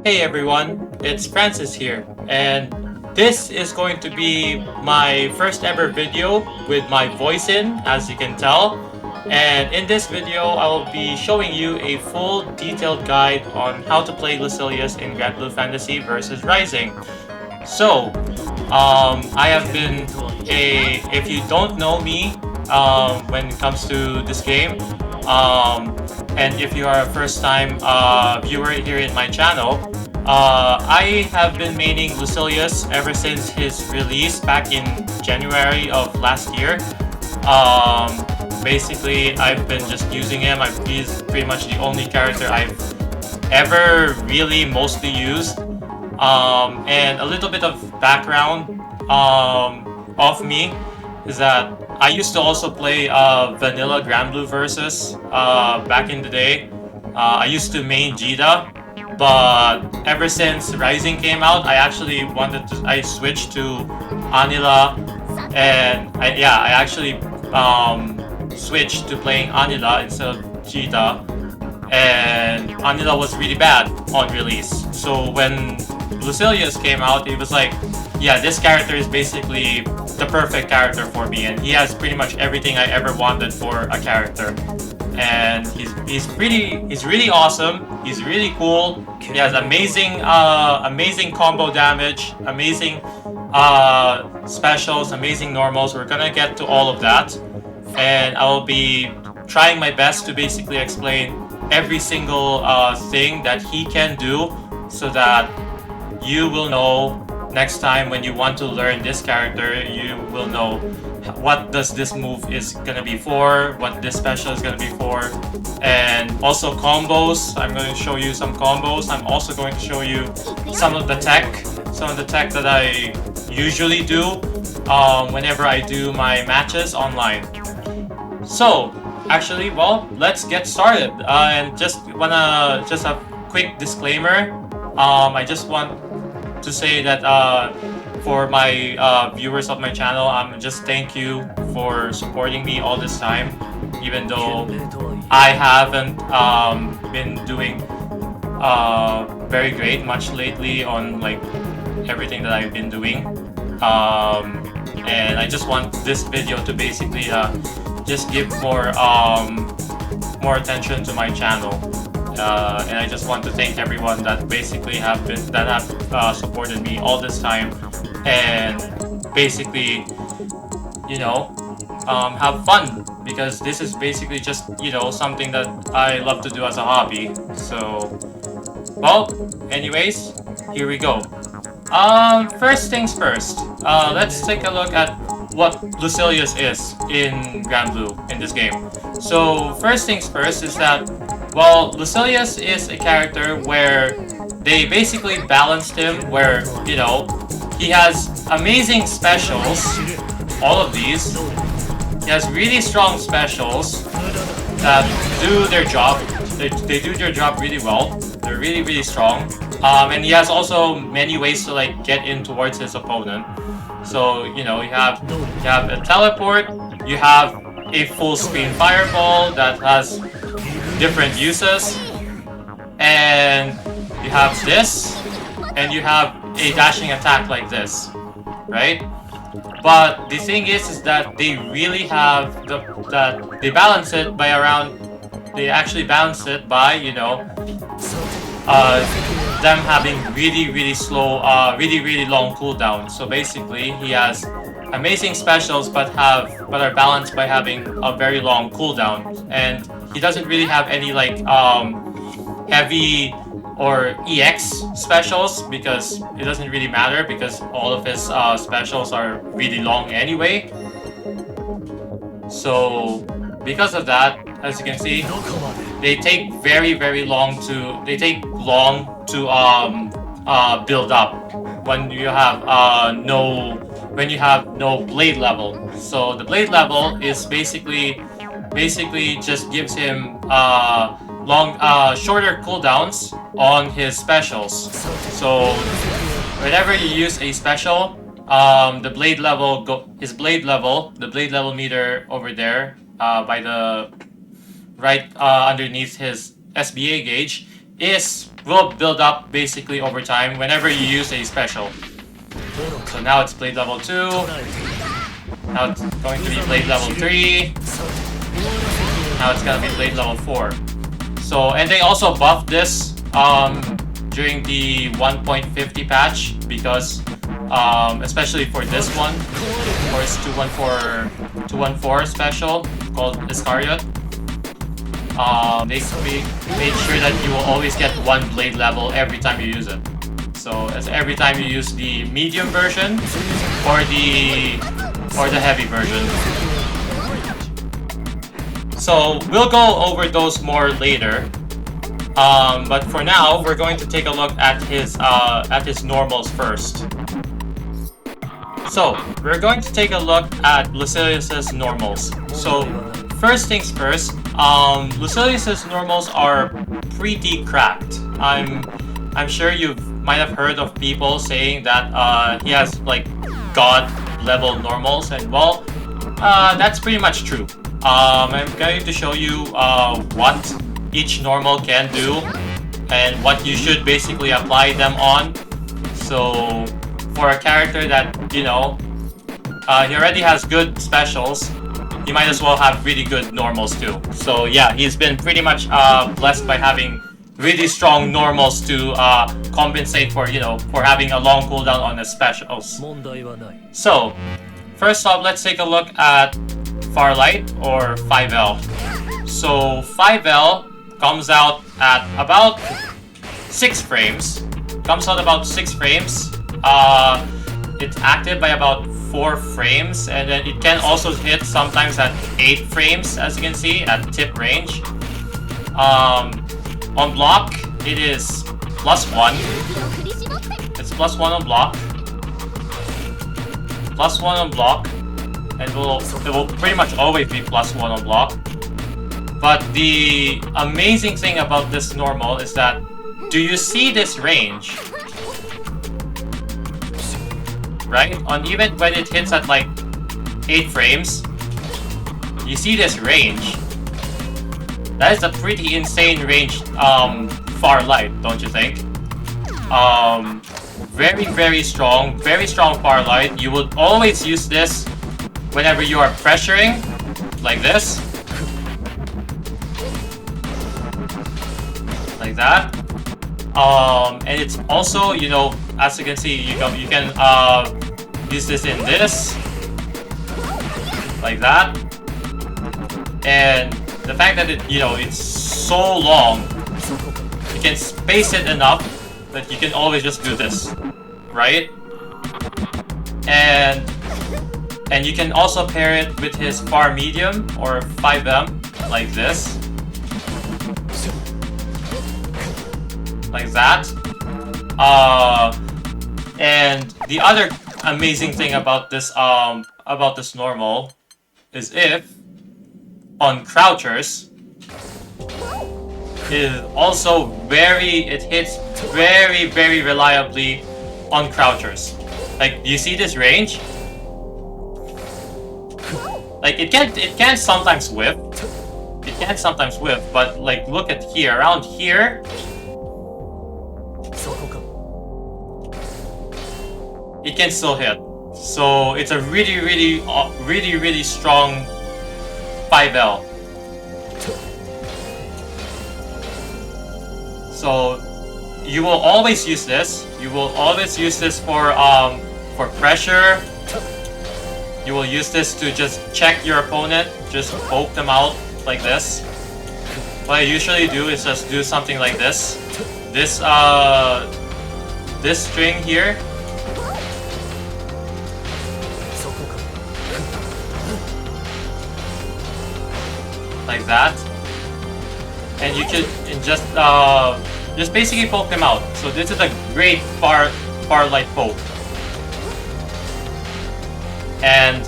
Hey everyone, it's Francis here, and this is going to be my first ever video with my voice in, as you can tell. And in this video, I will be showing you a full detailed guide on how to play Lucilius in Granblue Fantasy Versus Rising. So, I have been if you don't know me, when it comes to this game, and if you are a first time viewer here in my channel, I have been maining Lucilius ever since his release back in January of last year. Basically, I've been just using him. He's pretty much the only character I've ever really mostly used. And a little bit of background of me is that I used to also play vanilla Granblue Versus back in the day. I used to main Jita, but ever since Rising came out, I switched to Anila, and I actually switched to playing Anila instead of Jita, and Anila was really bad on release. So when Lucilius came out, it was like, yeah, this character is basically the perfect character for me, and he has pretty much everything I ever wanted for a character. And he's really awesome. He's really cool. He has amazing combo damage, amazing specials, amazing normals. We're gonna get to all of that, and I will be trying my best to basically explain every single thing that he can do, so that you will know next time when you want to learn this character, you will know what does this move is gonna be for, what this special is gonna be for, and also combos. I'm going to show you some combos. I'm also going to show you some of the tech that I usually do whenever I do my matches online. So actually, well, let's get started. And just a quick disclaimer. I just want to say that for my viewers of my channel, just thank you for supporting me all this time, even though I haven't been doing very great much lately on like everything that I've been doing. And I just want this video to basically just give more attention to my channel. And I just want to thank everyone that basically have supported me all this time, and basically, have fun, because this is basically just something that I love to do as a hobby. So, well, anyways, here we go. First things first. Let's take a look at what Lucilius is in Granblue in this game. So first things first is that, well, Lucilius is a character where they basically balanced him, where, he has amazing specials, all of these. He has really strong specials that do their job. They do their job really well. They're really, really strong. And he has also many ways to like get in towards his opponent. So, you have a teleport, you have a full screen fireball that has different uses, and you have this, and you have a dashing attack like this, right? But the thing is that they really have they balance it by they actually balance it by, them having really slow, really long cooldown. So basically, he has amazing specials, but are balanced by having a very long cooldown, and he doesn't really have any like heavy or EX specials, because it doesn't really matter, because all of his specials are really long anyway. So because of that, as you can see, they take very long to build up when you have no blade level. So the blade level is basically just gives him shorter cooldowns on his specials. So whenever you use a special, the blade level meter over there by the right underneath his SBA gauge will build up basically over time whenever you use a special. So now it's blade level 2. Now it's going to be blade level 3. Now it's gonna be blade level 4. So, and they also buffed this during the 1.50 patch because especially for this one, for its 214 special called Iscariot. They made sure that you will always get 1 blade level every time you use it. So it's every time you use the medium version or the heavy version. So we'll go over those more later. But for now, we're going to take a look at his normals first. So we're going to take a look at Lucilius's normals. So first things first, Lucilius's normals are pretty cracked. I'm sure you might have heard of people saying that he has like god level normals, and well, that's pretty much true. I'm going to show you what each normal can do and what you should basically apply them on. So for a character that, you know, he already has good specials, he might as well have really good normals too. So yeah, he's been pretty much blessed by having really strong normals to compensate for, you know, for having a long cooldown on his specials. So first off, let's take a look at Farlight or 5L. So 5L comes out at about 6 frames. Comes out about 6 frames. It's active by about 4 frames, and then it can also hit sometimes at 8 frames, as you can see, at tip range. On block, it is +1. It's +1 on block. +1 on block. And it will pretty much always be +1 on block. But the amazing thing about this normal is that, do you see this range? Right? On even when it hits at like 8 frames, you see this range. That is a pretty insane range, Farlight, don't you think? Very strong Farlight. You would always use this whenever you are pressuring, like this. Like that. And it's also, you know, as you can see, you can use this in this. Like that. And the fact that it, you know, it's so long, you can space it enough that you can always just do this, right? And you can also pair it with his Far Medium or 5M, like this. Like that. And the other amazing thing about this normal is if on crouchers, it hits very reliably on crouchers. Like, do you see this range? Like, it can sometimes whiff. It can sometimes whiff, but like, look at here, around here. It can still hit. So it's a really strong 5L. So you will always use this. You will always use this for pressure. You will use this to just check your opponent, just poke them out like this. What I usually do is just do something like this. This string here. Like that. And you can just basically poke them out. So this is a great Farlight poke. And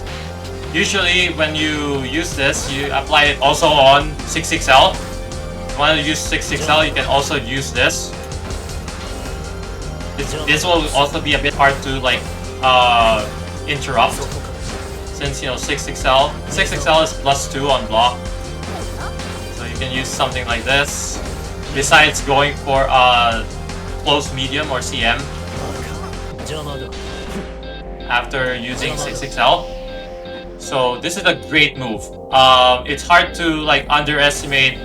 usually when you use this, you apply it also on 6XL. If you want to use 6XL, you can also use this. This will also be a bit hard to like interrupt, since, you know, 6XL is +2 on block. So you can use something like this. besides going for close medium or CM after using 6XL. So this is a great move. It's hard to like underestimate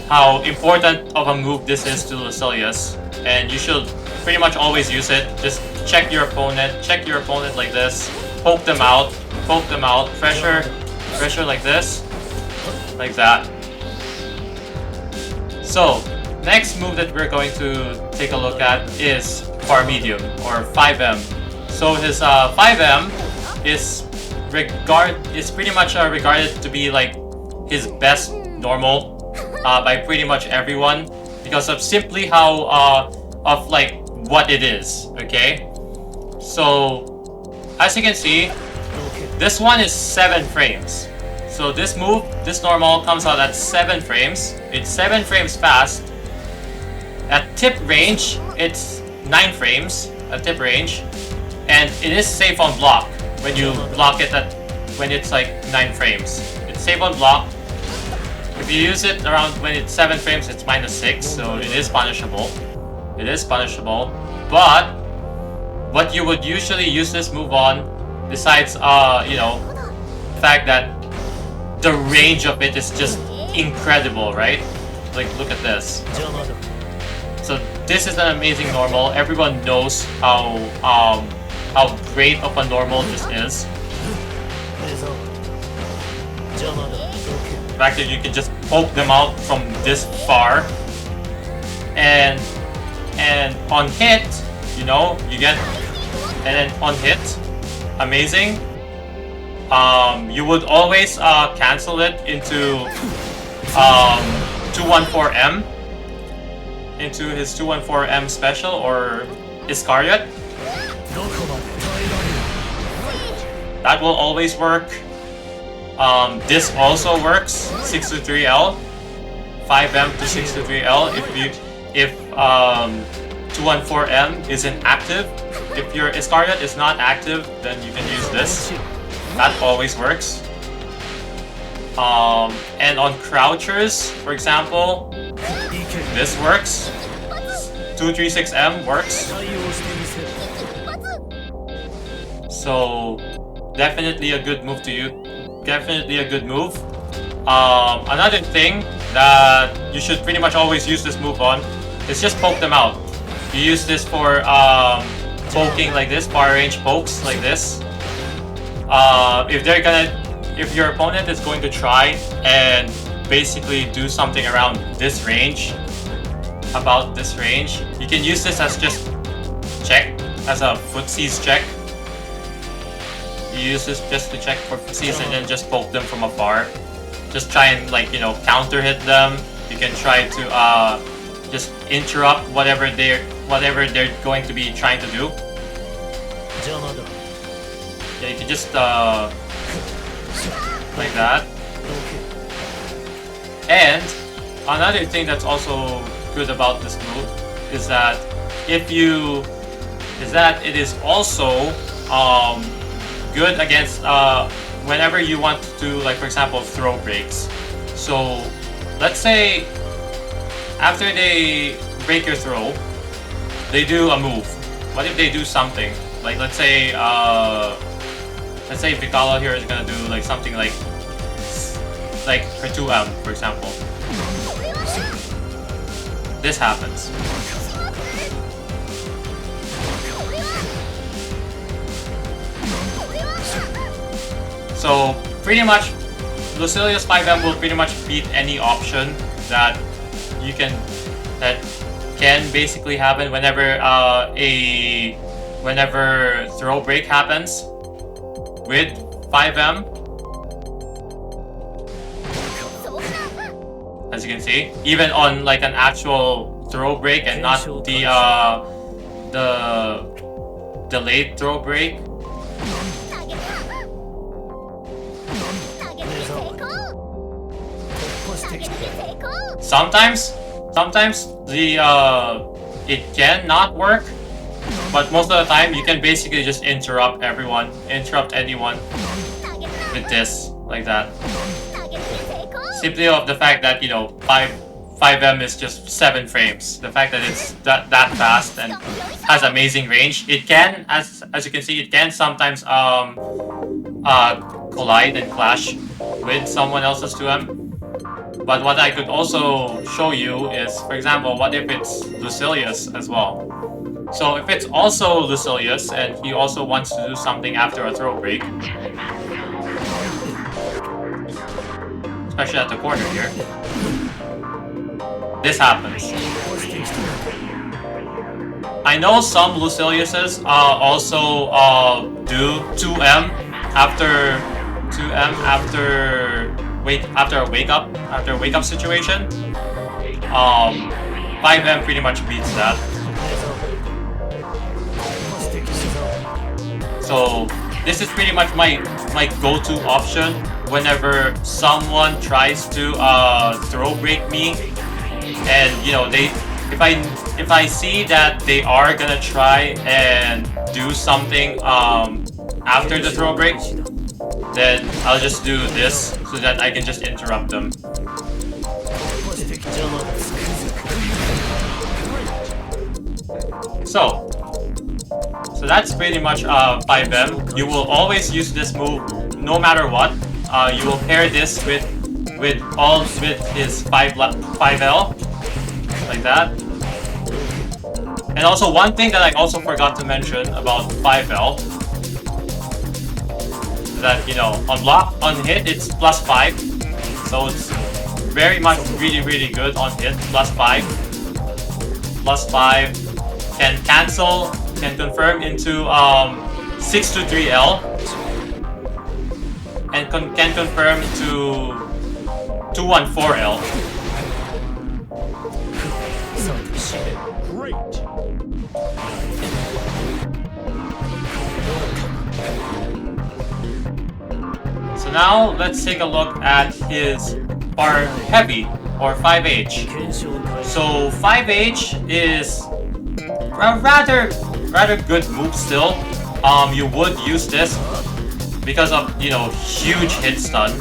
how important of a move this is to Lucilius, and you should pretty much always use it. Just check your opponent like this, poke them out, pressure like this, like that. So next move that we're going to take a look at is Far Medium or 5M. So his 5M is pretty much regarded to be like his best normal by pretty much everyone because of simply how of like what it is. Okay, so as you can see, this one is 7 frames. So this move, this normal comes out at 7 frames. It's 7 frames fast. At tip range, it's 9 frames at tip range, and it is safe on block when you block it when it's like 9 frames. It's safe on block. If you use it around when it's 7 frames, it's -6, so it is punishable. It is punishable. But what you would usually use this move on, besides you know, the fact that the range of it is just incredible, right? Like look at this. So this is an amazing normal. Everyone knows how great of a normal this is. The fact that you can just poke them out from this far, and on hit, you know, you get, and then on hit, amazing. You would always cancel it into 214M, into his 214M special or Iscariot. That will always work. This also works, 623L, 5M to 623L if 214M isn't active. If your Iscariot is not active, then you can use this. That always works. And on crouchers, for example, this works. 236M works. So definitely a good move to you. Definitely a good move. Another thing that you should pretty much always use this move on is just poke them out. You use this for poking like this, far range pokes like this. If your opponent is going to try and basically do something around this range, about this range, you can use this as just check, as a footsies check. You use this just to check for footsies and then just poke them from afar. Just try and, like, you know, counter hit them. You can try to just interrupt whatever they're going to be trying to do. Yeah, you can just like that. And another thing that's also good about this move is that it is also good against whenever you want to, like, for example, throw breaks. So let's say after they break your throw, they do a move. What if they do something? Like, let's say Vicala here is gonna do like something like for 2M, for example. This happens. So pretty much Lucilius 5M will pretty much beat any option that can basically happen whenever whenever throw break happens with 5M. As you can see, even on like an actual throw break and not the delayed throw break. Sometimes it can not work, but most of the time you can basically just interrupt anyone with this, like that. Simply of the fact that, you know, 5M is just 7 frames. The fact that it's that fast and has amazing range, it can, as you can see, it can sometimes collide and clash with someone else's 2M. But what I could also show you is, for example, what if it's Lucilius as well? So if it's also Lucilius and he also wants to do something after a throw break, especially at the corner here, this happens. I know some Luciliuses also do 2M after a wake up situation. 5M pretty much beats that. So this is pretty much my go-to option whenever someone tries to throw break me, and you know, if I see that they are gonna try and do something after the throw break, then I'll just do this so that I can just interrupt them. So that's pretty much 5M. You will always use this move no matter what. You will pair this with his 5L like that. And also one thing that I also forgot to mention about 5L is that, you know, on hit it's +5, so it's very much really good on hit. +5 can cancel, can confirm into 623L, and can confirm to 214L. So now let's take a look at his bar heavy or 5H. So 5H is a rather good move still. You would use this because of, you know, huge hit stun.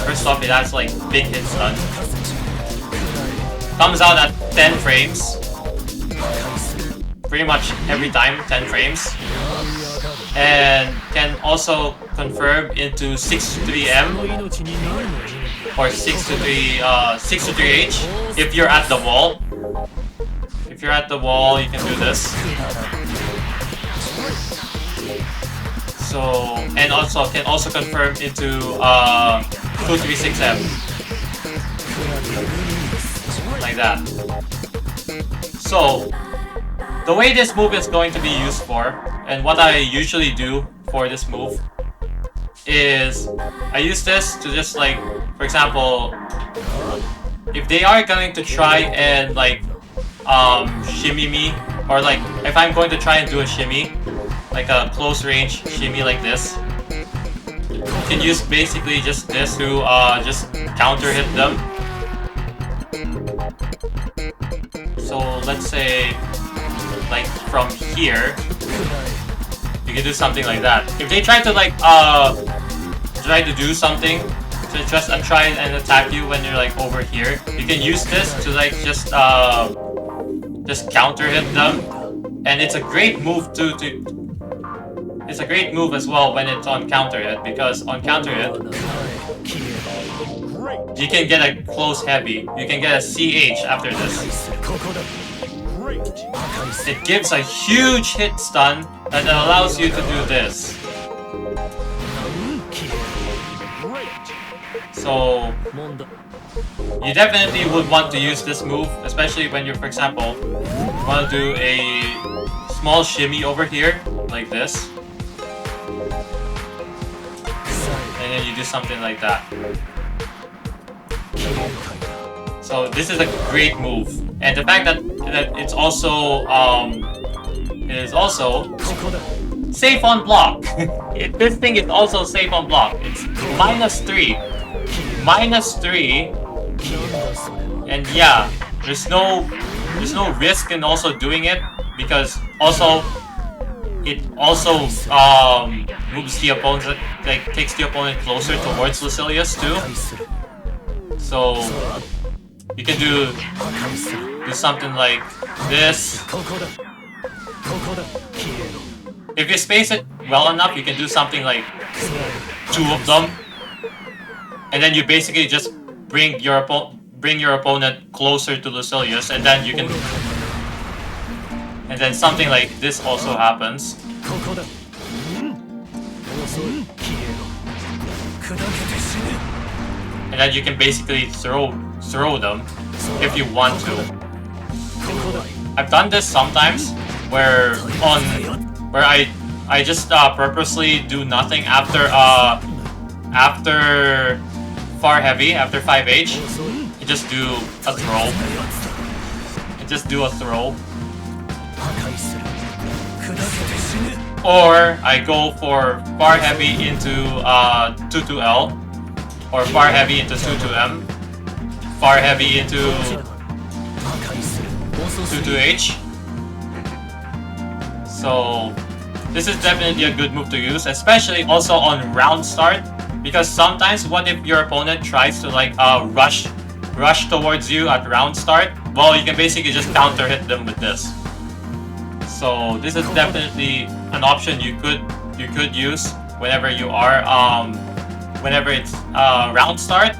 First off, it has like big hit stun. Comes out at 10 frames. Pretty much every time 10 frames. And can also confirm into 623M or 623H if you're at the wall. If you're at the wall, you can do this. So, and also can also confirm into 236M. Like that. So, the way this move is going to be used for, and what I usually do for this move, is I use this to just, like, for example, if they are going to try and like shimmy me, or like if I'm going to try and do a shimmy, like a close range shimmy like this, you can use basically just this to just counter hit them. So let's say like from here, you can do something like that. If they try to like try to do something to just try and attack you when you're like over here, you can use this to like just counter hit them, and it's a great move it's a great move as well when it's on counter hit, because on counter hit you can get a close heavy, you can get a CH after this. It gives a huge hit stun that allows you to do this. So you definitely would want to use this move, especially when you're, for example, you want to do a small shimmy over here, like this. And then you do something like that. So this is a great move. And the fact that it's also safe on block. This thing is also safe on block. It's -3. -3. And yeah, there's no risk in also doing it, because also it also moves the opponent, like takes the opponent closer towards Lucilius too. So You can do something like this. If you space it well enough, you can do something like 2 of them, and then you basically just bring your opponent closer to Lucilius, and then you can, and then something like this also happens. And then you can basically throw them if you want to. I've done this sometimes where I just purposely do nothing after far heavy, after 5H. I just do a throw. Or I go for far heavy into 2-2L, or far heavy into 2-2M, far heavy into 2-2H. So this is definitely a good move to use, especially also on round start, because sometimes what if your opponent tries to like rush towards you at round start? Well, you can basically just counter hit them with this. So this is definitely an option you could use whenever you are whenever it's round start,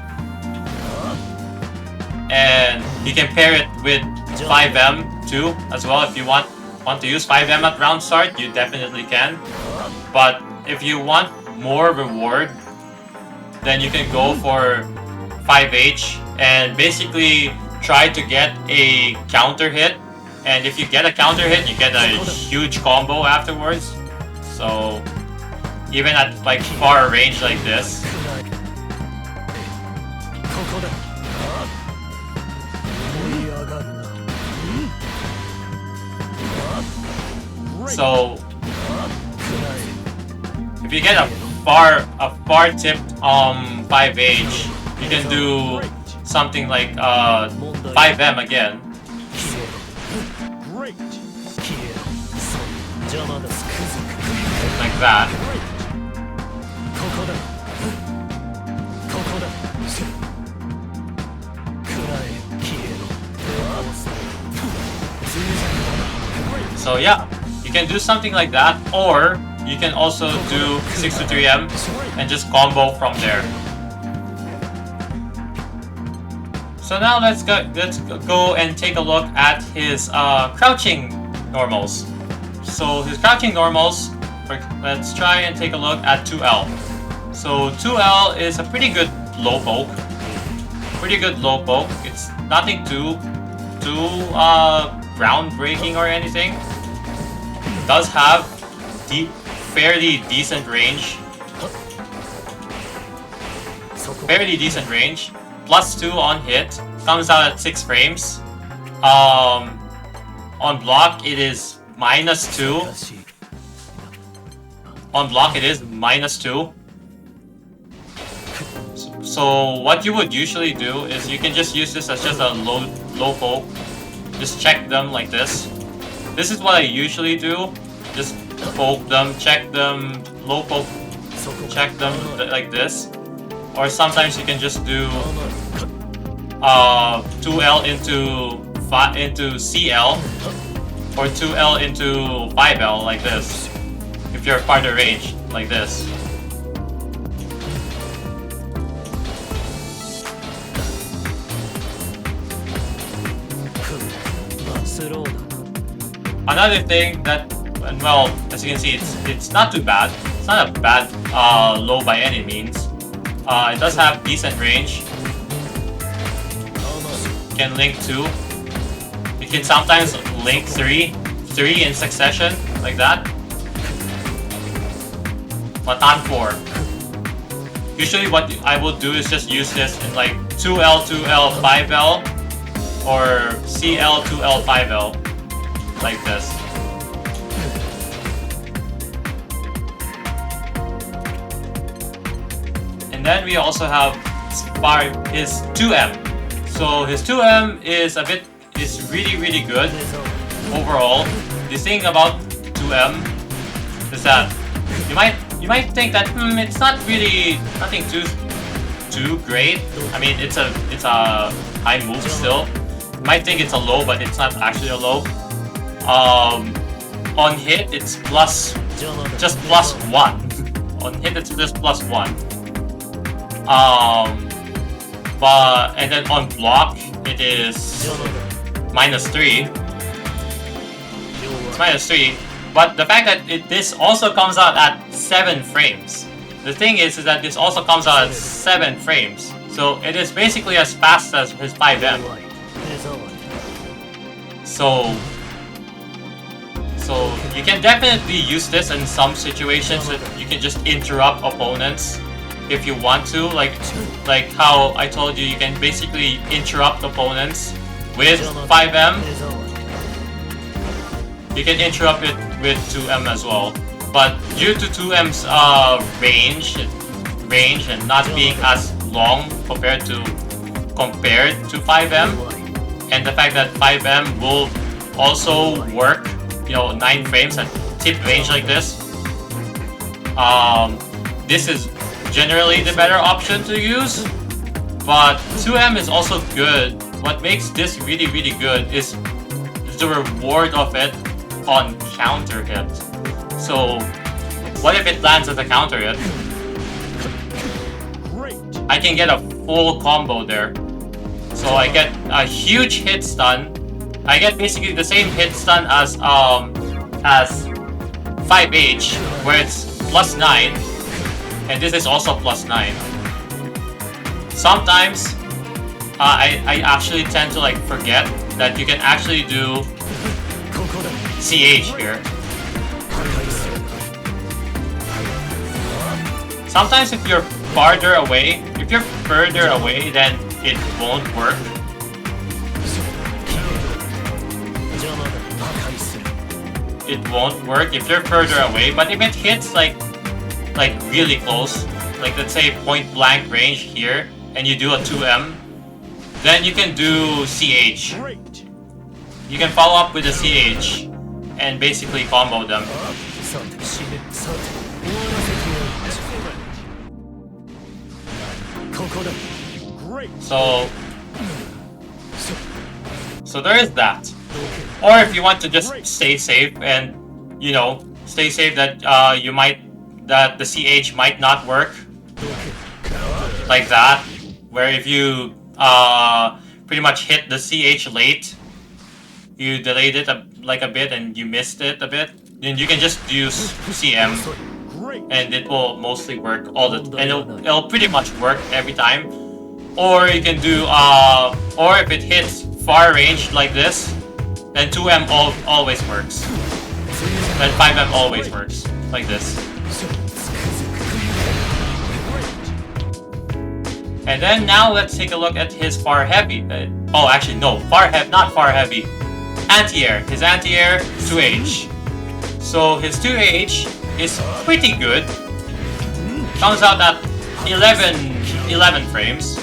and you can pair it with 5M too as well. If you want to use 5M at round start, you definitely can. But if you want more reward, then you can go for 5H and basically try to get a counter hit. And if you get a counter hit, you get a huge combo afterwards. So even at like far range like this. So if you get a far tipped 5H, you can do something like 5M again. Like that. So yeah, you can do something like that, or you can also do 6-3M and just combo from there. So now let's go and take a look at his crouching normals. So his crouching normals, let's try and take a look at 2L. So 2L is a pretty good low poke. It's nothing too groundbreaking or anything. It does have fairly decent range. +2 on hit. Comes out at 6 frames. On block it is -2. On block it is -2. So what you would usually do is you can just use this as just a low poke. Just check them like this. This is what I usually do. Just poke them, check them, low poke, check them like this. Or sometimes you can just do 2L into CL, or 2L into 5L like this, if you're farther range, like this. Another thing that, well, as you can see, it's not too bad. It's not a bad low by any means. It does have decent range. You can link 2. You can sometimes link 3 in succession, like that. But not 4. Usually what I will do is just use this in like 2L, 2L, 5L, or CL, 2L, 5L, like this. And then we also have his 2M. So his 2M is really good overall. The thing about 2M is that you might think that it's not really nothing too great. I mean, it's a high move still. You might think it's a low, but it's not actually a low. On hit, it's just plus 1. On hit, it's just plus 1. And then on block, it is -3. It's -3. But the fact that this also comes out at 7 frames. The thing is that this also comes out at 7 frames. So it is basically as fast as his 5M. So you can definitely use this in some situations that you can just interrupt opponents if you want to. Like how I told you, you can basically interrupt opponents with 5M. You can interrupt it with 2M as well. But due to 2M's range and not being as long compared to 5M, and the fact that 5M will also work, 9 frames at tip range like this, this is generally the better option to use. But 2M is also good. What makes this really, really good is the reward of it on counter hit. So, what if it lands as a counter hit? I can get a full combo there. So I get a huge hit stun. I get basically the same hit stun as 5H, where it's +9, and this is also +9. Sometimes I actually tend to forget that you can actually do CH here. Sometimes if you're further away, then it won't work. It won't work if you're further away, but if it hits like really close, let's say point blank range here, and you do a 2M, then you can do CH. You can follow up with a CH and basically combo them. So there is that. Or if you want to just stay safe and stay safe that the CH might not work, like that, where if you pretty much hit the CH late, you delayed it a bit and you missed it a bit, then you can just use CM and it will mostly work it'll pretty much work every time. Or you can do or if it hits far range like this, then 2M always works. Then 5M always works like this. And then now let's take a look at his far heavy. Not far heavy. Anti-air. His anti-air 2H. So his 2H is pretty good. Comes out at 11 frames.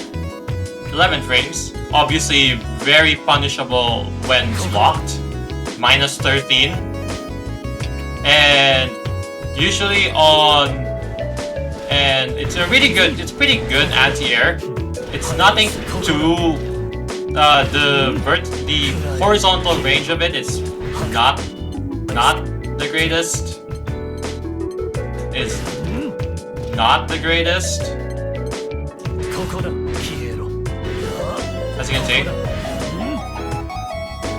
11 frames. Obviously very punishable when blocked. -13. And usually and it's pretty good anti-air. It's nothing too the horizontal range of it is not the greatest. It's not the greatest, as you can see.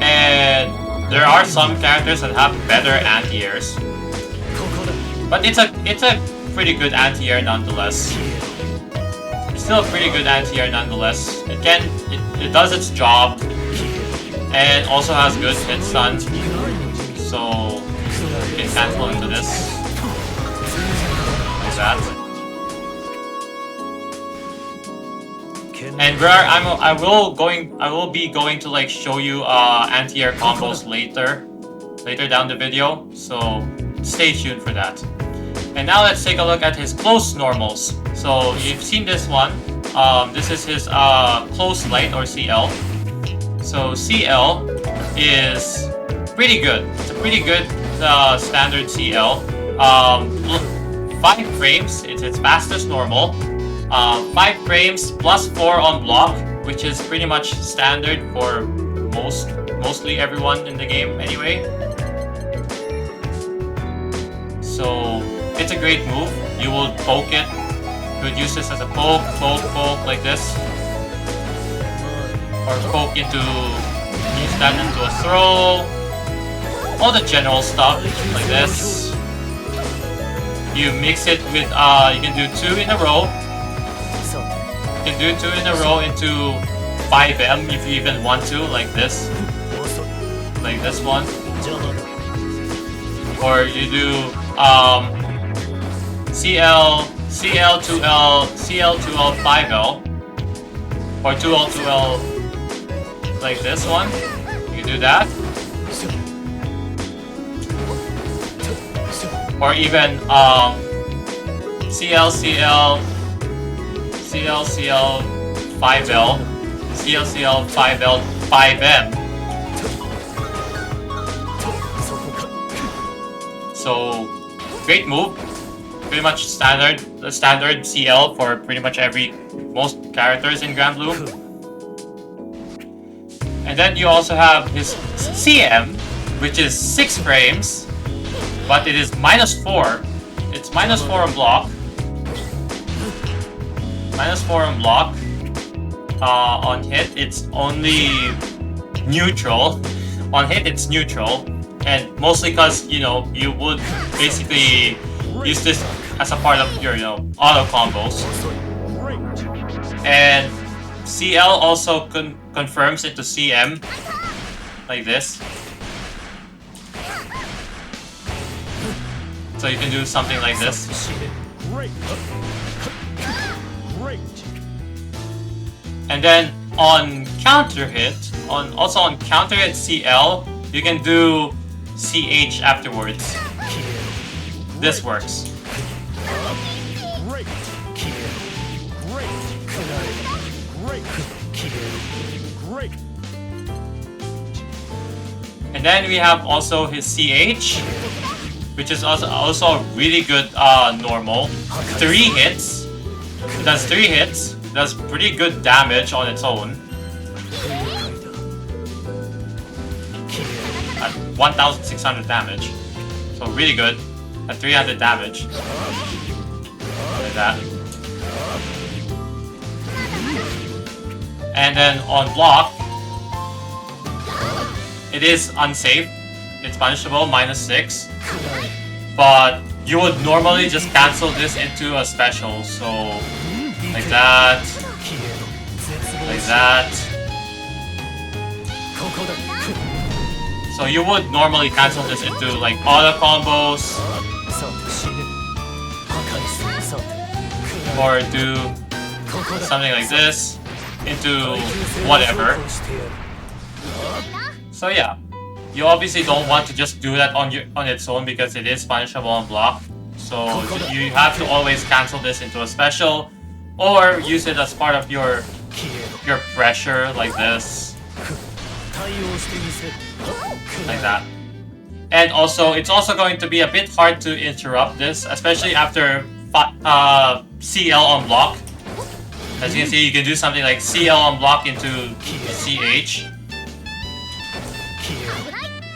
And there are some characters that have better anti-airs, but it's a pretty good anti-air nonetheless. It's still a pretty good anti-air nonetheless. It does its job and also has good hit stun, so you can cancel into this like that. And I will be going to show you anti-air combos later down the video, so stay tuned for that. And now let's take a look at his close normals. So you've seen this one. This is his close light or CL. So CL is pretty good. It's a pretty good standard CL. 5 frames. It's its fastest normal. 5 frames plus 4 on block. which is pretty much standard for mostly everyone in the game anyway. So it's a great move. You will poke it. You would use this as a poke like this. Or poke into, use that into a throw. All the general stuff like this. You mix it with, you can do 2 in a row. You can do 2 in a row into 5M if you even want to, like this. Like this one. Or you do CL2L 5L. Or 2L 2L like this one. You can do that. Or even CL 5L 5M. So great move. Pretty much the standard CL for pretty much most characters in Granblue. And then you also have his CM, which is 6 frames, but it is -4. It's -4 on block. -4 on block. On hit, it's only neutral. On hit, it's neutral. And mostly because, you know, you would basically use this as a part of your, you know, auto combos. And CL also confirms into CM, like this. So you can do something like this. And then on counter hit, also on counter hit CL, you can do CH afterwards. This works. And then we have also his CH, which is also a really good normal. 3 hits. It does 3 hits. It does pretty good damage on its own. At 1,600 damage. So really good. At 300 damage. Like that. And then on block, it is unsafe. It's punishable, -6. But you would normally just cancel this into a special, so like that. Like that. So you would normally cancel this into like auto combos. Or do something like this into whatever. So yeah, you obviously don't want to just do that on its own because it is punishable on block. So you have to always cancel this into a special, or use it as part of your pressure like this, like that. And also, it's also going to be a bit hard to interrupt this, especially after CL on block. As you can see, you can do something like CL on block into CH.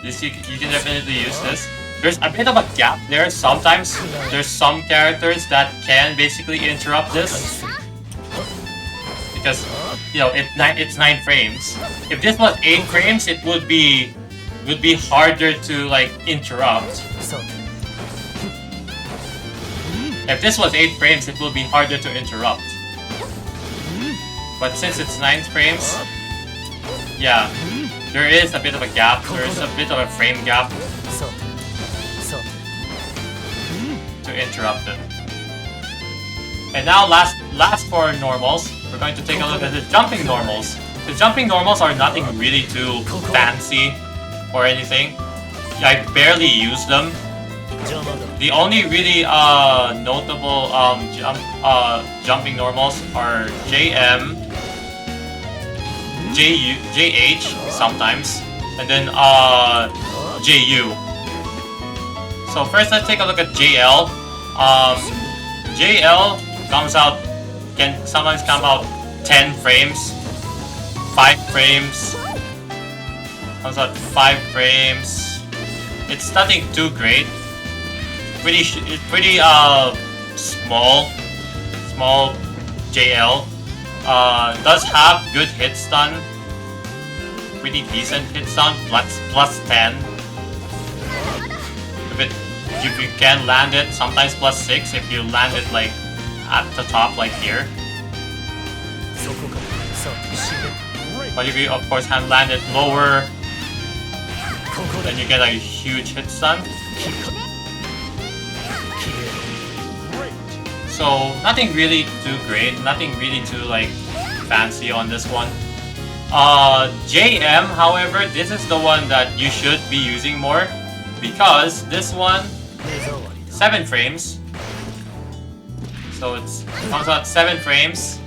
You can definitely use this. There's a bit of a gap there. Sometimes there's some characters that can basically interrupt this because, you know, it's 9 frames. If this was 8 frames, it would be harder to like interrupt. If this was 8 frames, it will be harder to interrupt. But since it's 9 frames, yeah, there is a bit of a gap. There is a bit of a frame gap to interrupt it. And now last for normals, we're going to take a look at the jumping normals. The jumping normals are nothing really too fancy or anything. I barely use them. The only really notable jumping normals are JM, JH sometimes, and then JU. So first, let's take a look at JL. JL can sometimes come out 10 frames. 5 frames. Comes out 5 frames. It's nothing too great. It's pretty small JL. Does have good hit stun. Pretty decent hit stun. Plus 10. If you can land it, sometimes plus 6 if you land it like at the top like here. But if you of course can land it lower, then you get a huge hit stun. So nothing really too great, nothing really too like fancy on this one. JM, however, this is the one that you should be using more because this one 7 frames. So it comes out 7 frames.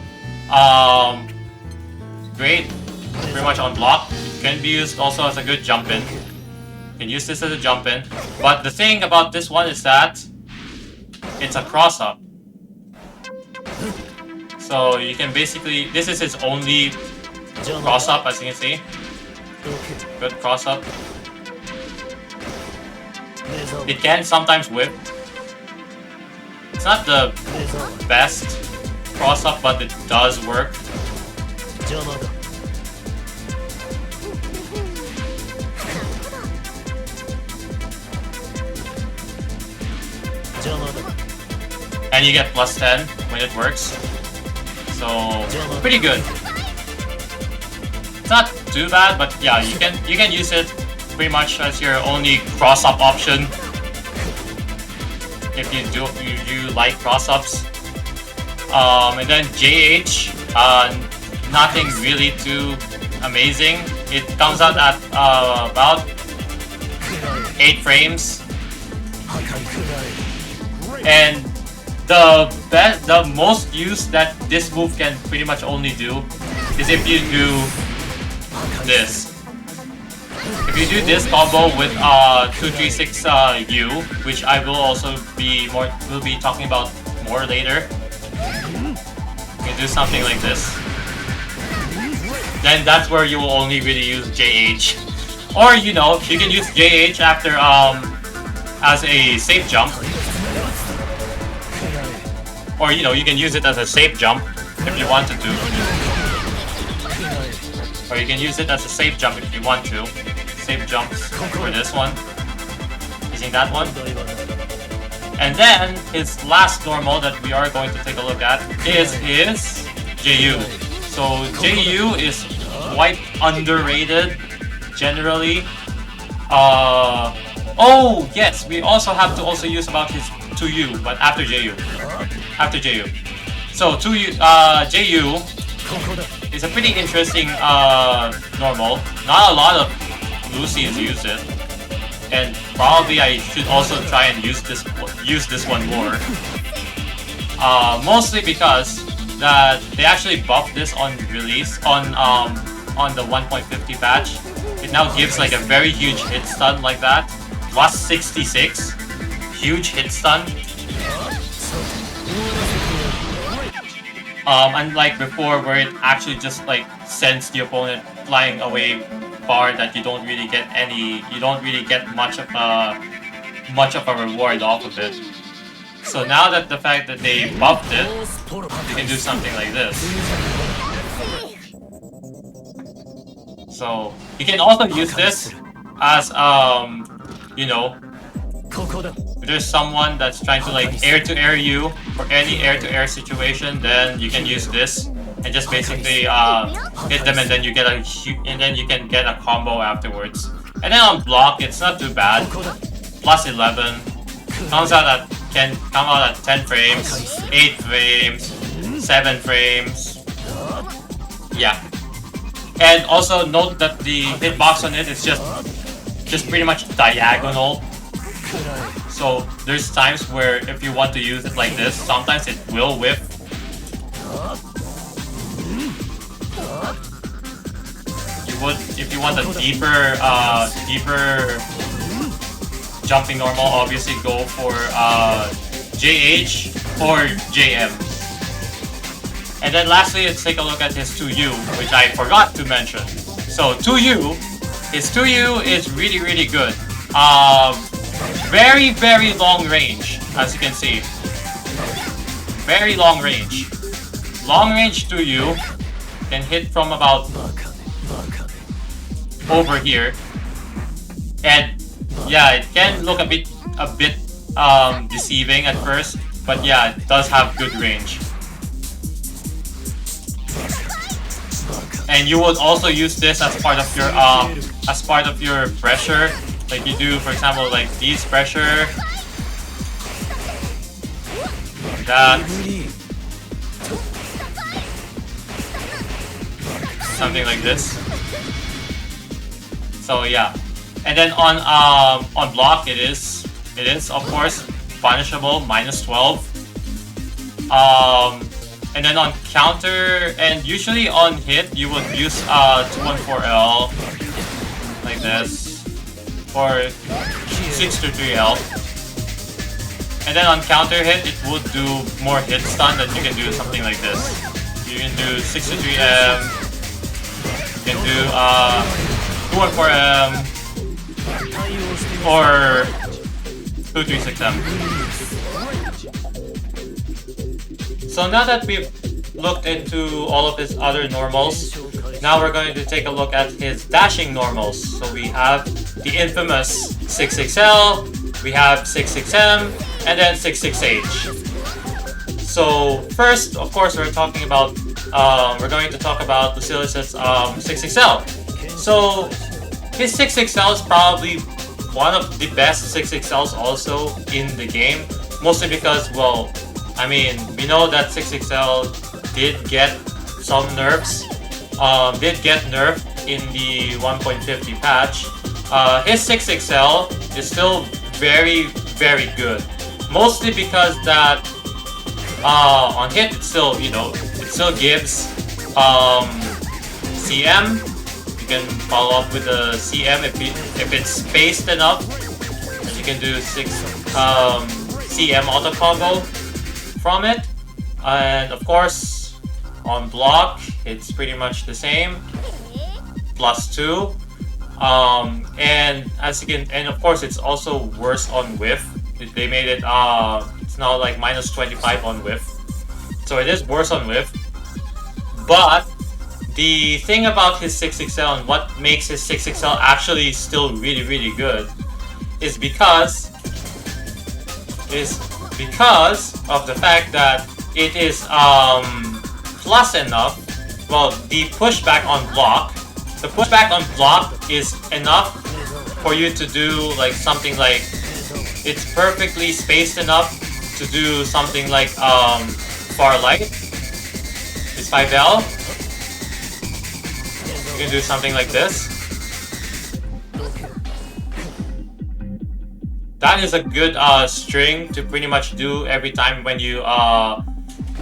Great, pretty much on block. Can be used also as a good jump in. You can use this as a jump in. But the thing about this one is that it's a cross up. So you can basically, this is its only cross up, as you can see. Good cross up. It can sometimes whip. It's not the best cross up, but it does work. And you get plus 10 when it works. So pretty good. It's not too bad, but yeah, you can use it pretty much as your only cross up option. If you like cross ups. And then JH, nothing really too amazing. It comes out at about 8 frames. And the most use that this move can pretty much only do is if you do this. If you do this combo with 236 U, which I will also be talking about more later. You can do something like this. Then that's where you will only really use JH. Or you know, you can use JH after as a safe jump. Or you know, you can use it as a safe jump if you want to. Or you can use it as a safe jump if you want to. Safe jumps for this one. Using that one. And then his last normal that we are going to take a look at is his JU. So JU is quite underrated generally. Oh yes, we also have to also use about his 2U, but after JU. After JU. So JU is a pretty interesting normal. Not a lot of Lucians use it. And probably I should also try and use this one more. Mostly because that they actually buffed this on release on the 1.50 patch. It now gives like a very huge hit stun like that. Plus 66, huge hit stun. Unlike before, where it actually just like sends the opponent flying away far, that you don't really get much of a reward off of it. So now that the fact that they buffed it, you can do something like this. So you can also use this as you know, if there's someone that's trying to like air-to-air you for any air-to-air situation, then you can use this and just basically hit them, and then you can get a combo afterwards. And then on block, it's not too bad. Plus 11 can come out at 10 frames, 8 frames, 7 frames. Yeah. And also note that the hitbox on it is just pretty much diagonal. So there's times where if you want to use it like this, sometimes it will whip. If you want a deeper jumping normal, obviously go for JH or JM. And then lastly, let's take a look at his 2U, which I forgot to mention. So 2U, his 2U is really, really good. Very, very long range, as you can see. Very long range. Long range 2U can hit from about over here. And yeah, it can look a bit deceiving at first, but yeah, it does have good range. And you would also use this as part of your pressure, like you do, for example, like these pressure, like that, something like this. So yeah, and then on block it is of course punishable, -12. And then on counter, and usually on hit, you would use 214L, like this, or 623L. And then on counter hit, it would do more hit stun that you can do something like this. You can do 623M, you can do 214M, or 236M. So now that we've looked into all of his other normals, now we're going to take a look at his dashing normals. So we have the infamous 66L, we have 66M, and then 66H. So first, of course, we're going to talk about Lucilius' 66L. So his 66L is probably one of the best 66Ls also in the game, mostly because, well, I mean, we know that 6XL did get some nerfs, did get nerfed in the 1.50 patch. His 6XL is still very, very good. Mostly because that on hit, it still, you know, it still gives CM. You can follow up with the CM if it's spaced enough. You can do CM auto combo from it. And of course, on block, it's pretty much the same, +2. And as you can, and of course, it's also worse on whiff. They made it, it's now like -25 on whiff. So it is worse on whiff. But the thing about his 6XL and what makes his 6XL actually still really, really good is because of the fact that it is plus enough. Well, the pushback on block is enough for you to do like something like, it's perfectly spaced enough to do something like far light. It's 5L. You can do something like this. That is a good string to pretty much do every time when you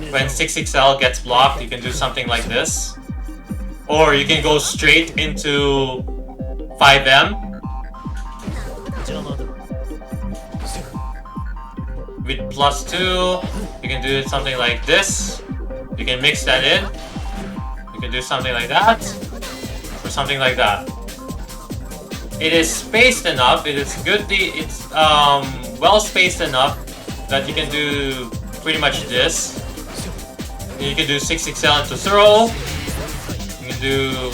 when 6XL gets blocked. You can do something like this, or you can go straight into 5M with +2. You can do something like this. You can mix that in. You can do something like that, or something like that. It is spaced enough, it's well spaced enough that you can do pretty much this. You can do 6XL into throw. You can do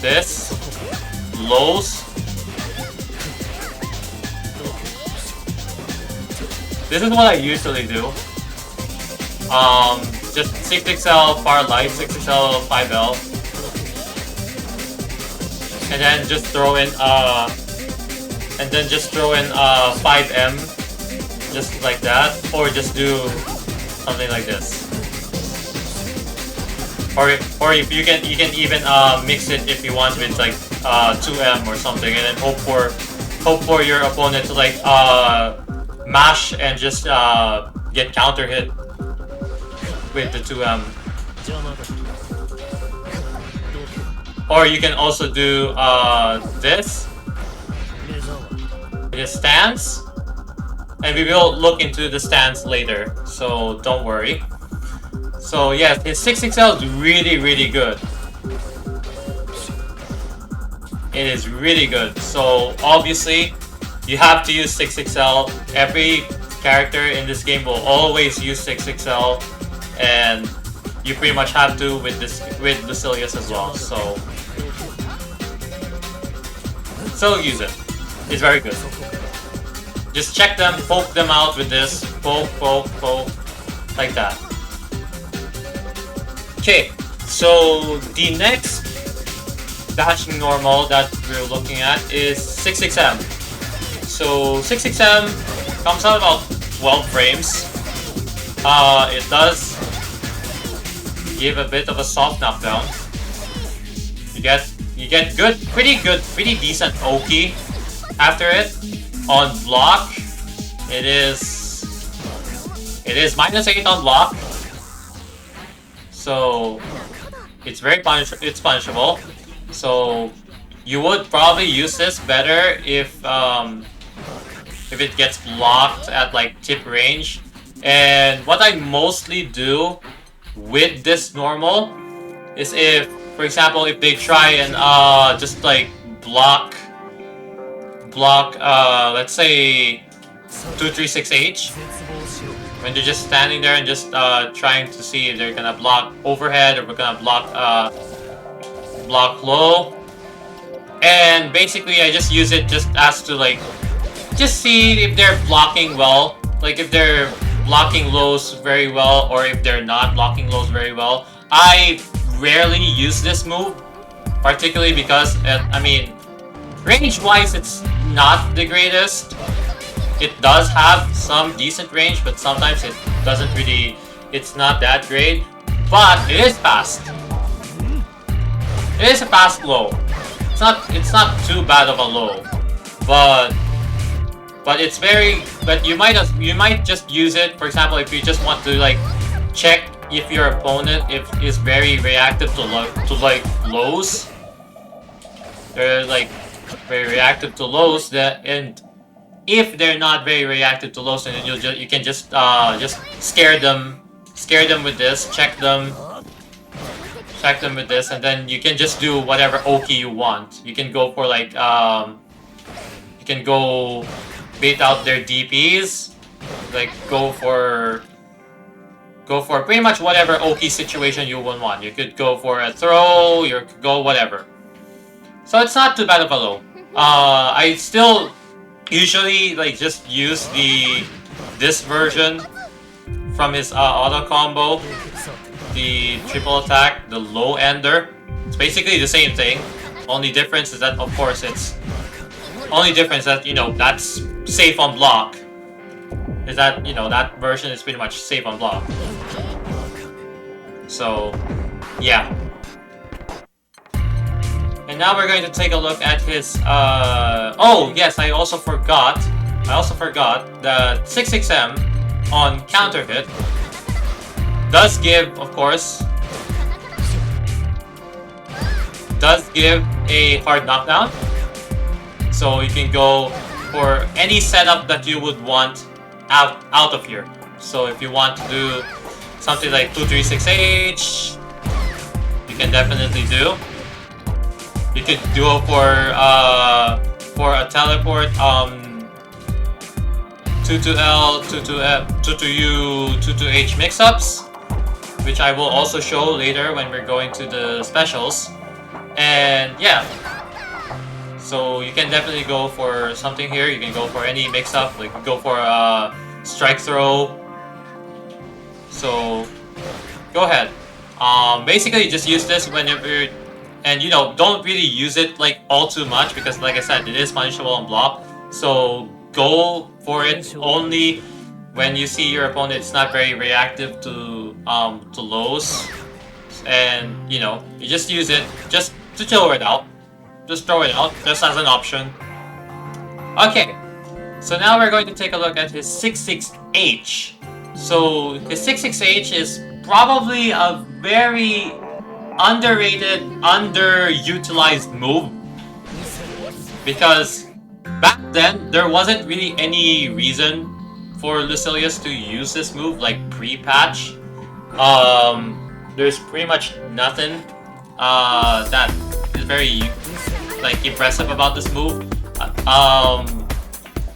this, lows. This is what I usually do. Just 6XL far light, 6XL 5L. And then just throw in 5M, just like that, or just do something like this. Or if you can even mix it if you want with like 2M or something, and then hope for your opponent to like mash and just get counter hit with the 2M. Or you can also do this. It is stance, and we will look into the stance later, so don't worry. So yes, his 6XL is really good. It is really good. So obviously, you have to use 6XL. Every character in this game will always use 6XL, and you pretty much have to with Lucilius as well. So use it. It's very good. Just check them, poke them out with this. Poke, like that. Okay, so the next dashing normal that we're looking at is 6XM. So 6XM comes out about 12 frames. It does give a bit of a soft knockdown. You get pretty decent Oki after it. On block, it is -8 on block. So it's punishable. So you would probably use this better if it gets blocked at like tip range. And what I mostly do with this normal is if, for example, if they try and just like block let's say 236H, when they're just standing there and just trying to see if they're gonna block overhead or we're gonna block low. And basically I just use it just as to like just see if they're blocking well, like if they're blocking lows very well or if they're not blocking lows very well. I rarely use this move, particularly because I mean, range-wise, it's not the greatest. It does have some decent range, but sometimes it doesn't really. It's not that great, but it is fast. It is a fast low. It's not too bad of a low, but it's very. But you might just use it. For example, if you just want to like check if your opponent is very reactive to like lows. They're like very reactive to lows, and if they're not very reactive to lows, then you can just scare them with this, check them with this, and then you can just do whatever Oki you want. You can go for like you can go bait out their DPs, like go for pretty much whatever Oki situation you would want. You could go for a throw, you could go whatever. So it's not too bad of a low. I still usually like just use this version from his auto combo, the triple attack, the low ender. It's basically the same thing. Only difference is that, of course, you know, that's safe on block. Is that, you know, that version is pretty much safe on block. So yeah. And now we're going to take a look at his, oh yes, I also forgot that 6XM on counter hit does give, of course, a hard knockdown. So you can go for any setup that you would want out of here. So if you want to do something like 236H, you can definitely do. You could do it for a teleport 22L, 22F, 22U, 22H mix-ups, which I will also show later when we're going to the specials. And yeah, so you can definitely go for something here. You can go for any mix-up, like go for a strike throw. So go ahead. Basically, just use this whenever. And you know, don't really use it like all too much because, like I said, it is punishable on block. So go for it only when you see your opponent is not very reactive to lows, and you know, you just use it just to throw it out. Just throw it out, just as an option. Okay, so now we're going to take a look at his 66H. So his 66H is probably a very underrated, underutilized move, because back then there wasn't really any reason for Lucilius to use this move like pre-patch. There's pretty much nothing that is very like impressive about this move.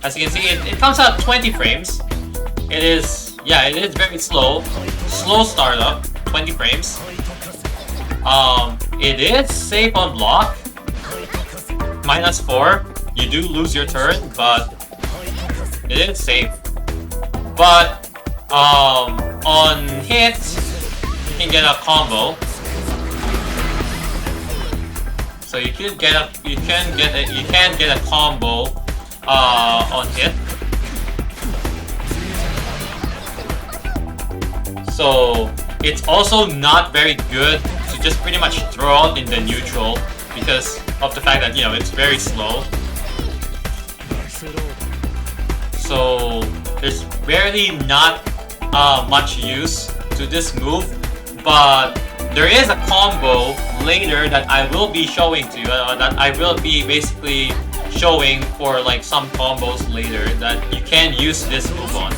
As you can see, it comes out 20 frames. It is very slow. Slow startup, 20 frames. It is safe on block. -4. You do lose your turn, but it is safe. But on hit, you can get a combo. So you can get a combo on hit. So it's also not very good to just pretty much throw out in the neutral because of the fact that it's very slow. So there's barely not much use to this move, but there is a combo later that I will be showing to you, that I will be basically showing for like some combos later that you can use this move on.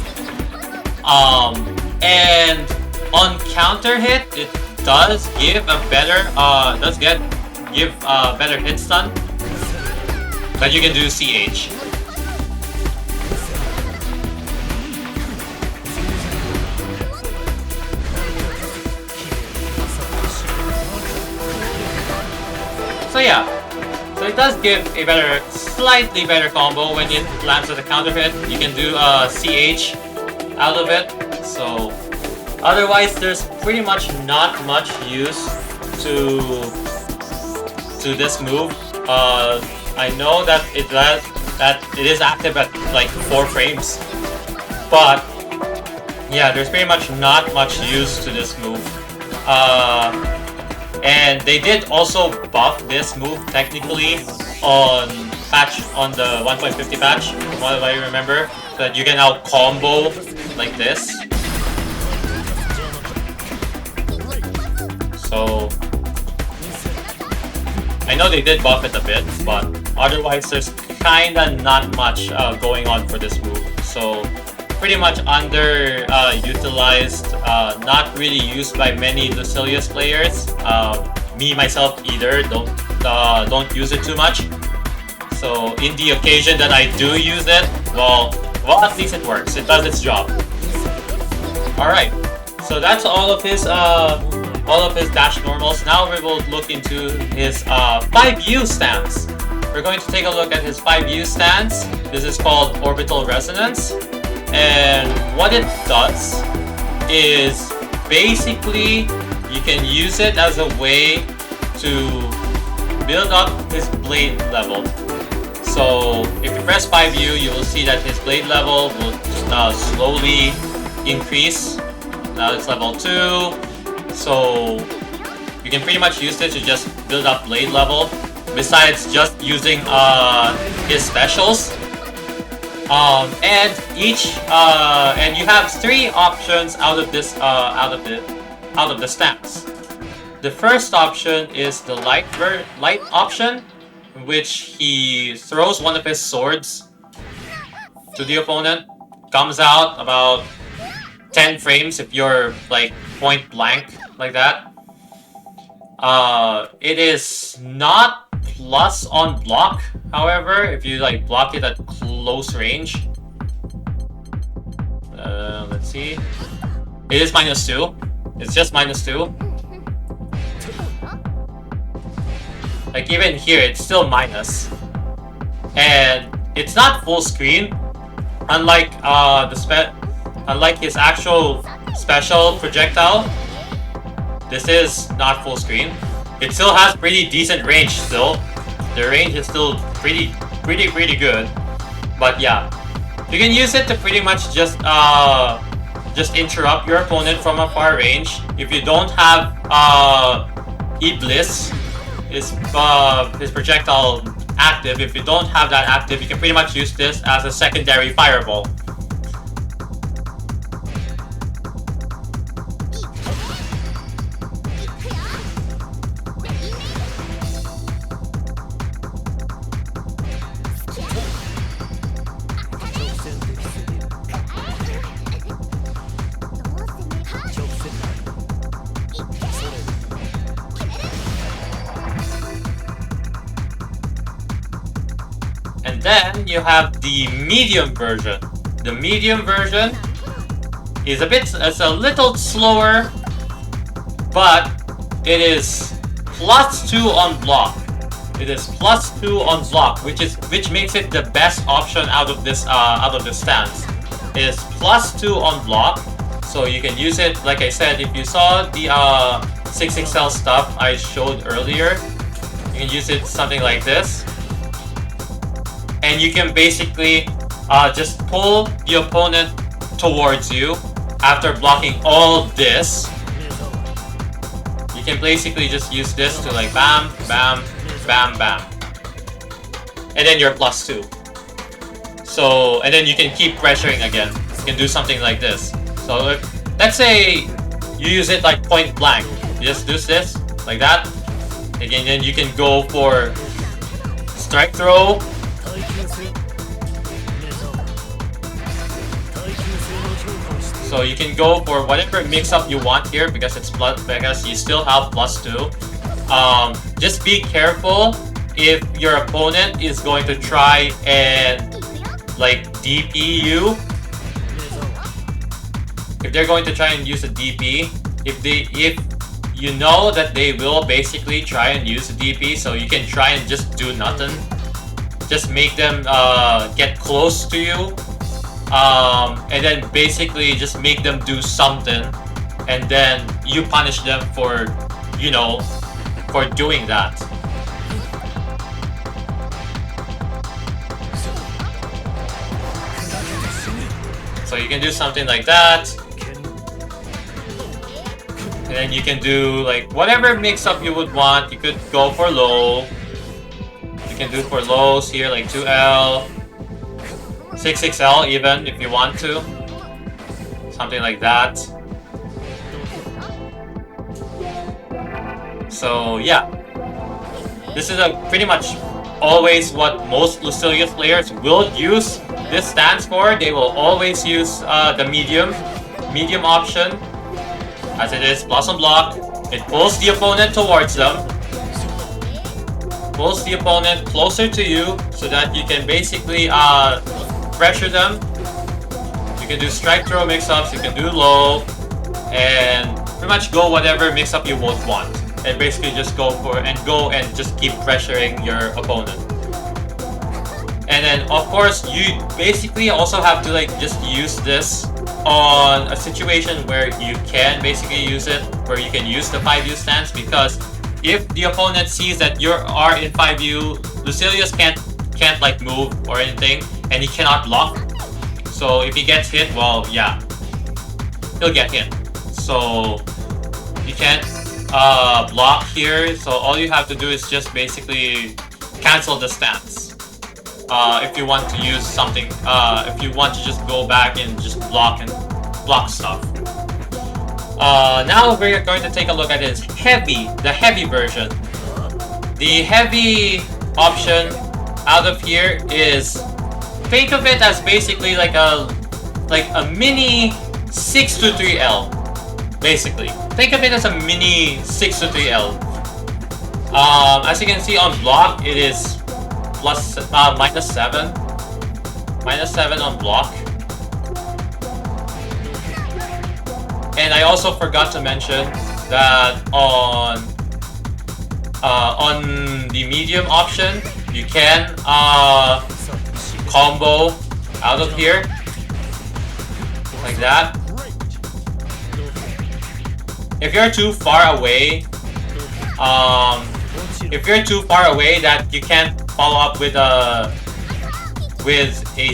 And on counter hit, it does give a better better hit stun, but you can do CH. So yeah, so it does give a slightly better combo when it lands with a counter hit. You can do CH out of it. So otherwise, there's pretty much not much use to this move. I know that it is active at like 4 frames, but yeah, there's pretty much not much use to this move. And they did also buff this move technically on the 1.50 patch, from what I remember, so that you can now combo like this. So I know they did buff it a bit, but otherwise there's kinda not much going on for this move. So pretty much underutilized, not really used by many Lucilius players. Me myself either don't use it too much. So in the occasion that I do use it, well at least it works. It does its job. All right, so that's all of his dash normals. Now we will look into his 5U stance. We're going to take a look at his 5U stance. This is called Orbital Resonance. And what it does is basically you can use it as a way to build up his blade level. So if you press 5U, you will see that his blade level will slowly increase. Now it's level 2. So you can pretty much use this to just build up blade level, besides just using his specials. And you have 3 options out of this out of the stance. The first option is the light option, in which he throws one of his swords to the opponent. Comes out about 10 frames if you're like point blank like that. It is not plus on block, however, if you like block it at close range. Let's see. It is -2. It's just -2. Like even here, it's still minus. And it's not full screen. Unlike unlike his actual special projectile, this is not full screen. It still has pretty decent range still. The range is still pretty good. But yeah, you can use it to pretty much just interrupt your opponent from a far range. If you don't have Iblis, his projectile active, if you don't have that active, you can pretty much use this as a secondary fireball. then you have the medium version. The medium version is it's a little slower, but it is +2 on block. It is +2 on block, which makes it the best option out of this stance. It is +2 on block, so you can use it. Like I said, if you saw the 6XL stuff I showed earlier, you can use it something like this, and you can basically just pull the opponent towards you after blocking all this. You can basically just use this to like bam, bam, bam, bam, and then you're +2. So, and then you can keep pressuring again. You can do something like this. So if, let's say you use it like point blank, you just do this like that. Again, then you can go for strike throw. So you can go for whatever mix-up you want here because because you still have +2. Just be careful if your opponent is going to try and like DP you. If they're going to try and use a DP, if you know that they will basically try and use a DP, so you can try and just do nothing. Just make them get close to you. And then basically just make them do something, and then you punish them for, you know, for doing that. So you can do something like that, and then you can do like whatever mix-up you would want. You could go for low. You can do for lows here like 2L. 6XL even if you want to. Something like that. So yeah. This is pretty much always what most Lucilius players will use this stance for. They will always use the medium option, as it is plus on block. It pulls the opponent towards them. Pulls the opponent closer to you so that you can basically pressure them. You can do strike throw mix-ups, you can do low, and pretty much go whatever mix-up you would want. And basically just go and just keep pressuring your opponent. And then of course you basically also have to like just use this on a situation where you can basically use it, where you can use the 5U stance, because if the opponent sees that you are in 5U, Lucilius can't like move or anything, and he cannot block. So if he gets hit, well, yeah, he'll get hit. So you can't block here. So all you have to do is just basically cancel the stance. If you want to use something, if you want to just go back and just block stuff. Now we're going to take a look at this the heavy version. The heavy option out of here is, think of it as basically like a mini 623L. Basically, think of it as a mini 623L. As you can see on block, it is -7 on block. And I also forgot to mention that on the medium option, you can combo out of here like that. If you're too far away, that you can't follow up with a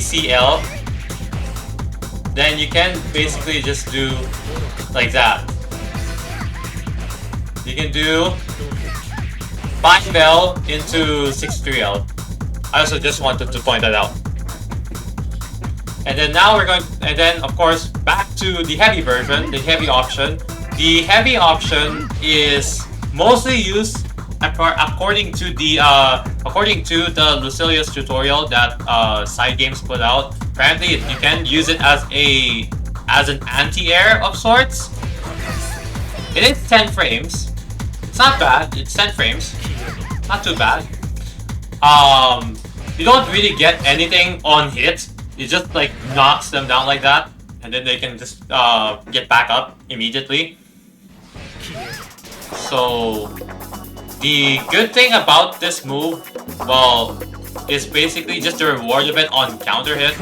CL, then you can basically just do like that. You can do 5L into 6-3L. I also just wanted to point that out. And then now and then of course back to the heavy version, the heavy option. The heavy option is mostly used according to the Lucilius tutorial that Side Games put out. Apparently, you can use it as an anti-air of sorts. It is 10 frames. It's not bad. It's 10 frames. Not too bad. you don't really get anything on hit. It just like knocks them down like that, and then they can just get back up immediately. So the good thing about this move, well, is basically just the reward of it on counter hit.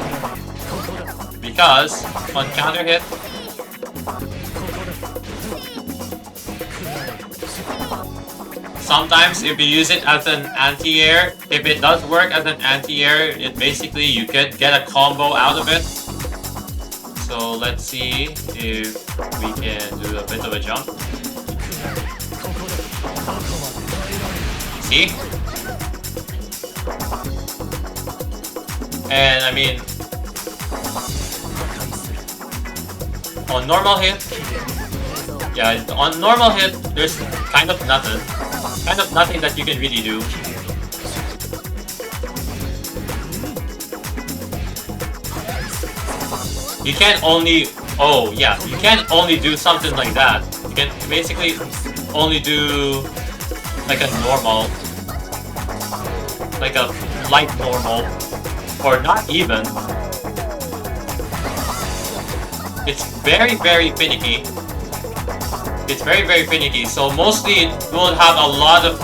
Because on counter hit, sometimes if you use it as an anti-air, if it does work as an anti-air, it basically you could get a combo out of it. So let's see if we can do a bit of a jump. See? And I mean, on normal hit, yeah, on normal hit, there's kind of nothing that you can really do. You can only, oh yeah, you can only do something like that. You can basically only do like a normal, like a light normal, or not even. It's very finicky. It's very finicky. So mostly it will have a lot of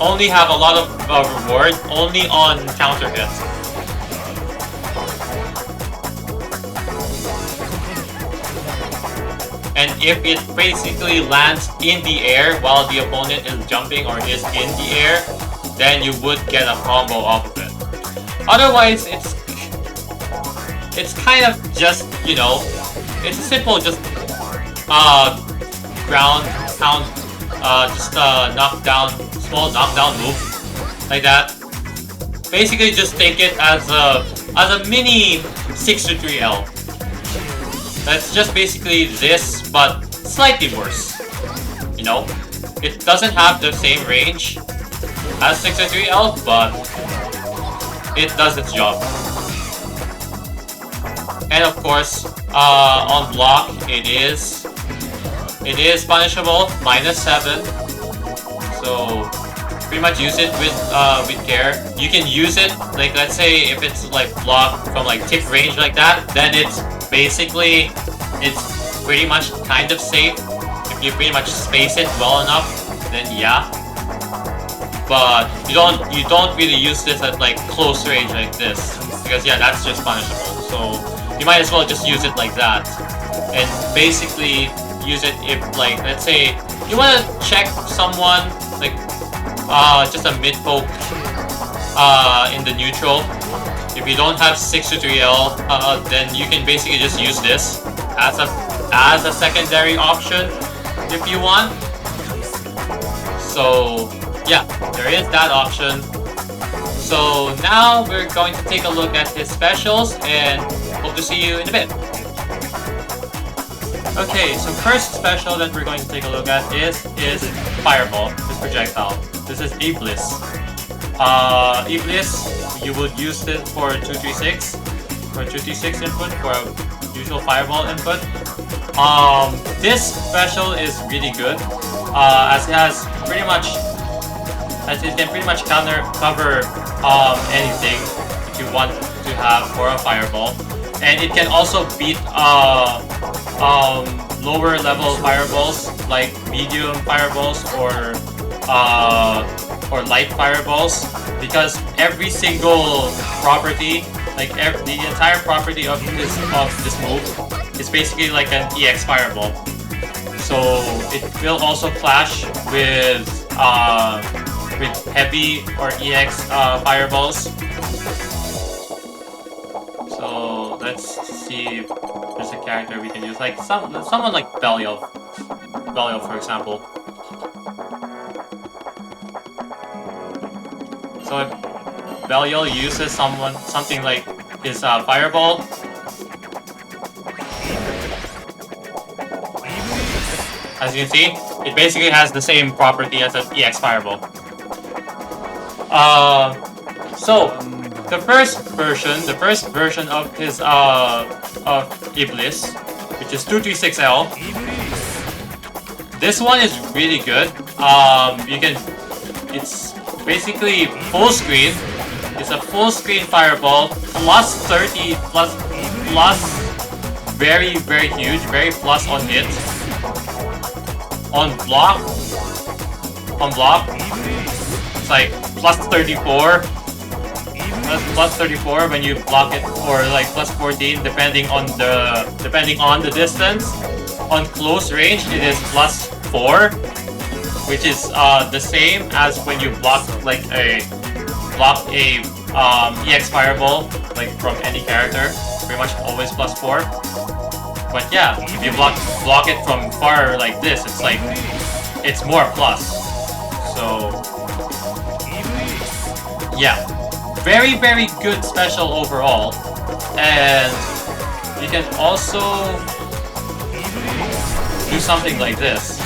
only have a lot of reward only on counter hits. And if it basically lands in the air while the opponent is jumping or is in the air, then you would get a combo off of it. Otherwise, it's kind of just, you know, it's a simple just ground pound, just knockdown, small knockdown move like that. Basically, just take it as a mini 6-3L. That's just basically this, but slightly worse. You know, it doesn't have the same range as 6-3L, but it does its job. And of course, on block, it is punishable, -7. So pretty much use it with care. You can use it, like let's say if it's like block from like tip range like that, then it's basically pretty much kind of safe. If you pretty much space it well enough, then yeah. But you don't really use this at like close range like this, because yeah, that's just punishable. So you might as well just use it like that, and basically use it if like let's say you want to check someone like just a mid poke in the neutral. If you don't have 6-3L, then you can basically just use this as a secondary option if you want. So yeah, there is that option. So now we're going to take a look at his specials and hope to see you in a bit. Okay, so first special that we're going to take a look at is Fireball, this projectile. This is Iblis. Iblis, you would use it for 236 input for a usual Fireball input. This special is really good, as it has pretty much, as it can pretty much cover anything if you want to have for a Fireball, and it can also beat lower level fireballs like medium fireballs or light fireballs, because every single property, like the entire property of this move is basically like an EX fireball. So it will also clash with heavy or EX fireballs. So let's see if there's a character we can use, like someone like Belial, for example. So if Belial uses something like his Fireball, as you can see, it basically has the same property as an EX Fireball. So the first version of his of Iblis, which is 236L. This one is really good. It's basically full screen, is a full screen fireball plus 30 plus very huge, very plus on hit. On block, it's like plus 34. Plus 34 when you block it, or like plus 14 depending on the distance. On close range, it is plus 4, which is the same as when you block a EX fireball like from any character. Pretty much always plus 4. But yeah, if you block it from far like this, it's more plus. So yeah, very good special overall. And you can also do something like this.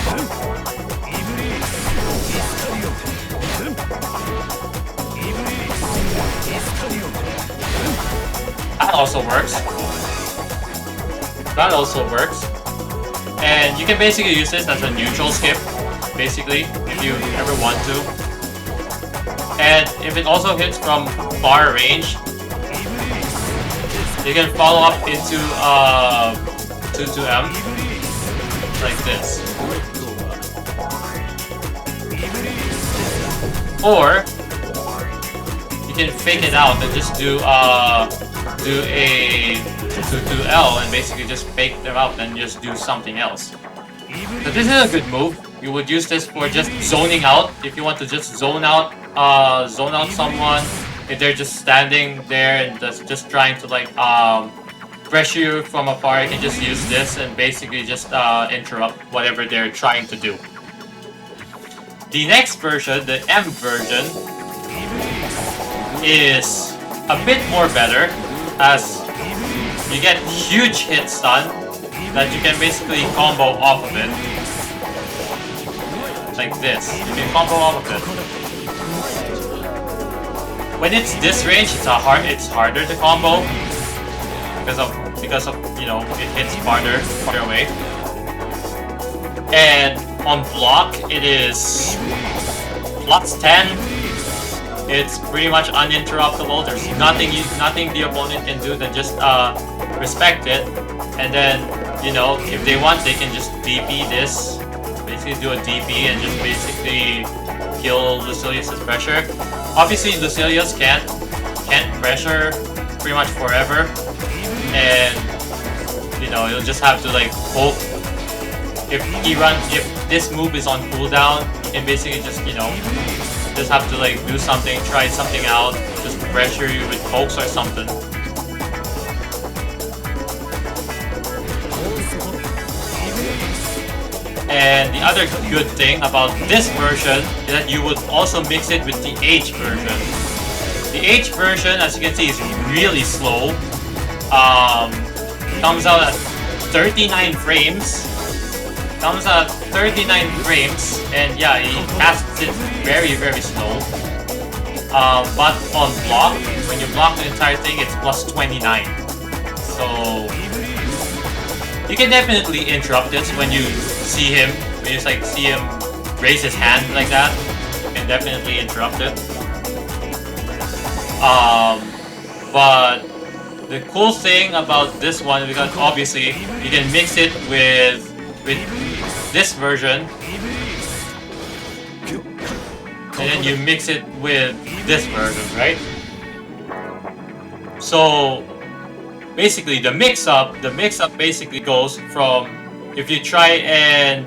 That also works. And you can basically use this as a neutral skip, basically, if you ever want to. And if it also hits from far range, you can follow up into 2M like this. Or you can fake it out and just do a 2L and basically just fake them out and just do something else. So this is a good move. You would use this for just zoning out. If you want to just zone out someone, if they're just standing there and just trying to like pressure you from afar, you can just use this and basically just interrupt whatever they're trying to do. The next version, the M version, is a bit more better, as you get huge hit stun that you can basically combo off of it. Like this. You can combo off of it. When it's this range, it's harder to combo because of you know, it hits farther away. And on block, it is plus 10. It's pretty much uninterruptible. There's nothing the opponent can do than just respect it. And then, you know, if they want, they can just DP this. Basically do a DP and just basically kill Lucilius' pressure. Obviously, Lucilius can't pressure pretty much forever. And, you know, you'll just have to like hope. If this move is on cooldown, you can basically just, you know, just have to like do something, try something out, just pressure you with pokes or something. And the other good thing about this version is that you would also mix it with the H version. The H version, as you can see, is really slow. Comes out at 39 frames. And yeah, he casts it very slow. But on block, when you block the entire thing, it's plus 29. So you can definitely interrupt this when you see him. When you like see him raise his hand like that, you can definitely interrupt it. But the cool thing about this one, because obviously you can mix it with this version, and then you mix it with this version, right? So basically the mix-up basically goes from, if you try and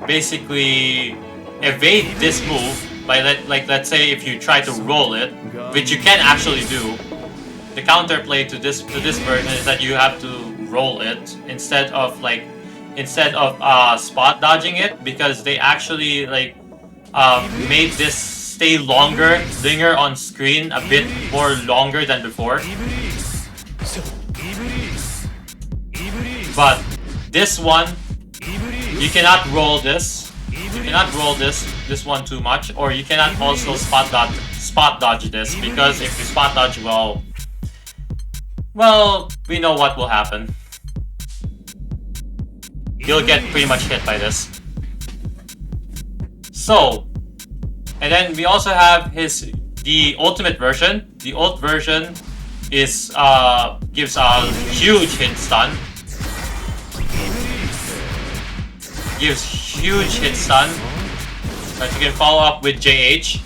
basically evade this move by let's say if you try to roll it, which you can actually do, the counterplay to this version is that you have to roll it instead of spot dodging it, because they actually like made this stay linger on screen a bit more longer than before. But this one, you cannot roll this. You cannot roll this one too much, or you cannot also spot dodge this, because if you spot dodge, well, we know what will happen. You'll get pretty much hit by this. So, and then we also have his the ultimate version. The ult version is gives a huge hit stun. Gives huge hit stun that you can follow up with JH.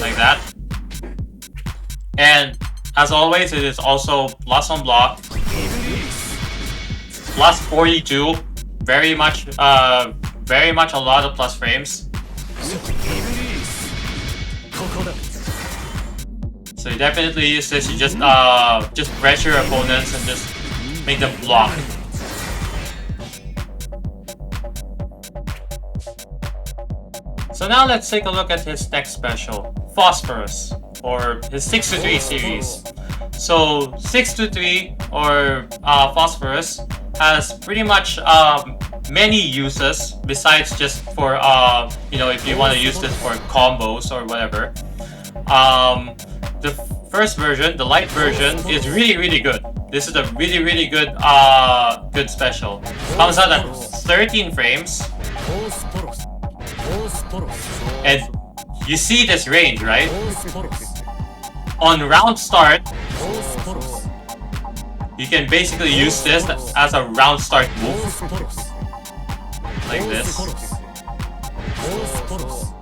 Like that. And as always, it is also plus on block, plus 42, very much a lot of plus frames. So you definitely use this. You just pressure opponents and just make them block. So now let's take a look at his next special, Phosphorus, or his 6-3 series. So 6-3 or Phosphorus has pretty much many uses besides just for you know, if you want to use this for combos or whatever. The first version, the light version, is really good. This is a really good good special. Comes out at 13 frames. And you see this range, right? On round start, you can basically use this as a round start move. Like this.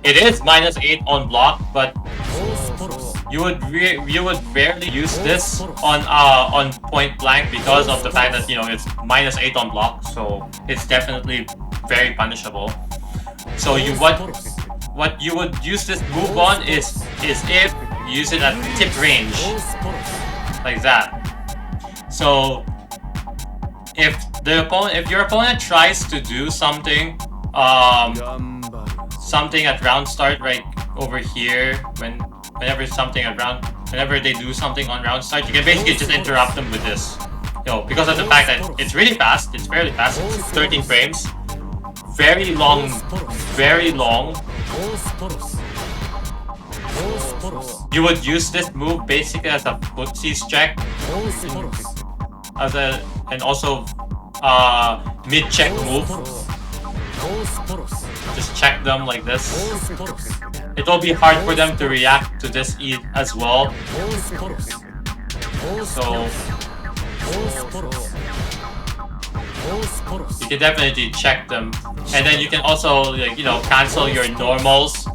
It is -8 on block, but you would rarely use this on point blank because of the fact that, you know, it's -8 on block, so it's definitely very punishable. So what you would use this move on is if you use it at tip range, like that. So if your opponent tries to do something something at round start, right over here, whenever they do something on round start, you can basically just interrupt them with this. You know, because of the fact that it's really fast, it's fairly fast, it's 13 frames. Very long. You would use this move basically as a footsies check, and also mid-check move. Just check them like this. It will be hard for them to react to this as well. So you can definitely check them, and then you can also, like, you know, cancel your normals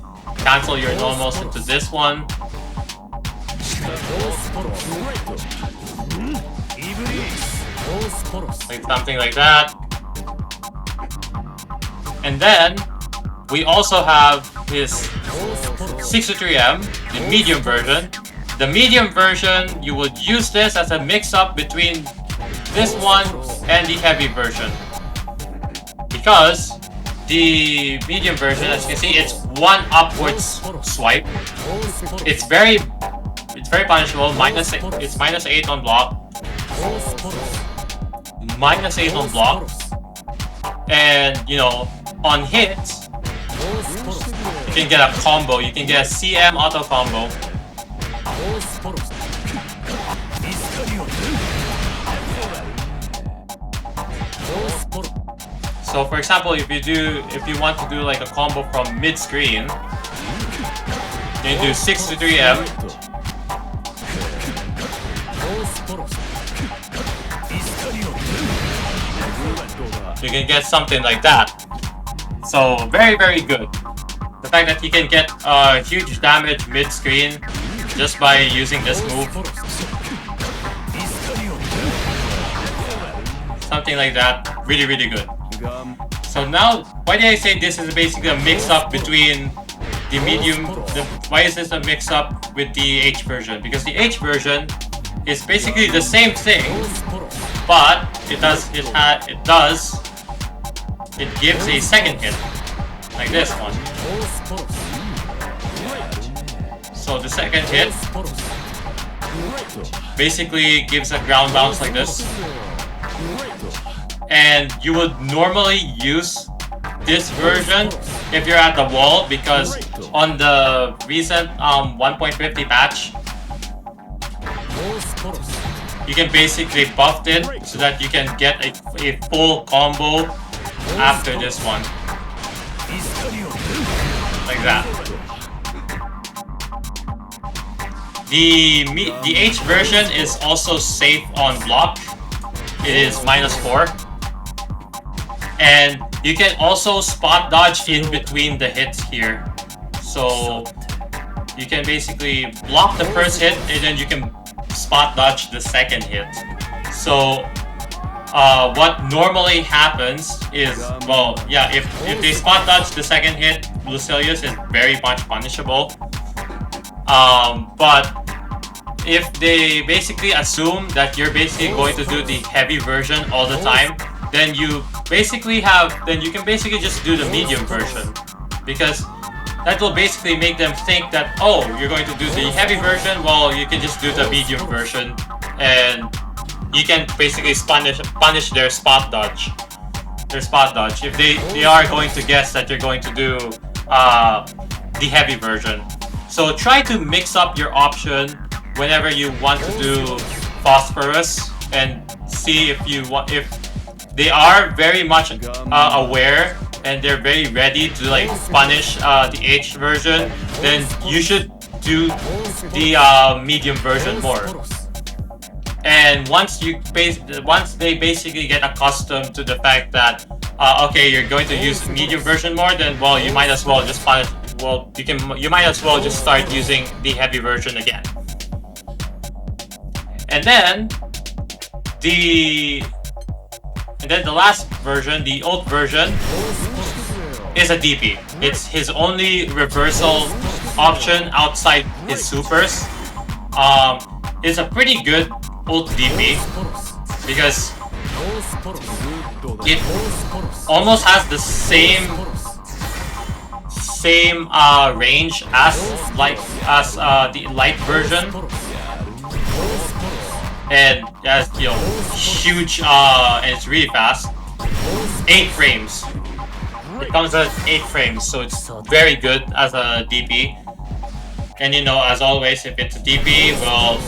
into this one. Like something like that. And then we also have his 6-3M, the medium version. The medium version, you would use this as a mix-up between this one and the heavy version, because the medium version, as you can see, it's one upwards swipe. It's very punishable. It's -8 on block. -8 on block, and you know, on hits, you can get a combo. You can get a CM auto combo. So for example, if you want to do like a combo from mid screen, you do 6-3M. You can get something like that. So very good. The fact that you can get huge damage mid screen just by using this move. Something like that. Really good. So now, why did I say this is basically a mix-up between the medium? Why is this a mix-up with the H version? Because the H version is basically the same thing, but it gives a second hit, like this one. So the second hit basically gives a ground bounce like this. And you would normally use this version if you're at the wall, because on the recent 1.50 patch, you can basically buff it so that you can get a full combo after this one. like that. The H version is also safe on block. It is -4. And you can also spot dodge in between the hits here. So you can basically block the first hit and then you can spot dodge the second hit. So what normally happens is, well, yeah, if they spot dodge the second hit, Lucilius is very much punishable. But if they basically assume that you're basically going to do the heavy version all the time, then you can basically just do the medium version, because that will basically make them think that, oh, you're going to do the heavy version, well, you can just do the medium version, and you can basically punish their spot dodge. If they are going to guess that you're going to do the heavy version. So try to mix up your option whenever you want to do phosphorus, and see if they are very much aware and they're very ready to like punish the H version, then you should do the medium version more. And once they basically get accustomed to the fact that okay, you're going to use medium version more, then well, you might as well just punish. Well, you might as well just start using the heavy version again. And then the last version, the ult version, is a DP. It's his only reversal option outside his supers. It's a pretty good ult DP because it almost has the same range as the light version, and it has, you know, huge and it's really fast. 8 frames. It comes at 8 frames, so it's very good as a DP. And you know, as always, if it's a DP, well,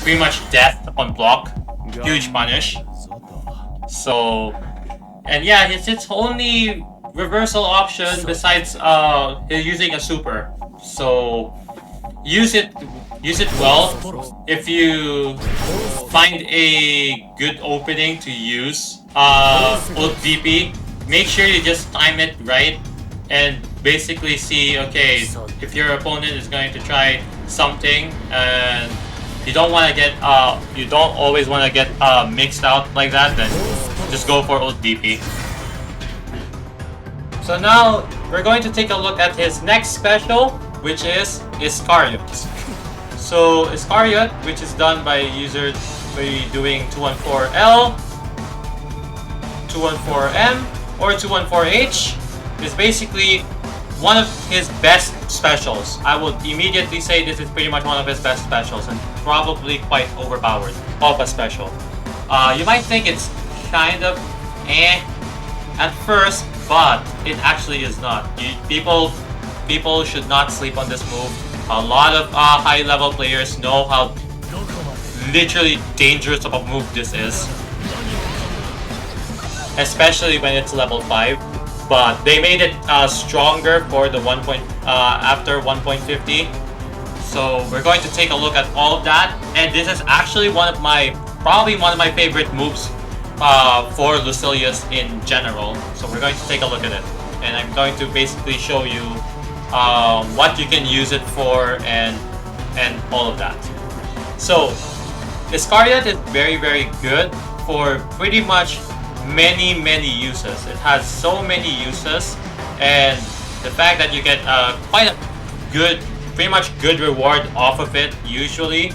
pretty much death upon block, huge punish. So, and yeah, it's its only reversal option besides using a super. So use it well. If you find a good opening to use ult DP, make sure you just time it right and basically see, okay, if your opponent is going to try something and you don't always want to get mixed out like that, then just go for ult DP. So now we're going to take a look at his next special, which is Iscariot. So Iscariot, which is done by user by doing 214L, 214M, or 214H, is basically one of his best specials. I would immediately say this is pretty much one of his best specials and probably quite overpowered of a special. You might think it's kind of at first, but it actually is not. People should not sleep on this move. A lot of high-level players know how literally dangerous of a move this is, especially when it's level 5. But they made it stronger for the after 1.50. So we're going to take a look at all of that, and this is actually probably one of my favorite moves for Lucilius in general. So we're going to take a look at it, and I'm going to basically show you what you can use it for and all of that. So Iscariot is very, very good for pretty much many uses. It has so many uses, and the fact that you get quite a good, pretty much good reward off of it usually,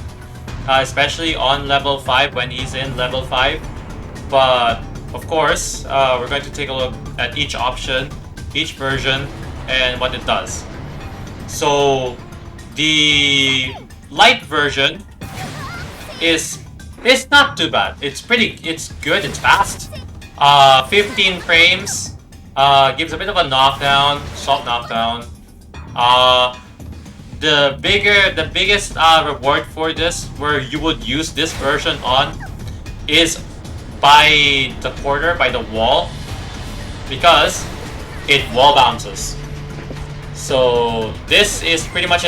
especially on level 5 when he's in level 5. But of course, we're going to take a look at each option, each version, and what it does. So the light version is not too bad. It's good, it's fast. 15 frames, gives a bit of a knockdown, soft knockdown. The biggest reward for this, where you would use this version on, is by the corner, by the wall, because it wall bounces. So this is pretty much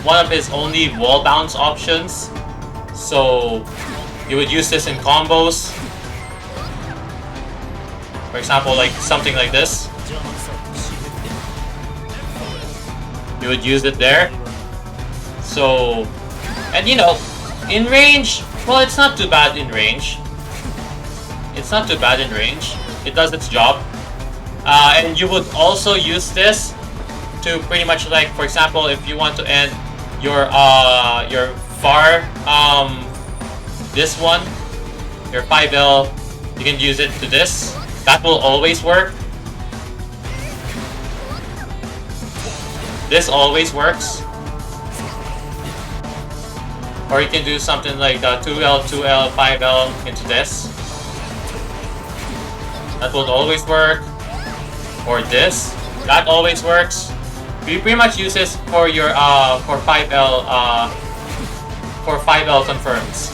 one of his only wall bounce options. So you would use this in combos. For example, like something like this. You would use it there. So, and you know, in range, well, it's not too bad in range. It's not too bad in range. It does its job. And you would also use this to pretty much, like, for example, if you want to end your far, this one, your 5L, you can use it to this. That will always work. This always works. Or you can do something like 2L, 2L, 5L into this. That will always work. Or this. That always works. We pretty much use this for your for 5L confirms.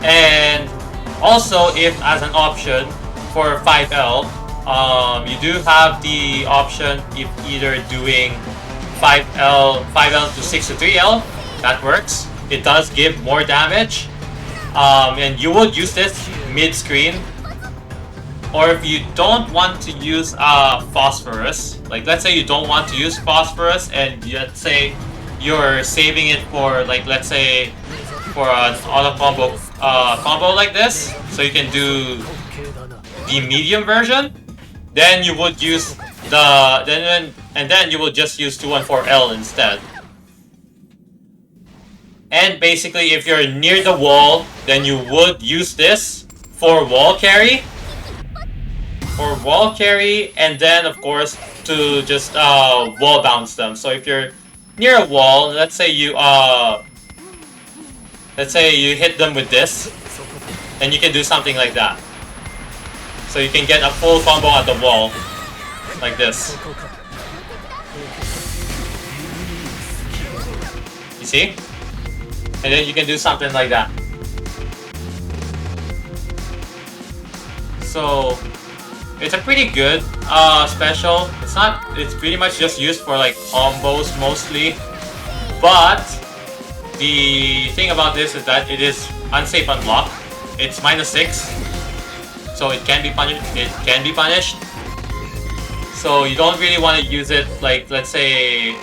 And also, if as an option for 5L, you do have the option if either doing 5L to 6 to 3L, that works. It does give more damage. And you would use this mid-screen. Or if you don't want to use phosphorus, like let's say you don't want to use phosphorus and let's say you're saving it for, like, let's say for an auto combo like this, so you can do the medium version, then you would use then you would just use 214L instead. And basically, if you're near the wall, then you would use this for wall carry. And then of course to just wall bounce them. So if you're near a wall, let's say you hit them with this, and you can do something like that. So you can get a full combo at the wall, like this. You see? And then you can do something like that. So it's a pretty good special. It's pretty much just used for like combos mostly. But the thing about this is that it is unsafe unblock. It's -6. So it can be punished. So you don't really want to use it, like, let's say,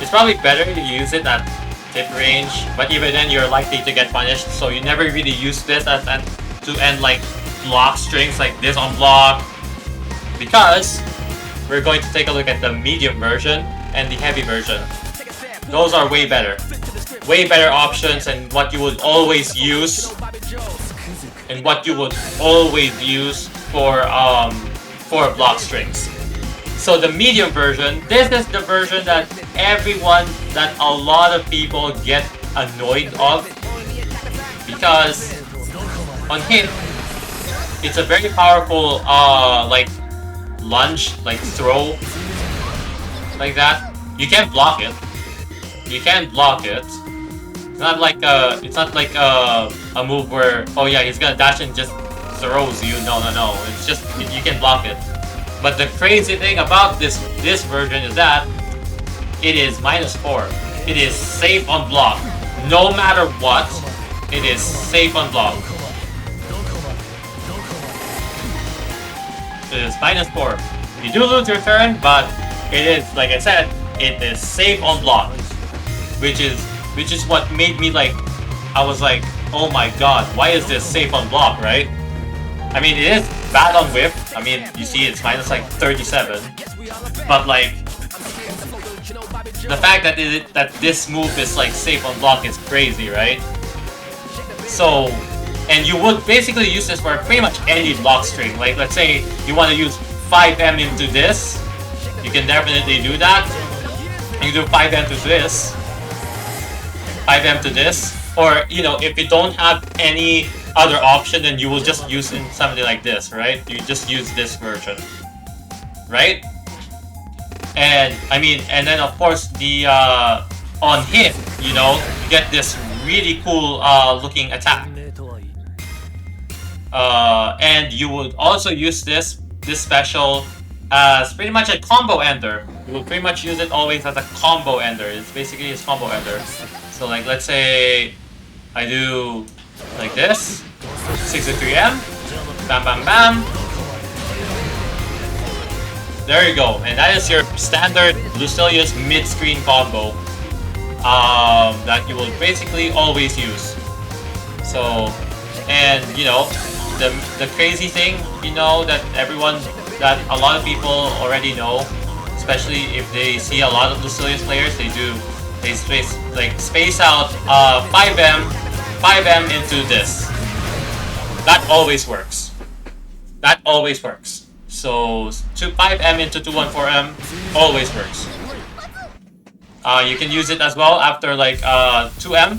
it's probably better to use it at tip range, but even then you're likely to get punished. So you never really use this to end like block strings like this on block, because we're going to take a look at the medium version and the heavy version. Those are way better options, and what you would always use for block strings. So the medium version, this is the version that a lot of people get annoyed of, because on hit, it's a very powerful like lunge, like throw, like that. You can't block it. It's not like a move where, oh yeah, he's gonna dash and just throws you. No. It's just you can block it. But the crazy thing about this version is that it is -4. It is safe on block. No matter what, it is safe on block. It is -4. You do lose your turn, but it is, like I said, it is safe on block. Which is what made me like, I was like, oh my god, why is this safe on block, right? I mean, it is bad on whip. I mean, you see it's -37. But like, the fact that this move is like safe on block is crazy, right? So, and you would basically use this for pretty much any block string. Like, let's say you want to use 5M into this, you can definitely do that. You can do 5M to this, 5M to this, or, you know, if you don't have any other option, then you will just use something like this, right? You just use this version, right? And I mean, and then of course the on hit, you know, you get this really cool looking attack. And you would also use this this special as pretty much a combo ender. You will pretty much use it always as a combo ender. It's basically a combo ender. So like let's say I do like this, 63M, bam bam bam. There you go, and that is your standard Lucilius mid-screen combo that you will basically always use. So, and you know, the crazy thing, you know, that a lot of people already know, especially if they see a lot of Lucilius players, they space out 5M into this. That always works. That always works. So 5M into 214M always works. You can use it as well after like 2M.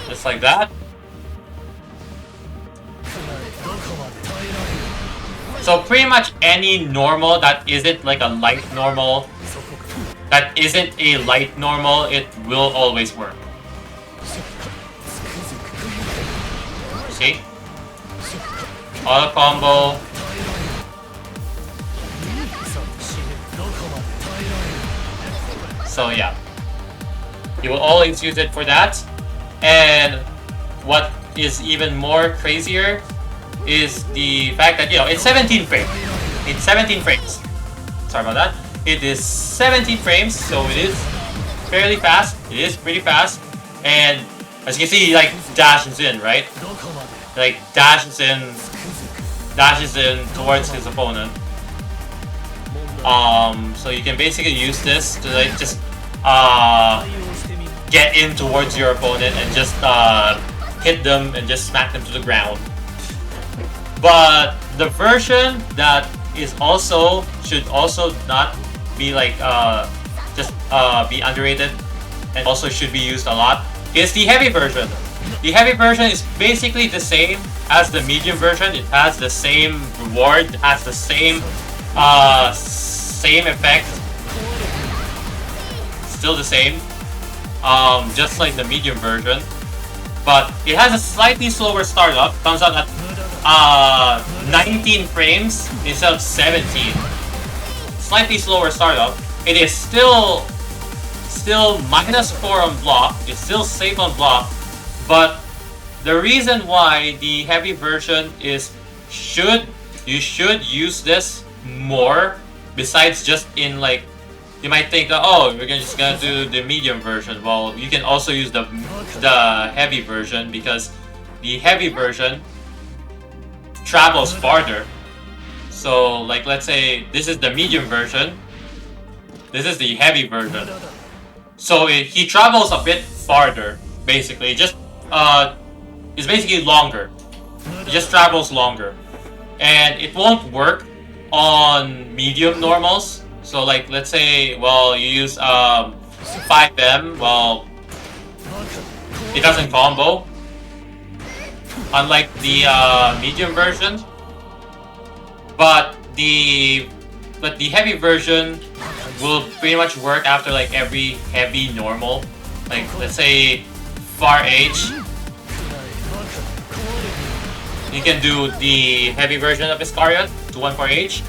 Just like that. So pretty much any normal that isn't like a light normal, it will always work. See? Auto combo. So yeah, you will always use it for that. And what is even more crazier is the fact that, you know, it's 17 frames. It's 17 frames. Sorry about that. It is 17 frames, so it is fairly fast. It is pretty fast. And as you can see, he like dashes in, right? Like dashes in towards his opponent. So you can basically use this to like just get in towards your opponent and just hit them and just smack them to the ground. But the version that is also should also not be like be underrated and also should be used a lot is the heavy version. The heavy version is basically the same as the medium version. It has the same reward, it has the same effect. Still the same. Just like the medium version. But it has a slightly slower startup. Comes out at 19 frames instead of 17. Slightly slower startup. It is still -4 on block. It's still safe on block. But the reason why the heavy version is you should use this more, besides just in like, you might think that, oh, we're just gonna do the medium version. Well, you can also use the heavy version, because the heavy version travels farther. So like, let's say this is the medium version, this is the heavy version. So he travels a bit farther, basically. Just it's basically longer. It just travels longer, and it won't work on medium normals. So like, let's say, well, you use 5M, well, it doesn't combo, unlike the medium version. But the heavy version will pretty much work after like every heavy normal. Like, let's say far H, you can do the heavy version of Iscariot, 214H.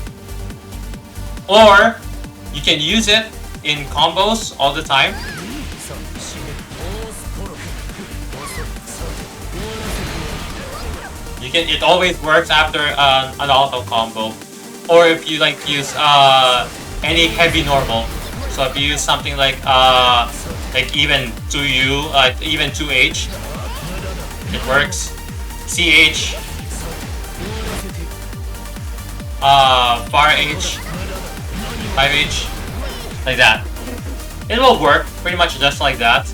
Or you can use it in combos all the time. It always works after an auto combo. Or if you like use any heavy normal. So if you use something like even 2U, even 2H, it works. CH, far H, 5H, like that. It will work pretty much just like that.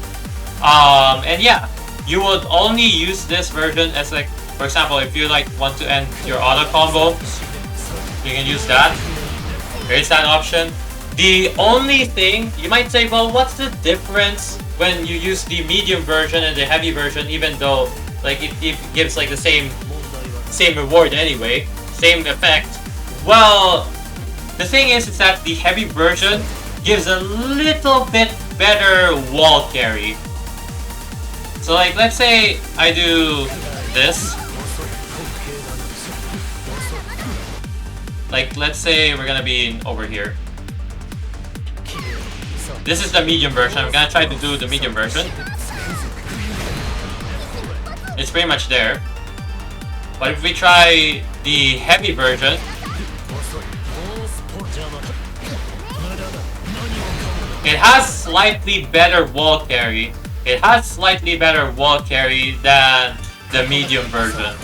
And yeah, you would only use this version as like, for example, if you like want to end your auto combo, you can use that. There is that option. The only thing you might say, well, what's the difference when you use the medium version and the heavy version, even though like it gives like the same reward anyway, same effect? Well, the thing is that the heavy version gives a little bit better wall carry. So like, let's say I do this. Like, let's say we're gonna be over here. This is the medium version. I'm gonna try to do the medium version. It's pretty much there. But if we try the heavy version, it has slightly better wall carry. It has slightly better wall carry than the medium version.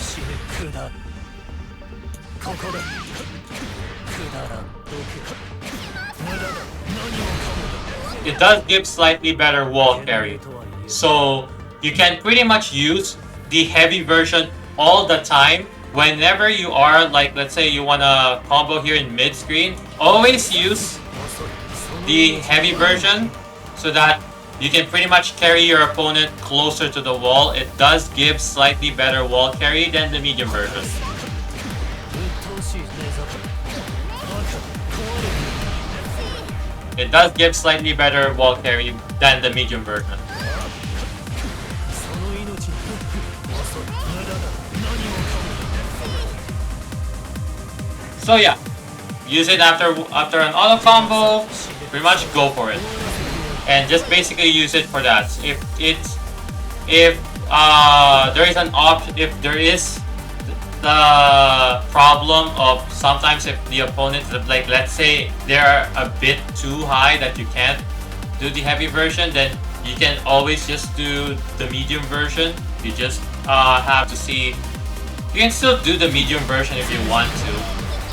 It does give slightly better wall carry. So you can pretty much use the heavy version all the time. Whenever you are, like, let's say you wanna combo here in mid screen, always use the heavy version so that you can pretty much carry your opponent closer to the wall. It does give slightly better wall carry than the medium version. It does give slightly better wall carry than the medium version. So yeah, use it after an auto combo. Pretty much go for it, and just basically use it for that. If there is an option, if there is the problem of sometimes if the opponent, like let's say they're a bit too high that you can't do the heavy version, then you can always just do the medium version. You just have to see. You can still do the medium version if you want to.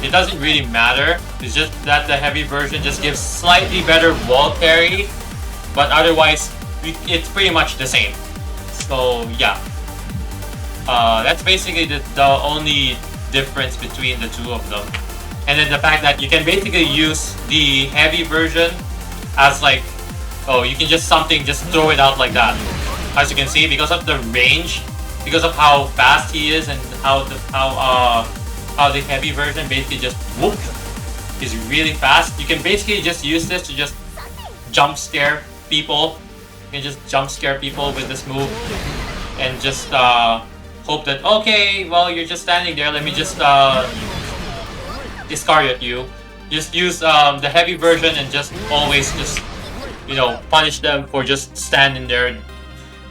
It doesn't really matter. It's just that the heavy version just gives slightly better wall carry, but otherwise it's pretty much the same. So yeah, that's basically the only difference between the two of them. And then the fact that you can basically use the heavy version as like, oh, you can just throw it out like that. As you can see, because of the range, because of how fast he is, and how the heavy version basically just whoop is really fast. You can basically just use this to just jump scare people. You can just jump scare people with this move, and just hope that, okay, well, you're just standing there, let me just discard you. Just use the heavy version and just always just, you know, punish them for just standing there,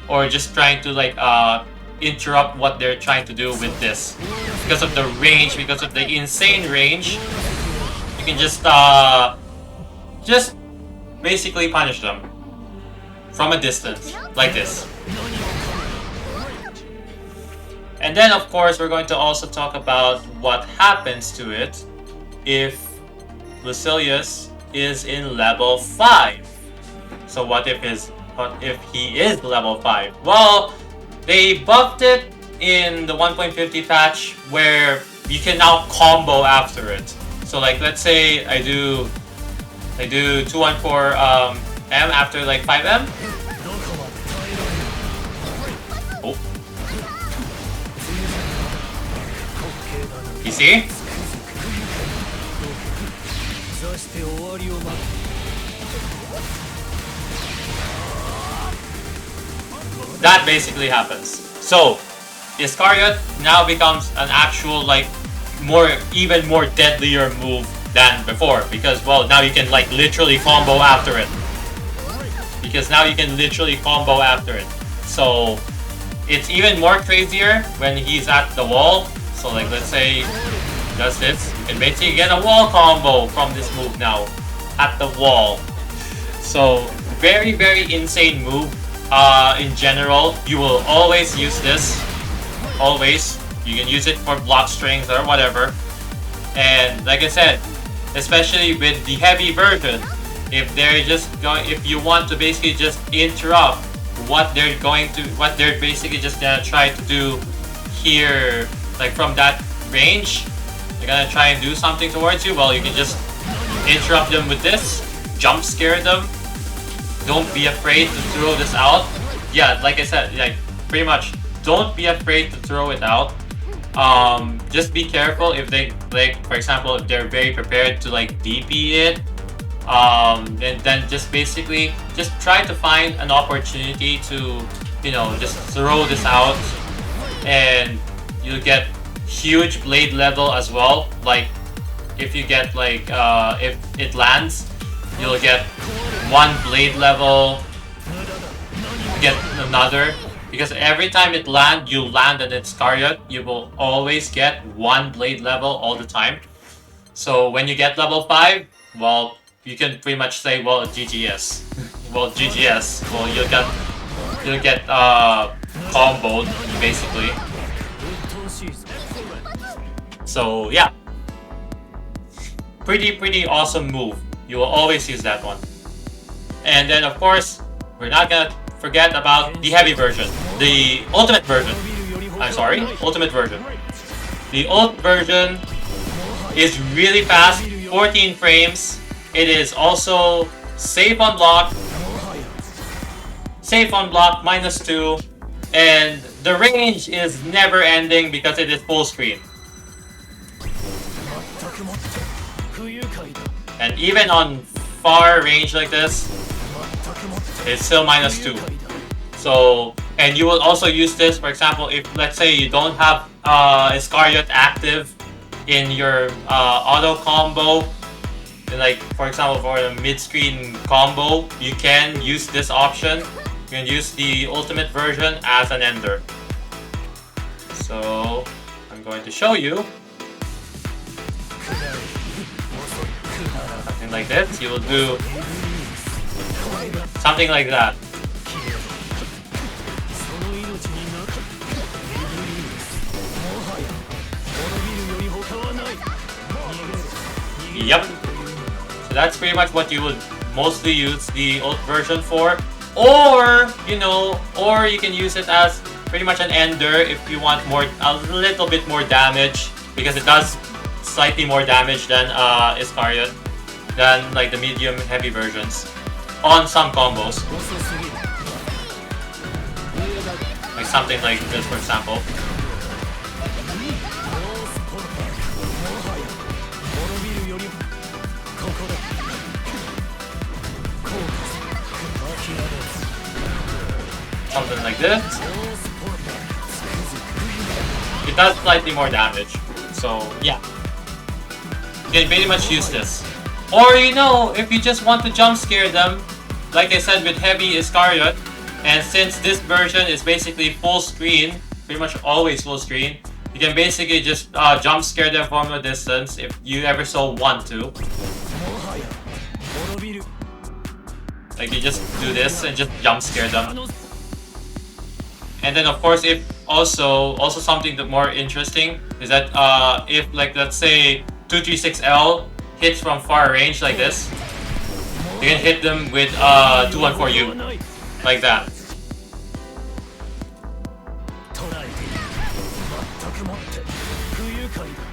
or just trying to like interrupt what they're trying to do with this. Because of the range, because of the insane range, you can just basically punish them from a distance, like this. And then of course we're going to also talk about what happens to it if Lucilius is in level 5. So what if he is level 5? Well, they buffed it in the 1.50 patch where you can now combo after it. So like let's say I do 214 M after like 5M. Oh. You see? That basically happens. So Iscariot now becomes an actual like even more deadlier move than before, because well, now you can like literally combo after it. So it's even more crazier when he's at the wall. So like let's say he does this, you can basically get a wall combo from this move now at the wall. So very, very insane move. In general, you will always use this. Always. You can use it for block strings or whatever. And like I said, especially with the heavy version, if you want to basically just interrupt what they're basically just gonna try to do here, like from that range, they're gonna try and do something towards you, well, you can just interrupt them with this, jump scare them. Don't be afraid to throw this out. Yeah, like I said, like pretty much don't be afraid to throw it out. Just be careful if they, like, for example, if they're very prepared to like DP it, and then just basically just try to find an opportunity to, you know, just throw this out and you'll get huge blade level as well. Like if you get like if it lands, you'll get one blade level, you get another, because every time it lands, you land an Iscariot, you will always get one blade level all the time. So when you get level 5, well, you can pretty much say, well, GGS. Well, GGS. Well, you'll get comboed basically. So yeah, pretty awesome move. You will always use that one. And then of course, we're not gonna forget about the heavy version, the ultimate version. I'm sorry, ultimate version. The ult version is really fast, 14 frames. It is also safe on block, -2, and the range is never ending because it is full screen. And even on far range like this, it's still -2. So, and you will also use this, for example, if let's say you don't have Iscariot active in your auto combo, like for example for the mid-screen combo, you can use this option. You can use the ultimate version as an ender. So I'm going to show you. Something like this. You will do something like that. Yep. So that's pretty much what you would mostly use the ult version for. Or, you know, or you can use it as pretty much an ender if you want a little bit more damage, because it does slightly more damage than Iscariot, than like the medium heavy versions on some combos. Like something like this, for example. Something like this. It does slightly more damage. So yeah, you can pretty much use this. Or you know, if you just want to jump scare them, like I said with heavy Iscariot, and since this version is basically full screen, pretty much always full screen, you can basically just jump scare them from a distance if you ever so want to. Like you just do this and just jump scare them. And then of course, if also something that more interesting is that if like let's say 236L hits from far range like this, you can hit them with 214U like that.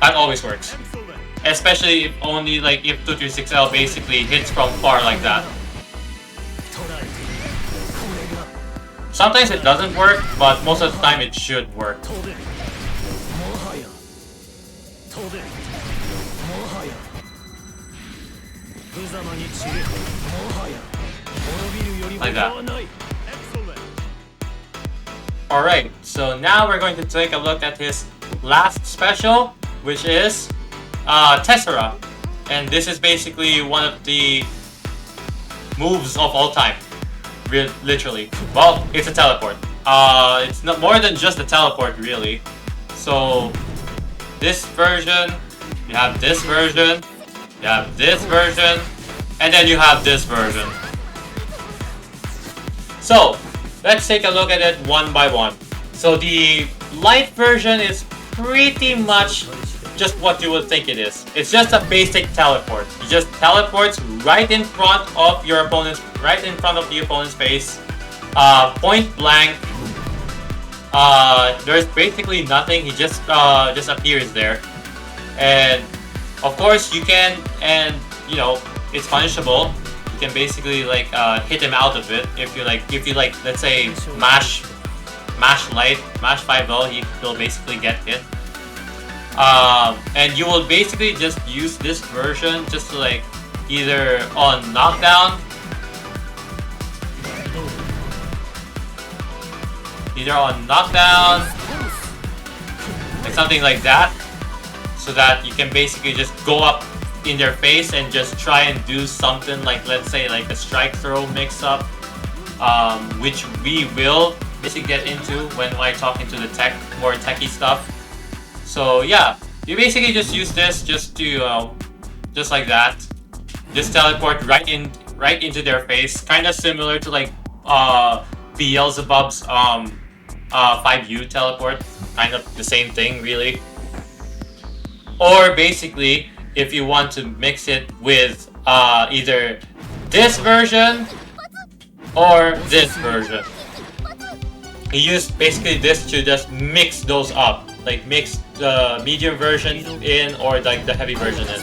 That always works, especially if only like if 236L basically hits from far like that. Sometimes it doesn't work, but most of the time it should work. Like that. Alright, so now we're going to take a look at his last special, which is Tessera. And this is basically one of the moves of all time. Literally. Well, it's a teleport. It's not more than just a teleport, really. So, this version, you have this version, you have this version, and then you have this version. So, let's take a look at it one by one. So, the light version is pretty much just what you would think it is. It's just a basic teleport. It just teleports right in front of your opponent's, right in front of the opponent's face, point blank. There's basically nothing. He just appears there, and of course you can, and you know it's punishable. You can basically like hit him out of it if you like. Let's say mash light, mash 5L, he will basically get hit. And you will basically just use this version just to like either on knockdown, like something like that, so that you can basically just go up in their face and just try and do something like, let's say, like a strike throw mix-up, which we will basically get into when we're talking to the more techie stuff. So yeah, you basically just use this just to, just like that, just teleport right into their face, kind of similar to like Beelzebub's 5U teleport, kind of the same thing really. Or basically, if you want to mix it with either this version or this version, you use basically this to just mix those up, like mix the medium version in or like the heavy version in.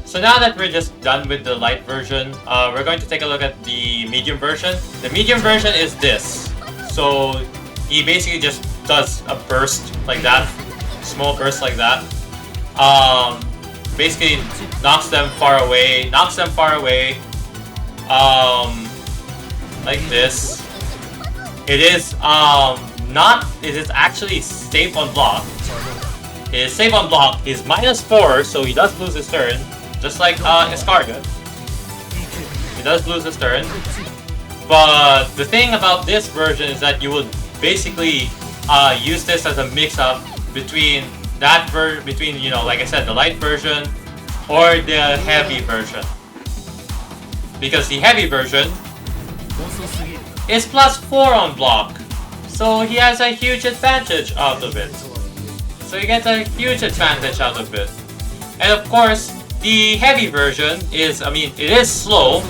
So now that we're just done with the light version, we're going to take a look at the medium version. The medium version is this. So he basically just does a burst like that, small burst like that. Basically knocks them far away, like this. It is it is actually safe on block. It is safe on block. He's -4, so he does lose his turn. Just like Escargot. He does lose his turn. But the thing about this version is that you would basically use this as a mix-up between you know, like I said, the light version or the heavy version. Because the heavy version is +4 on block. So he has a huge advantage out of it. So he gets a huge advantage out of it. And of course, the heavy version is, I mean, it is slow.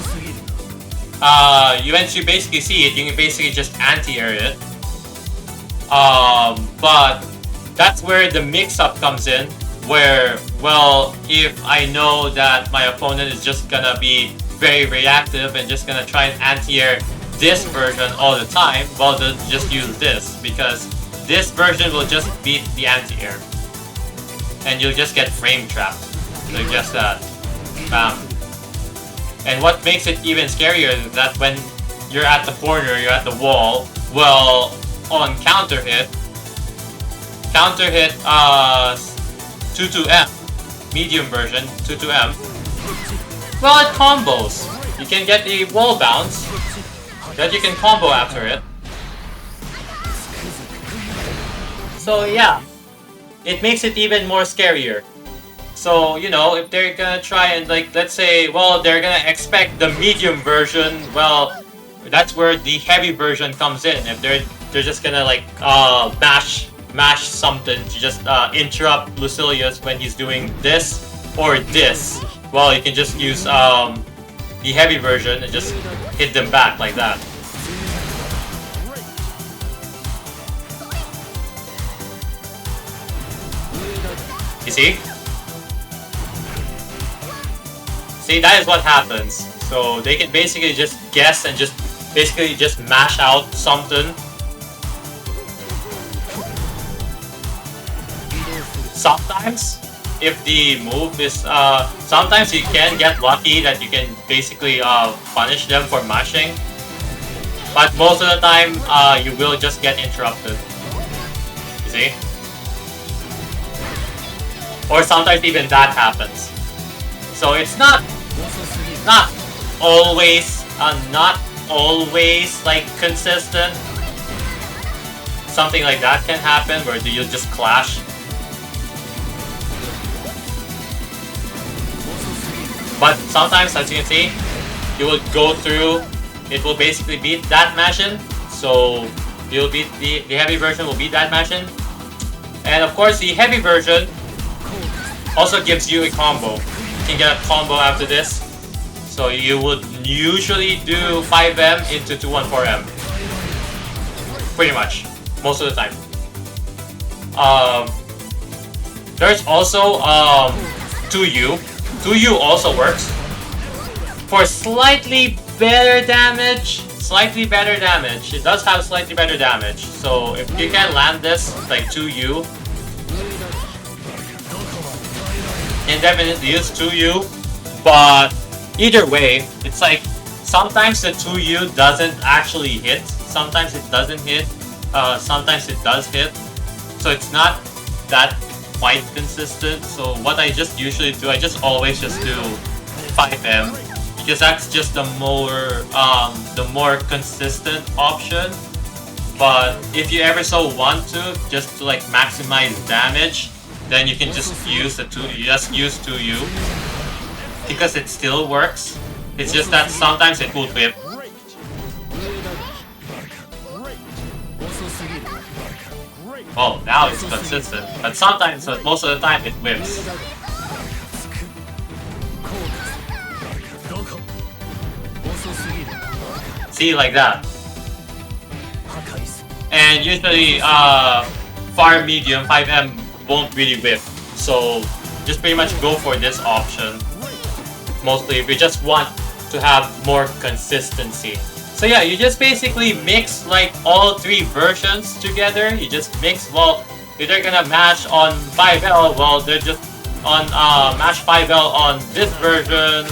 Once you basically see it, you can basically just anti-air it. But that's where the mix-up comes in, where, well, if I know that my opponent is just gonna be very reactive and just gonna try and anti-air this version all the time, well, then just use this, because this version will just beat the anti-air. And you'll just get frame trapped. So just that. Bam. And what makes it even scarier is that when you're at the corner, you're at the wall, well, on counter hit 2-2M, medium version, 2-2M, well, it combos. You can get a wall bounce that you can combo after it. So yeah, it makes it even more scarier. So, you know, if they're gonna try and, like, let's say, well, they're gonna expect the medium version, well, that's where the heavy version comes in. If they're just gonna, like, mash something to just interrupt Lucilius when he's doing this or this, well, you can just use the heavy version and just hit them back like that. You see? See, that is what happens. So they can basically just guess and just basically just mash out something. Sometimes, if the move is, sometimes you can get lucky that you can basically punish them for mashing. But most of the time, you will just get interrupted. You see? Or sometimes even that happens. So it's not always like consistent. Something like that can happen where you just clash. But sometimes, as you can see, you will go through, it will basically beat that mashing. So you'll beat the heavy version will beat that mashing. And of course the heavy version also gives you a combo. You can get a combo after this. So you would usually do 5M into 214M. Pretty much. Most of the time. There's also 2U. 2U also works for slightly better damage. It does have slightly better damage. So if you can land this like 2U, you can definitely use 2U. But either way, it's like sometimes the 2U doesn't actually hit. Sometimes it doesn't hit. Sometimes it does hit. so it's not that quite consistent. So what I just usually do, I just always just do 5M because that's just the more consistent option. But if you ever so want to, just to like maximize damage, then you can just use the 2U, just use 2U because it still works. It's just that sometimes it will whip. Well, now it's consistent, but sometimes, most of the time, it whips. See, like that. And usually, far medium 5M won't really whip, so just pretty much go for this option. Mostly if you just want to have more consistency. So yeah, you just basically mix like all 3 versions together. You just mix, well, if they're gonna match on 5L, well, they're just on match 5L on this version,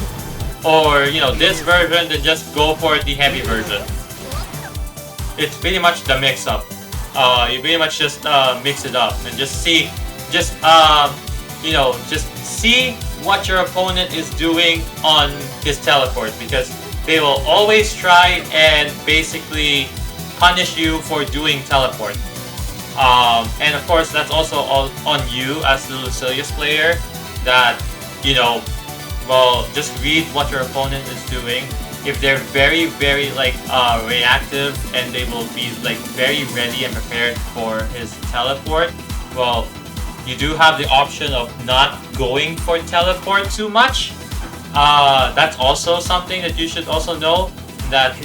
or you know, this version, then just go for the heavy version. It's pretty much the mix-up. You pretty much just mix it up and just see, just you know, just see what your opponent is doing on his teleport, because they will always try and basically punish you for doing teleport. And of course, that's also all on you as the Lucilius player, that, you know, well, just read what your opponent is doing. If they're very, very like reactive and they will be like very ready and prepared for his teleport, well, you do have the option of not going for teleport too much. That's also something that you should also know, that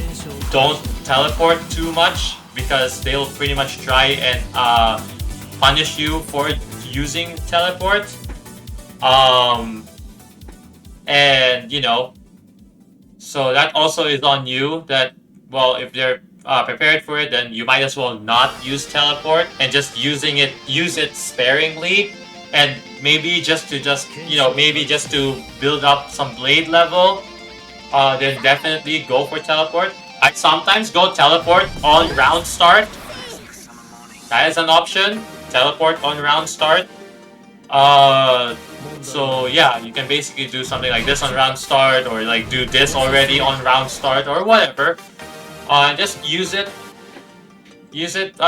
don't teleport too much, because they'll pretty much try and punish you for using teleport. And you know, so that also is on you, that, well, if they're prepared for it, then you might as well not use teleport and just use it sparingly, and maybe just to build up some blade level, then definitely go for teleport. I sometimes go teleport on round start. That is an option. Teleport on round start. So yeah, you can basically do something like this on round start, or like do this already on round start, or whatever. And just use it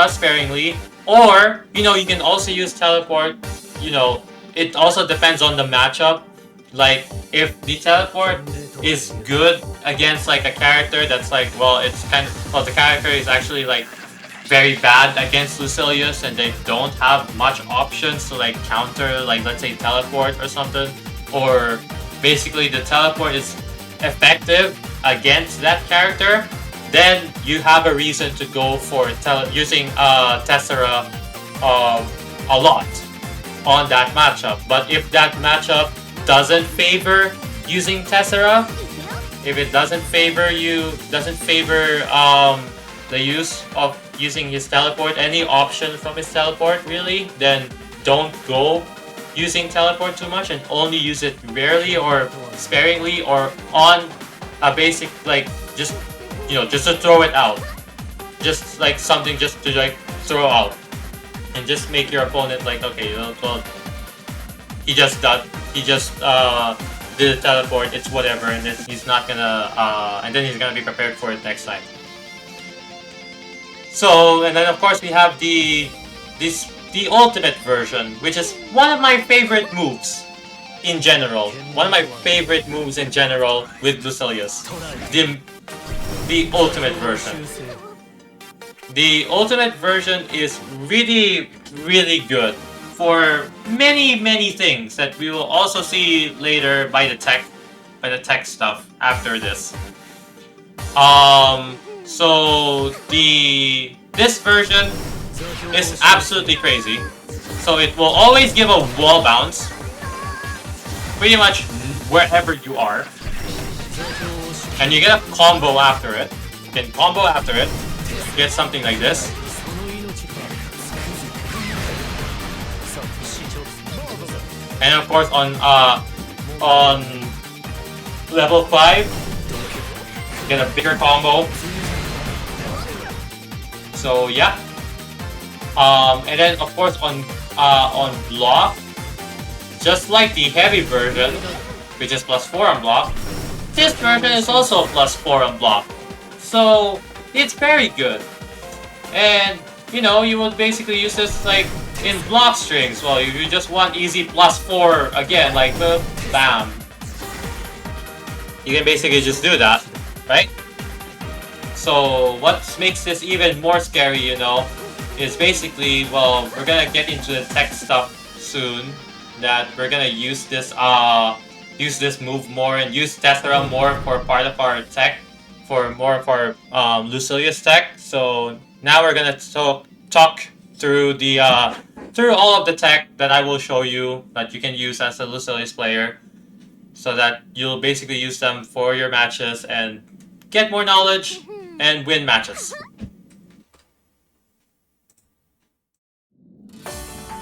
sparingly. Or, you know, you can also use teleport. You know, it also depends on the matchup. Like, if the teleport is good against like a character that's like, well, it's kind of, well, the character is actually like very bad against Lucilius, and they don't have much options to like counter, like, let's say teleport or something, or basically the teleport is effective against that character, then you have a reason to go for using Tessera a lot on that matchup. But if that matchup doesn't favor using Tessera, if it doesn't favor the use of using his teleport, any option from his teleport really, then don't go using teleport too much, and only use it rarely or sparingly, or on a basic, like, just, you know, just to throw it out, just like something just to like throw out, and just make your opponent like, okay, well, he just did a teleport, it's whatever, and then he's not gonna and then he's gonna be prepared for it next time. So, and then of course we have the ultimate version, which is one of my favorite moves in general. One of my favorite moves in general with Lucilius. The ultimate version. The ultimate version is really, really good for many, many things that we will also see later by the tech stuff after this. So this version is absolutely crazy. So it will always give a wall bounce, pretty much wherever you are, and you get a combo after it. You can combo after it, get something like this. And of course on level 5, get a bigger combo. So yeah, And then of course on block, just like the heavy version, which is +4 on block, this version is also +4 on block. So it's very good. And you know, you would basically use this like in block strings. Well, if you just want easy +4 again, like bam. You can basically just do that, right? So what makes this even more scary, you know, is basically, well, we're gonna get into the tech stuff soon, that we're gonna use this move more and use Tessera more for part of our tech, for more of our Lucilius tech. So now we're gonna talk through the through all of the tech that I will show you that you can use as a Lucilius player, so that you'll basically use them for your matches and get more knowledge and win matches.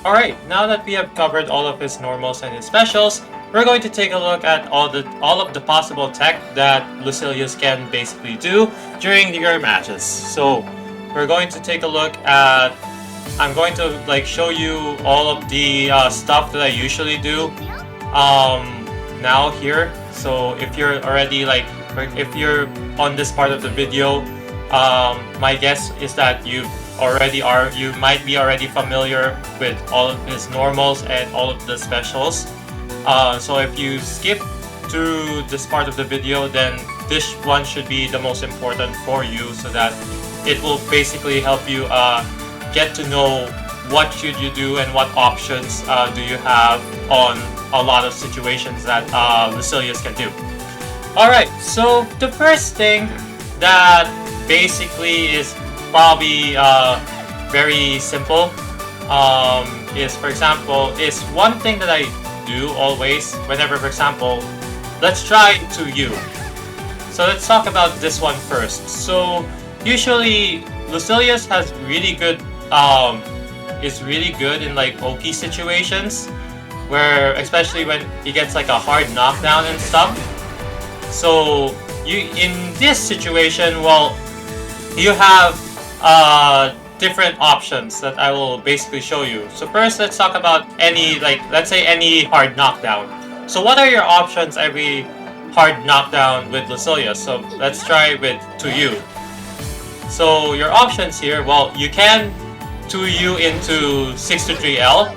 Alright, now that we have covered all of his normals and his specials, we're going to take a look at all of the possible tech that Lucilius can basically do during your matches. So we're going to take a look at, I'm going to like show you all of the stuff that I usually do now here. So if you're already like, if you're on this part of the video, my guess is that you might be already familiar with all of his normals and all of the specials. So if you skip through this part of the video, then this one should be the most important for you, so that it will basically help you get to know what should you do and what options do you have on a lot of situations that Lucilius can do. Alright, so the first thing that basically is probably very simple is, for example, is one thing that I do always whenever, for example, let's try 2U. So let's talk about this one first. So usually Lucilius has really good is really good in like OP situations, where especially when he gets like a hard knockdown and stuff. So in this situation, well, you have different options that I will basically show you. So first, let's talk about any, like, let's say any hard knockdown. So what are your options every hard knockdown with Lucilius? So let's try with 2U. So your options here, well, you can 2U into 623L,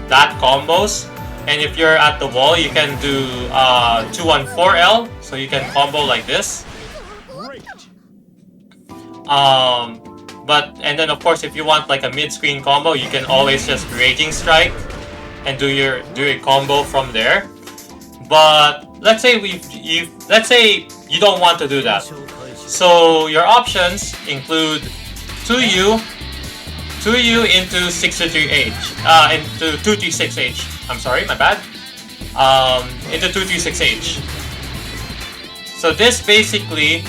that combos. And if you're at the wall, you can do 214L, so you can combo like this. And then of course, if you want like a mid-screen combo, you can always just Raging Strike and do a combo from there. But let's say let's say you don't want to do that. So your options include 2U into 623H, into 236H. I'm sorry, my bad. Into 236H. So this basically,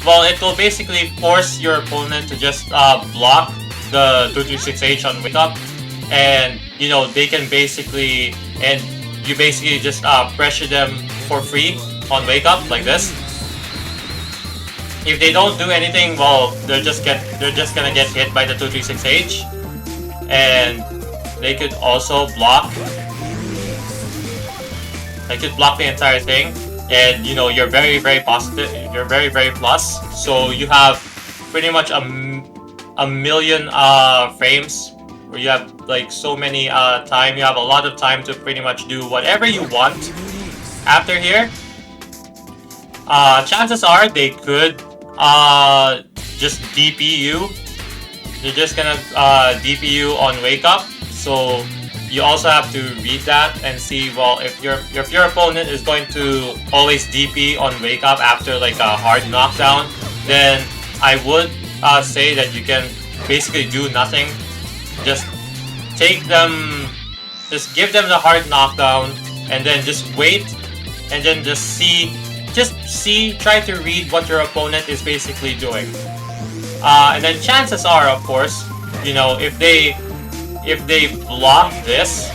well, it will basically force your opponent to just block the 236H on wake up, and you know they can basically, and you basically just pressure them for free on wake up like this. If they don't do anything, well, they're just gonna get hit by the 236H, and they could also block. They could block the entire thing. And you know, you're very positive, you're very plus, so you have pretty much a million frames, where you have like so many time, you have a lot of time to pretty much do whatever you want. After here, chances are they could just DP you. They're just gonna DP you on wake up, so you also have to read that and see, well, if your opponent is going to always DP on wake up after like a hard knockdown, then I would say that you can basically do nothing. Just take them, just give them the hard knockdown, and then just wait, and then just try to read what your opponent is basically doing. And then chances are, of course, you know, if they block this,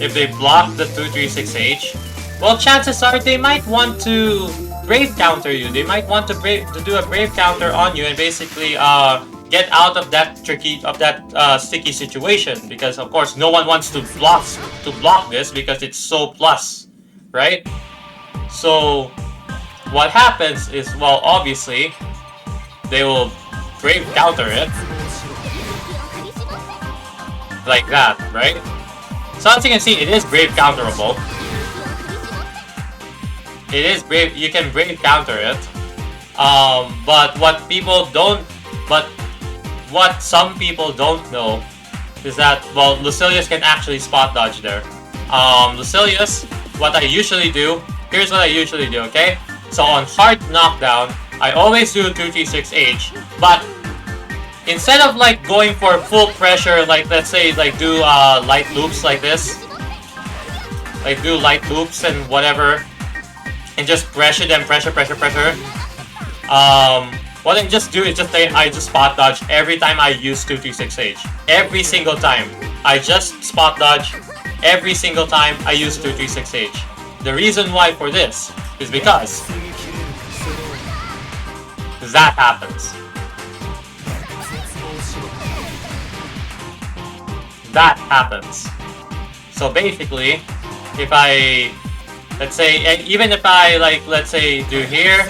if they block the 236H, well, chances are they might want to brave counter you. They might want to do a brave counter on you and basically get out of that sticky situation, because of course no one wants to block this because it's so plus, right? So what happens is, well, obviously they will brave counter it like that, right? So as you can see, it is brave counterable. It is brave. You can brave counter it. But what some people don't know is that, well, Lucilius can actually spot dodge there. Lucilius, what I usually do, here's what I usually do, okay? So on hard knockdown, I always do 236H, but instead of like going for full pressure, like let's say like do light loops like this, like do light loops and whatever, and just pressure them, pressure. What I just do is I just spot dodge every time I use 236H. Every single time. I just spot dodge every single time I use 236H. The reason why for this is because that happens. That happens. So basically, if I, let's say, even if I like, let's say, do here,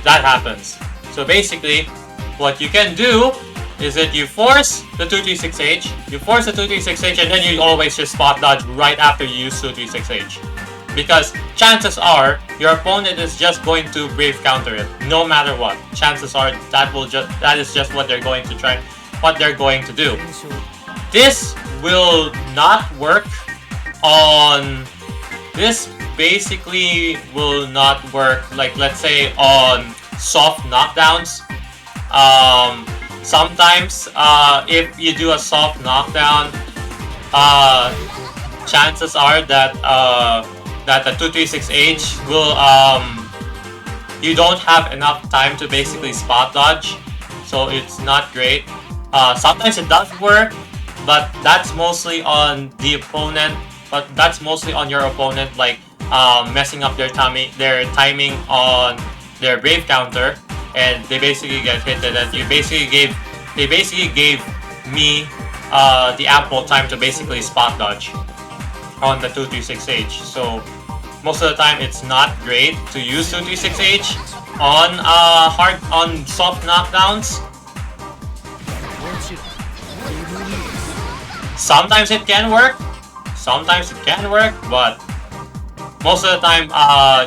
that happens. So basically, what you can do is that you force the 236H, and then you always just spot dodge right after you use 236H. Because chances are, your opponent is just going to brave counter it, no matter what. Chances are, that is just what they're going to try, what they're going to do. This will not work on, this basically will not work, like let's say on soft knockdowns. Sometimes if you do a soft knockdown, chances are that that the 236H will you don't have enough time to basically spot dodge, so it's not great. Sometimes it does work, but that's mostly on the opponent. But that's mostly on your opponent, like messing up their timing on their brave counter, and they basically get hit. And then they basically gave me the ample time to basically spot dodge on the 236H. So most of the time, it's not great to use 236H on soft knockdowns. Sometimes it can work. Sometimes it can work, but most of the time,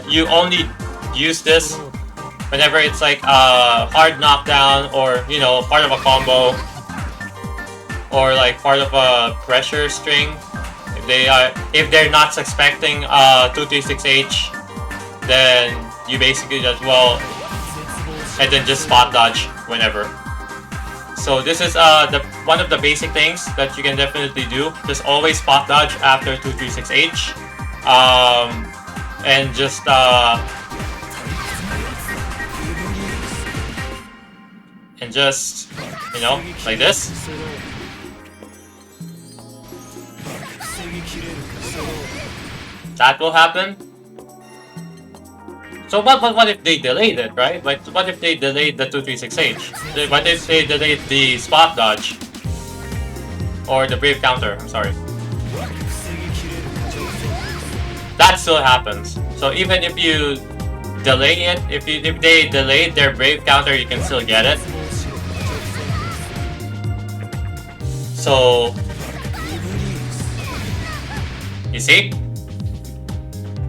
you only use this whenever it's like a hard knockdown, or you know, part of a combo, or like part of a pressure string. If they're not expecting 236H, then you basically just, well, and then just spot dodge whenever. So this is one of the basic things that you can definitely do. Just always spot dodge after 236H, and just you know, like this. That will happen. So what if they delayed it, right? Like, what if they delayed the 236H? What if they delayed the spot dodge? Or the brave counter, I'm sorry. That still happens. So even if you delay it, if they delayed their brave counter, you can still get it. So you see?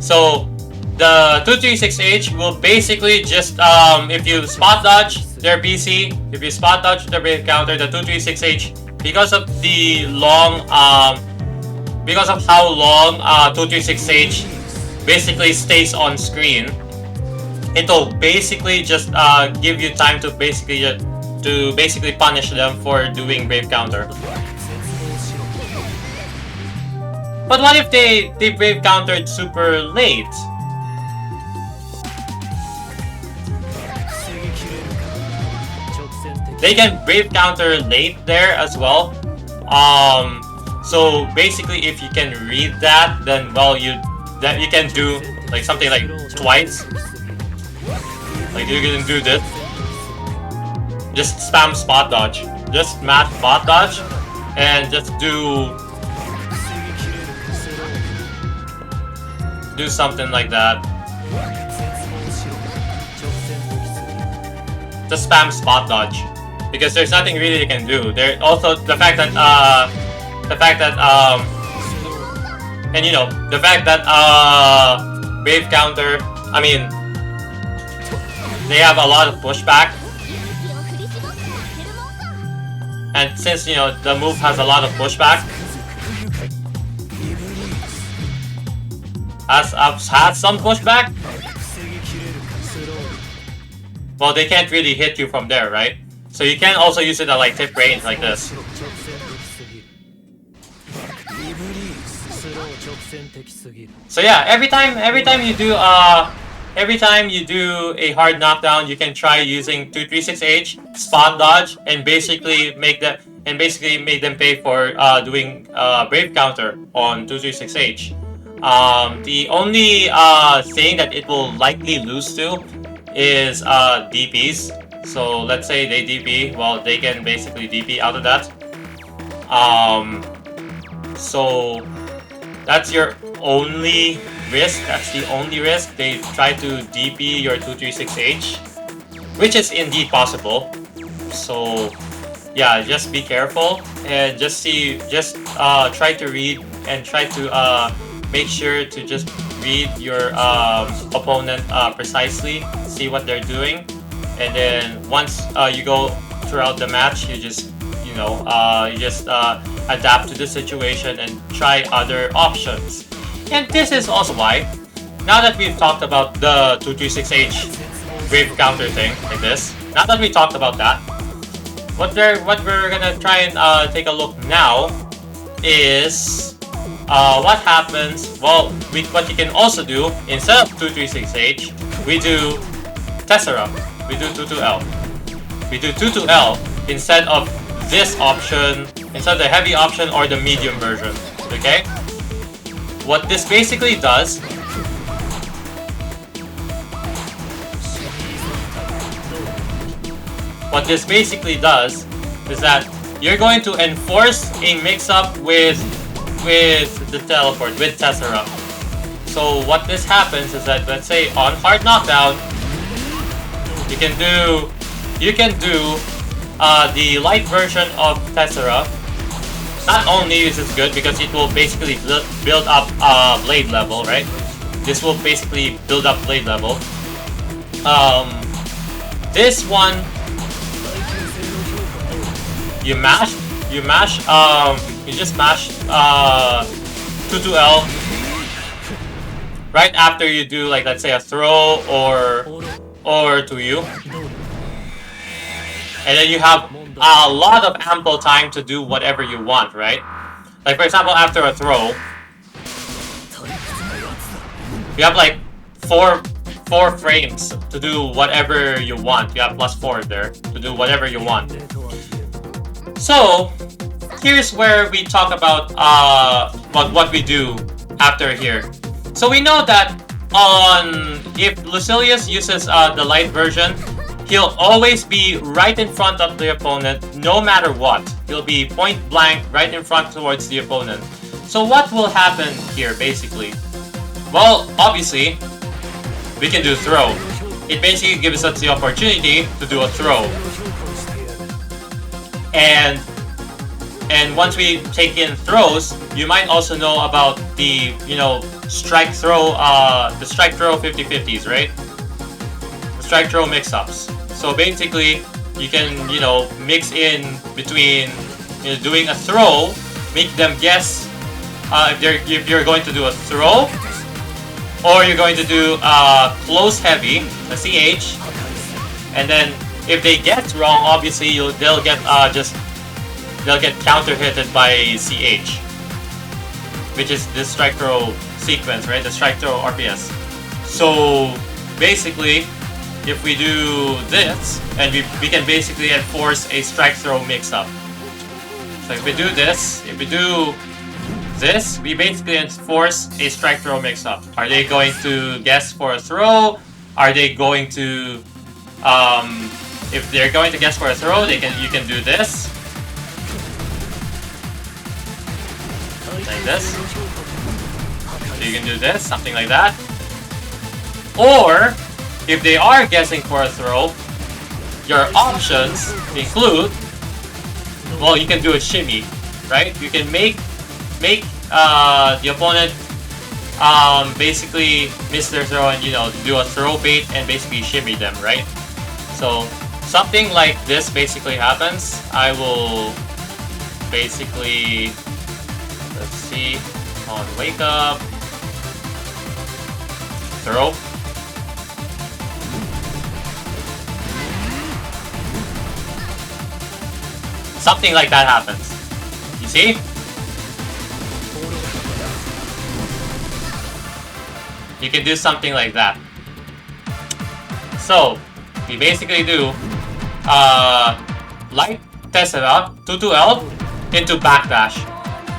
So the 236H will basically just, if you spot dodge their BC, if you spot dodge the brave counter, the 236H, because of the long, because of how long 236H basically stays on screen, it'll basically just give you time to basically punish them for doing brave counter. But what if they brave countered super late? They can brave counter late there as well. So basically, if you can read that, then well, you can do like something like twice. Like you can do this, just spam spot dodge. Just mash spot dodge and just do something like that. Just spam spot dodge because there's nothing really you can do. There also the fact that and you know the fact that wave counter. I mean, they have a lot of pushback, and since you know the move has a lot of pushback, has some pushback. Well, they can't really hit you from there, right? So you can also use it at like tip range like this. So yeah, every time you do a hard knockdown, you can try using 236H, spot dodge, and basically make them pay for doing brave counter on 236H. The only thing that it will likely lose to is DPs. So let's say they DP, well they can basically DP out of that. So that's your only risk. That's the only risk. They try to DP your 236H, which is indeed possible. So yeah, just be careful and just try to read and try to make sure to just read your opponent precisely, see what they're doing, and then once you go throughout the match, you just adapt to the situation and try other options. And this is also why, now that we've talked about the 236H brave counter thing like this, now that we talked about that, what we're gonna try and take a look now is what happens. Well, what you can also do instead of 236H, we do Tessera. We do 22L. We do 22L instead of this option, instead of the heavy option or the medium version. Okay? What this basically does is that you're going to enforce a mix-up with the teleport, with Tessera. So what this happens is that, let's say on hard knockdown, you can do the light version of Tessera. Not only is this good because it will basically build up blade level, right? This will basically build up blade level. This one, you just mash 22L right after you do, like, let's say a throw or to you, and then you have a lot of ample time to do whatever you want, right? Like for example, after a throw, you have like four frames to do whatever you want. You have +4 there to do whatever you want. So here's where we talk about what we do after here. So we know that if Lucilius uses the light version, he'll always be right in front of the opponent no matter what. He'll be point blank right in front towards the opponent. So what will happen here basically? Well, obviously, we can do throw. It basically gives us the opportunity to do a throw. And once we take in throws, you might also know about the, strike throw, the strike throw 50-50s, right? The strike throw mix-ups. So basically, you can, mix in between doing a throw, make them guess if you're going to do a throw, or you're going to do close heavy, a CH, and then if they get wrong, obviously they'll get counter hitted by CH, which is the strike throw sequence, right? The strike throw RPS. So basically, if we do this, and we can basically enforce a strike throw mix-up. So if we do this, we basically enforce a strike throw mix-up. Are they going to guess for a throw? Are they going to if they're going to guess for a throw, you can do this. Like this. So you can do this, something like that. Or, if they are guessing for a throw, your options include, well, you can do a shimmy, right? You can make the opponent basically miss their throw and, you know, do a throw bait and basically shimmy them, right? So something like this basically happens. I will basically, let's see, on wake up, throw. Something like that happens. You see? You can do something like that. So, we basically do light Tessera, 2-2L, into backdash.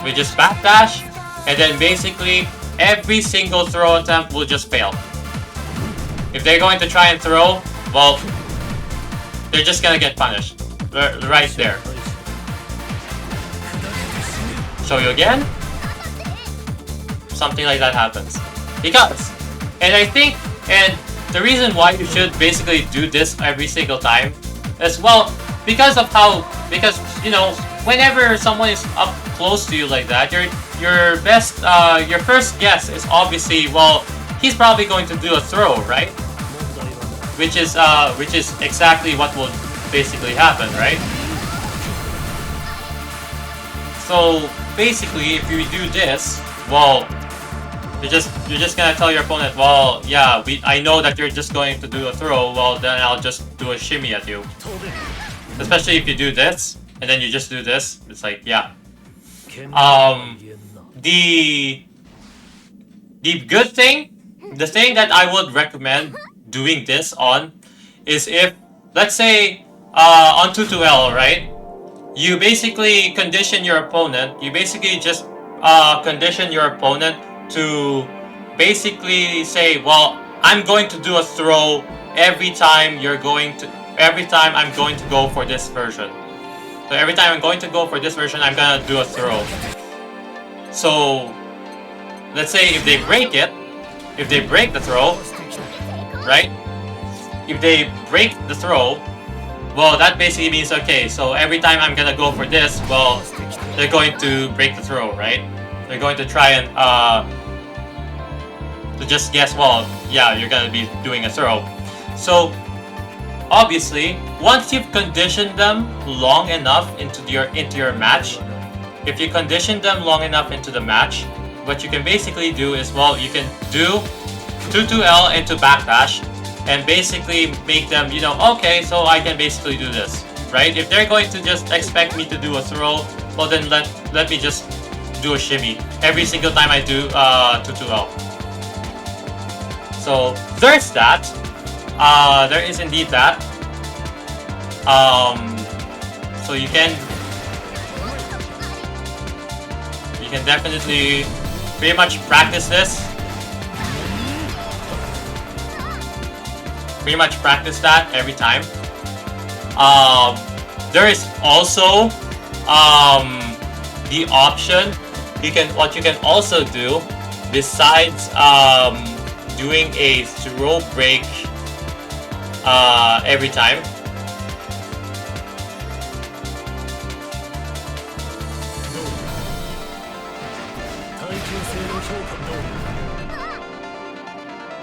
We just backdash, and then basically every single throw attempt will just fail. If they're going to try and throw, well, they're just gonna get punished. Right there. Show you again. Something like that happens. Because, and I think, and the reason why you should basically do this every single time as well, because of how, because, you know, whenever someone is up close to you like that, your best, your first guess is obviously, well, he's probably going to do a throw, right? Which is exactly what will basically happen, right? So basically, if you do this, well, you're just gonna tell your opponent, well, yeah, I know that you're just going to do a throw, well, then I'll just do a shimmy at you. Especially if you do this, and then you just do this, it's like, yeah. The good thing, the thing that I would recommend doing this on, is if, let's say, on 2-2L, right? You basically condition your opponent, you basically just condition your opponent to basically say, well, I'm going to do a throw every time I'm going to go for this version. So every time I'm going to go for this version, I'm gonna do a throw. So let's say if they break it, if they break the throw, right? If they break the throw, well, that basically means, okay, so every time I'm gonna go for this, well, they're going to break the throw, right? They're going to try and to just guess, well, yeah, you're gonna be doing a throw. So obviously, once you've conditioned them long enough into your match, if you condition them long enough into the match, what you can basically do is, well, you can do 2-2L into backdash and basically make them, you know, okay, so I can basically do this, right? If they're going to just expect me to do a throw, well then let me just do a shimmy every single time I do 2-2L. So there's that. There is indeed that. So you can definitely pretty much practice this. Pretty much practice that every time. There is also the option. What you can also do besides doing a throw break every time.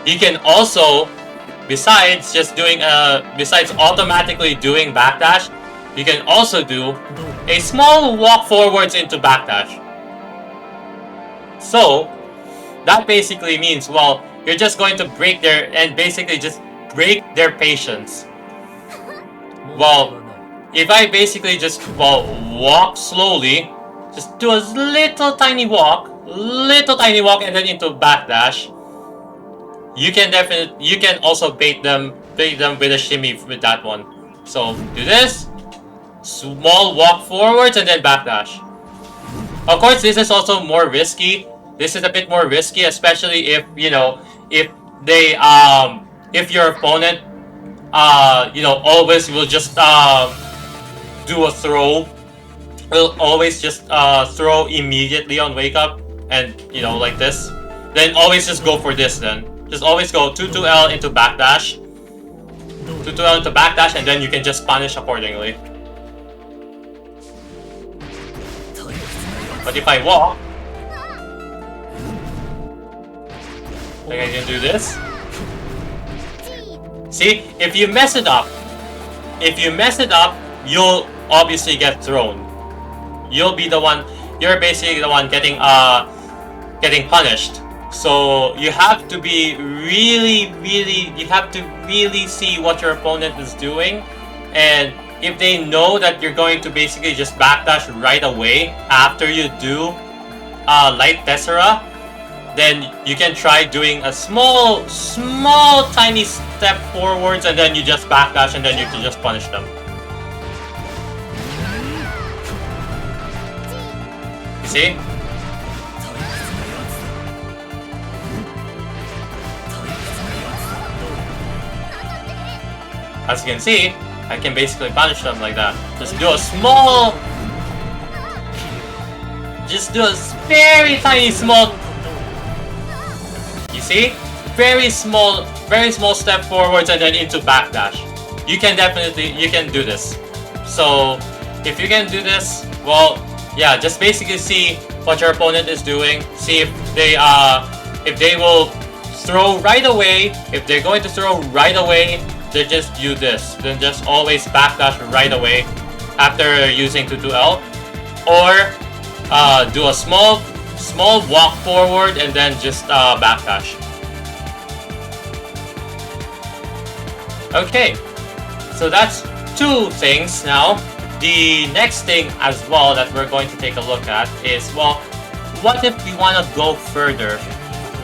You can also, besides just doing besides automatically doing backdash, you can also do a small walk forwards into backdash. So that basically means, well, you're just going to break their, and basically just break their patience. Well, if I basically just, well, walk slowly, just do a little tiny walk, and then into backdash, you can also bait them with a shimmy with that one. So do this, small walk forwards, and then backdash. Of course, this is also more risky. This is a bit more risky, especially if, you know, if they if your opponent you know, always will just do a throw. Will always just throw immediately on wake up, and you know, like this. Then always just go for this. Then just always go 2-2L into backdash, 2-2L into backdash, and then you can just punish accordingly. But if I walk, then I can do this. See, if you mess it up, you'll obviously get thrown. You'll be the one. You're basically the one getting punished. So you have to be really, you have to really see what your opponent is doing, and if they know that you're going to basically just backdash right away after you do Light Tessera, then you can try doing a small tiny step forwards, and then you just backdash, and then you can just punish them. You see? As you can see, I can basically punish them like that. Just do a small... Just do a very tiny small... You see? Very small step forwards and then into backdash. You can do this. So, if you can do this, well, yeah, just basically see what your opponent is doing. See if they will throw right away. If they're going to throw right away, they just do this. Then just always backdash right away after using 2-2L, or do a small walk forward and then just backdash. Okay, so that's two things now. The next thing as well that we're going to take a look at is, well, what if we want to go further?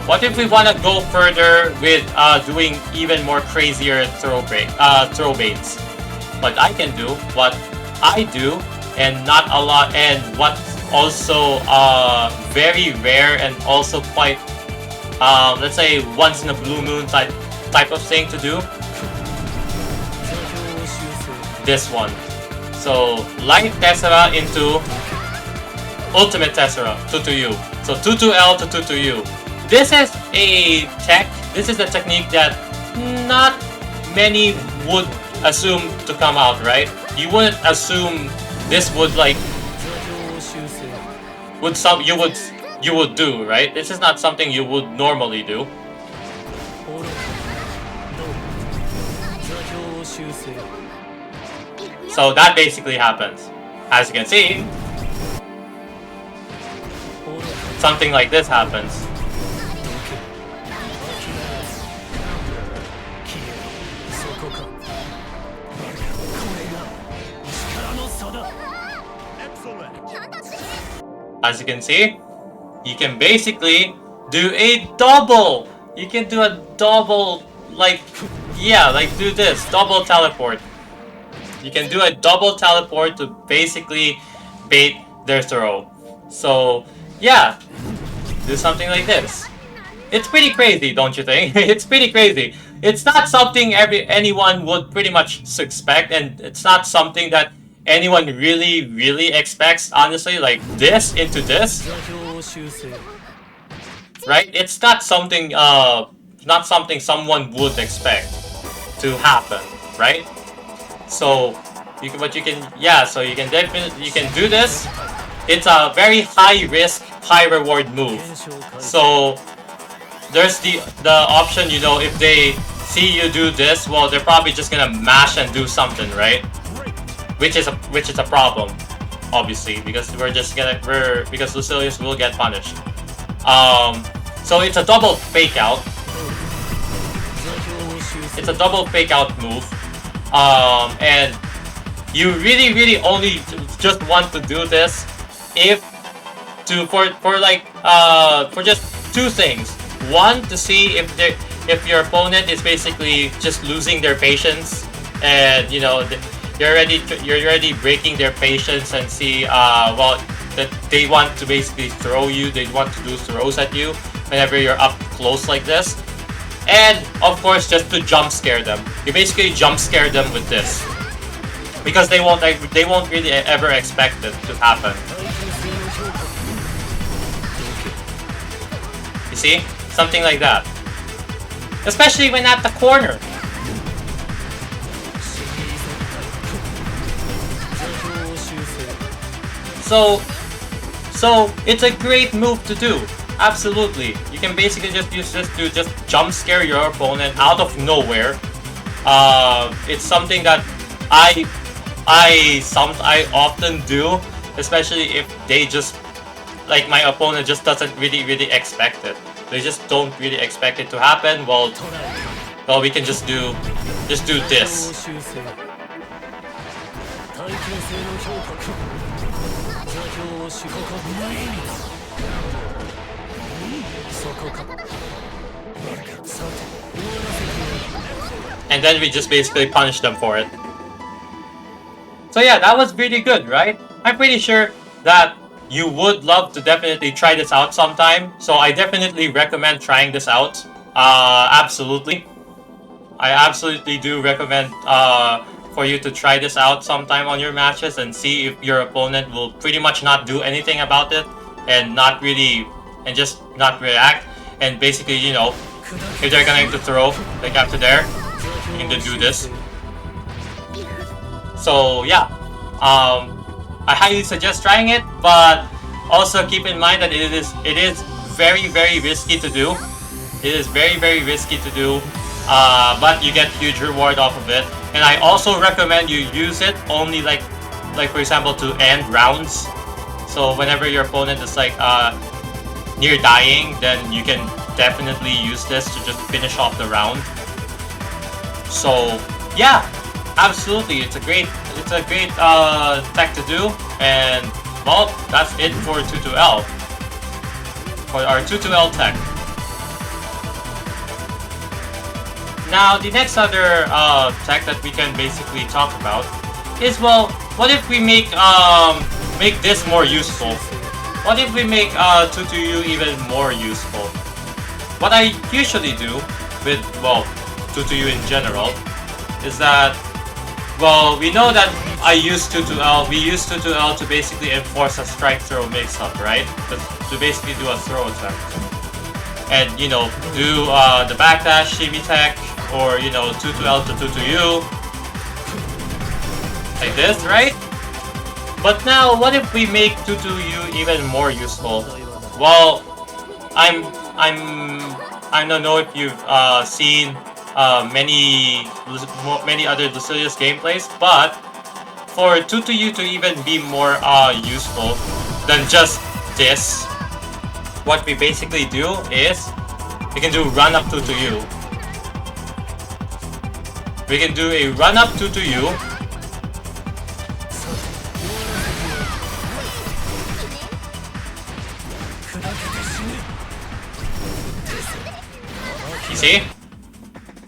What if we want to go further with doing even more crazier throw baits? What I can do, what I do, and not a lot, and what's also very rare and also quite, let's say, once in a blue moon type of thing to do. This one. So Light Tessera into Ultimate Tessera, 2-2U. So 2-2L to 2-2U. This is a technique that not many would assume to come out, right? You wouldn't assume this would you would do, right? This is not something you would normally do. So that basically happens. As you can see, something like this happens. As you can see, you can basically do a double. You can do a double, do this, double teleport. You can do a double teleport to basically bait their throw. So, yeah, do something like this. It's pretty crazy, don't you think? It's pretty crazy. It's not something anyone would pretty much expect, and it's not something that anyone really expects, honestly, like this into this. Right? It's not something someone would expect to happen, right? So you can definitely do this. It's a very high risk, high reward move. So there's the option, you know, if they see you do this, well, they're probably just gonna mash and do something, right? Which is a problem, obviously, because because Lucilius will get punished. So it's a double fake out. It's a double fake out move. And you really only just want to do this for just two things. One, to see if your opponent is basically just losing their patience, and you know you're already breaking their patience, and see that they want to basically throw you. They want to do throws at you whenever you're up close like this. And of course, just to jump scare them. You basically jump scare them with this, because they won't really ever expect it to happen. You see? Something like that. Especially when at the corner. So it's a great move to do. Absolutely. You can basically just use this to just jump scare your opponent out of nowhere. It's something that I often do, especially if they just, like, my opponent just doesn't really expect it. They just don't really expect it to happen. Well, we can just do this. And then we just basically punish them for it. So yeah, that was really good, right? I'm pretty sure that you would love to definitely try this out sometime. So I definitely recommend trying this out. Absolutely. I absolutely do recommend for you to try this out sometime on your matches and see if your opponent will pretty much not do anything about it and just not react. And basically, you know, if they're going to throw, like after there, you can do this. So yeah, I highly suggest trying it, but also keep in mind that it is very risky to do. It is very risky to do, but you get huge reward off of it. And I also recommend you use it only like for example to end rounds. So whenever your opponent is like near dying, then you can definitely use this to just finish off the round. So yeah, absolutely, it's a great tech to do. And well, that's it for 22L, for our 22L tech. Now the next other tech that we can basically talk about is, well, what if we make this more useful? What if we make 22U even more useful? What I usually do with, well, 22U in general is that, well, we know that we use 22L to basically enforce a strike throw mix up, right? To basically do a throw attack. And, you know, do the backdash shimmy tech, or, you know, 22L to 22U. Like this, right? But now, what if we make 22U even more useful? Well, I don't know if you've seen many other Lucilius gameplays, but for 22U to even be more useful than just this, what we basically do is we can do run up 22U. We can do a run up 22U. You see?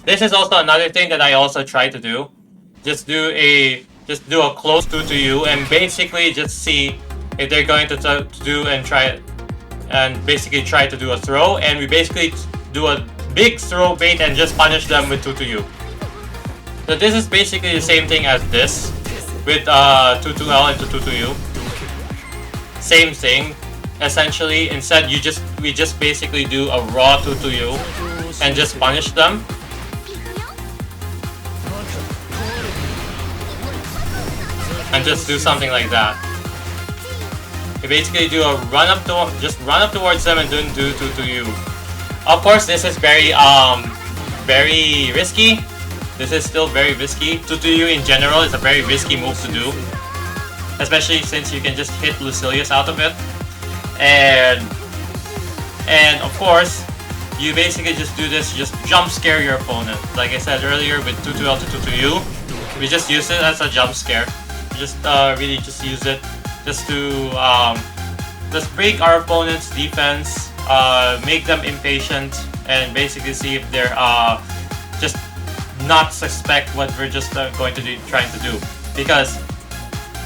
This is also another thing that I also try to do. Just do a close 22U and basically just see if they're going to do and try and basically try to do a throw, and we basically do a big throw bait and just punish them with 22U. So this is basically the same thing as this with 22L into 22U. Same thing, essentially. Instead, we just basically do a raw 22U and just punish them. And just do something like that. You basically do a run up towards them and then do 22U. Of course, this is very risky. This is still very risky. 22U in general is a very risky move to do, especially since you can just hit Lucilius out of it. And of course, you basically just do this, just jump scare your opponent. Like I said earlier, with 22L to 22U, we just use it as a jump scare. Just really just use it just to just break our opponent's defense, make them impatient, and basically see if they're just not suspect what we're just going to be trying to do. Because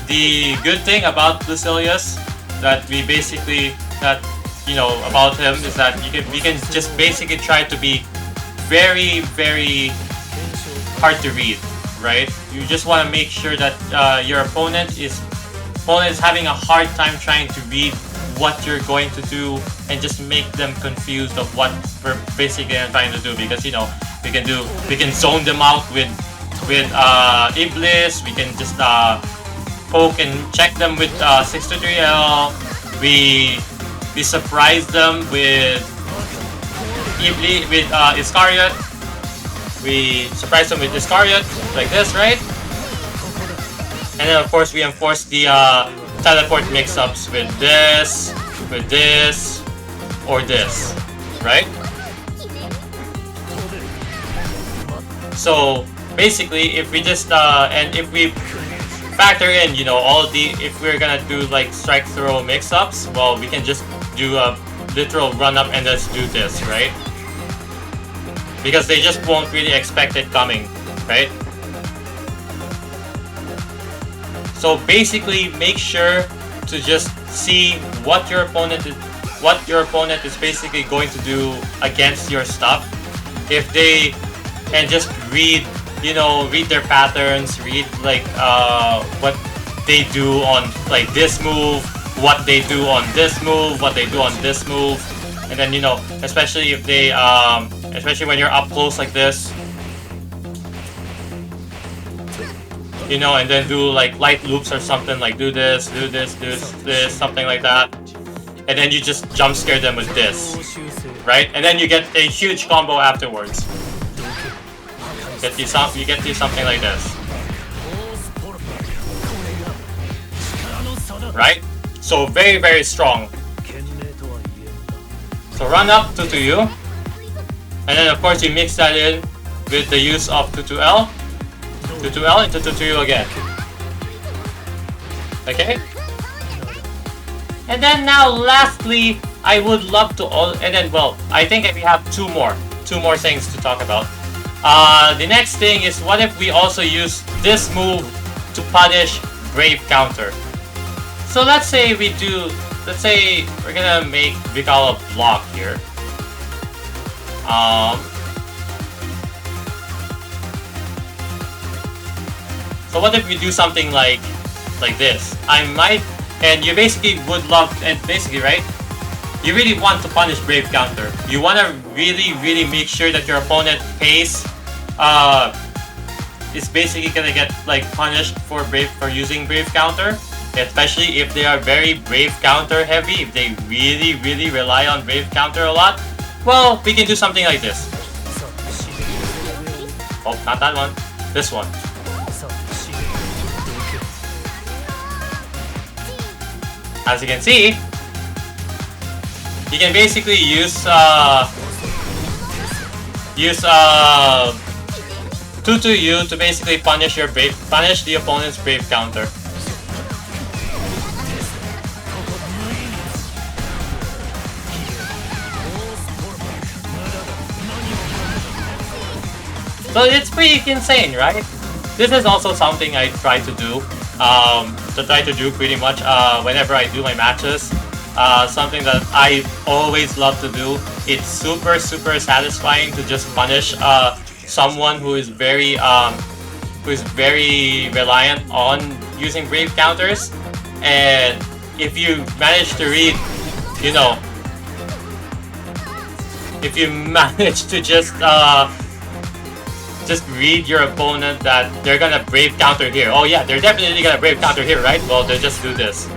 the good thing about Lucilius about him is that we can just basically try to be very, very hard to read, right? You just want to make sure that your opponent is having a hard time trying to read what you're going to do, and just make them confused of what we're basically trying to do. Because you know, we can zone them out with Iblis. We can just poke and check them with 623L. We surprise them with Iblis, with Iscariot. We surprise them with Iscariot like this, right? And then of course we enforce the teleport mix-ups with this, or this, right? So basically, if we just and if we factor in, you know, all the, if we're gonna do like strike throw mix-ups, well, we can just do a literal run up and just do this, right? Because they just won't really expect it coming, right? So basically, make sure to just see what your opponent is basically going to do against your stuff. If they, and just read, you know, read their patterns, read like what they do on like this move, what they do on this move, what they do on this move, and then, you know, especially if they especially when you're up close like this, you know, and then do like light loops or something, like do this, something like that, and then you just jump scare them with this, right? And then you get a huge combo afterwards. You get you something like this, right? So very, very strong. So run up 2-2U, and then of course you mix that in with the use of 2-2L. 2-2L into 2-2U again. Okay? And then now lastly, I would love to and then, well, I think we have two more things to talk about. The next thing is, what if we also use this move to punish Brave Counter? So let's say we're gonna make Vikala block here. So what if we do something like this? I might, and you basically would love, and basically, right? You really want to punish Brave Counter. You want to really, really make sure that your opponent pace is basically gonna get like punished for using Brave Counter, especially if they are very Brave Counter heavy. If they really, really rely on Brave Counter a lot, well, we can do something like this. Oh, not that one. This one. As you can see, you can basically use 2-2U to basically punish the opponent's Brave Counter. So it's pretty insane, right? This is also something I try to do. Pretty much whenever I do my matches. Something that I always love to do. It's super, super satisfying to just punish someone who is very reliant on using Brave Counters. And if you manage to read, you know, if you manage to just read your opponent that they're gonna Brave Counter here. Oh yeah, they're definitely gonna Brave Counter here, right? Well, they just do this.